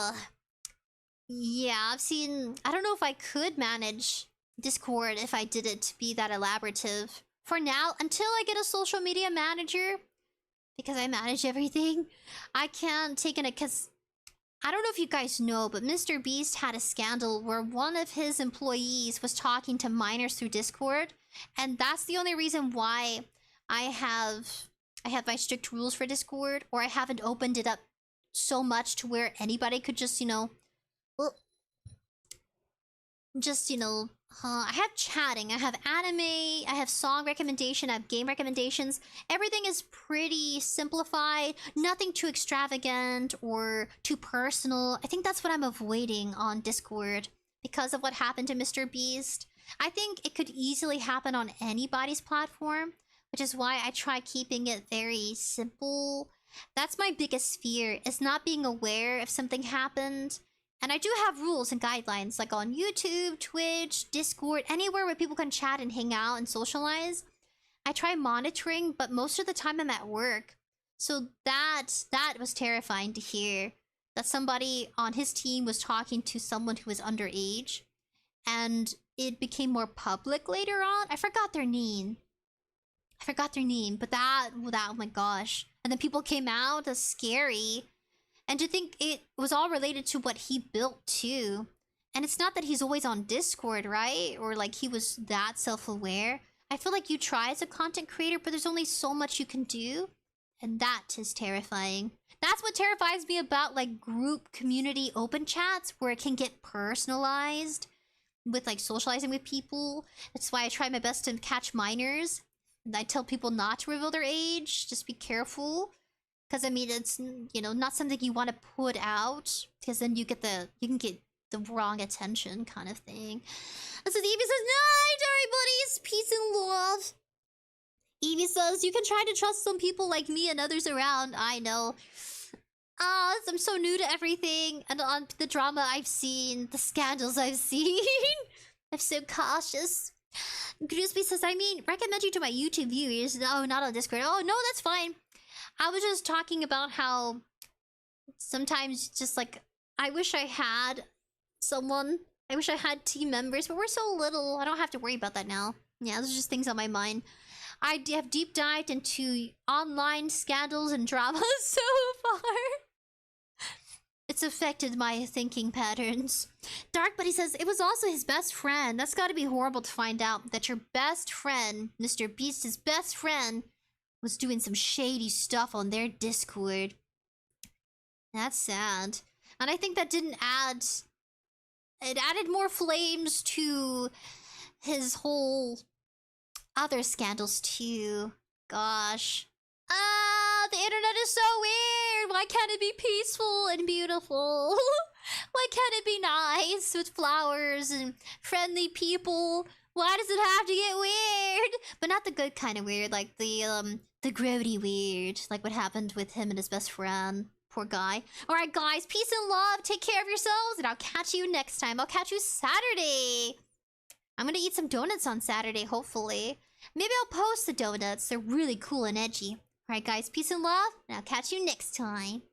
yeah, I don't know if I could manage Discord if I did it to be that elaborative. For now, until I get a social media manager, because I manage everything, I can't take in it, because I don't know if you guys know, but Mr. Beast had a scandal where one of his employees was talking to minors through Discord, and that's the only reason why I have my strict rules for Discord, or I haven't opened it up so much to where anybody could just, I have chatting, I have anime, I have song recommendation, I have game recommendations. Everything is pretty simplified, nothing too extravagant or too personal. I think that's what I'm avoiding on Discord because of what happened to Mr. Beast. I think it could easily happen on anybody's platform, which is why I try keeping it very simple. That's my biggest fear, is not being aware if something happened. And I do have rules and guidelines, like on YouTube, Twitch, Discord, anywhere where people can chat and hang out and socialize. I try monitoring, but most of the time I'm at work. So that was terrifying to hear. That somebody on his team was talking to someone who was underage. And it became more public later on. I forgot their name. But that, oh my gosh. And then people came out. That's scary. And to think it was all related to what he built too. And it's not that he's always on Discord, right? Or like he was that self-aware. I feel like you try as a content creator, but there's only so much you can do. And that is terrifying. That's what terrifies me about like group community open chats where it can get personalized with like socializing with people. That's why I try my best to catch minors. And I tell people not to reveal their age. Just be careful. Because I mean, it's, you know, not something you want to put out. Because then you can get the wrong attention kind of thing. And so Evie says, night everybody's peace and love. Evie says, you can try to trust some people like me and others around. I know. I'm so new to everything. And on the drama I've seen, the scandals I've seen. I'm so cautious. Groosby says, I mean, recommend you to my YouTube viewers. No, not on Discord. Oh, no, that's fine. I was just talking about how sometimes just like, I wish I had someone. I wish I had team members, but we're so little. I don't have to worry about that now. Yeah, those are just things on my mind. I have deep dived into online scandals and dramas so far. It's affected my thinking patterns. Dark Buddy says, it was also his best friend. That's gotta be horrible to find out that your best friend, Mr. Beast, his best friend, was doing some shady stuff on their Discord. That's sad. And I think that didn't add... It added more flames to his whole other scandals too. Gosh. The internet is so weird. Why can't it be peaceful and beautiful? Why can't it be nice with flowers and friendly people? Why does it have to get weird? But not the good kind of weird, like the grody weird, like what happened with him and his best friend. Poor guy. Alright guys, peace and love. Take care of yourselves, and I'll catch you next time. I'll catch you Saturday. I'm gonna eat some donuts on Saturday, hopefully. Maybe I'll post the donuts. They're really cool and edgy. Alright guys, peace and love, and I'll catch you next time.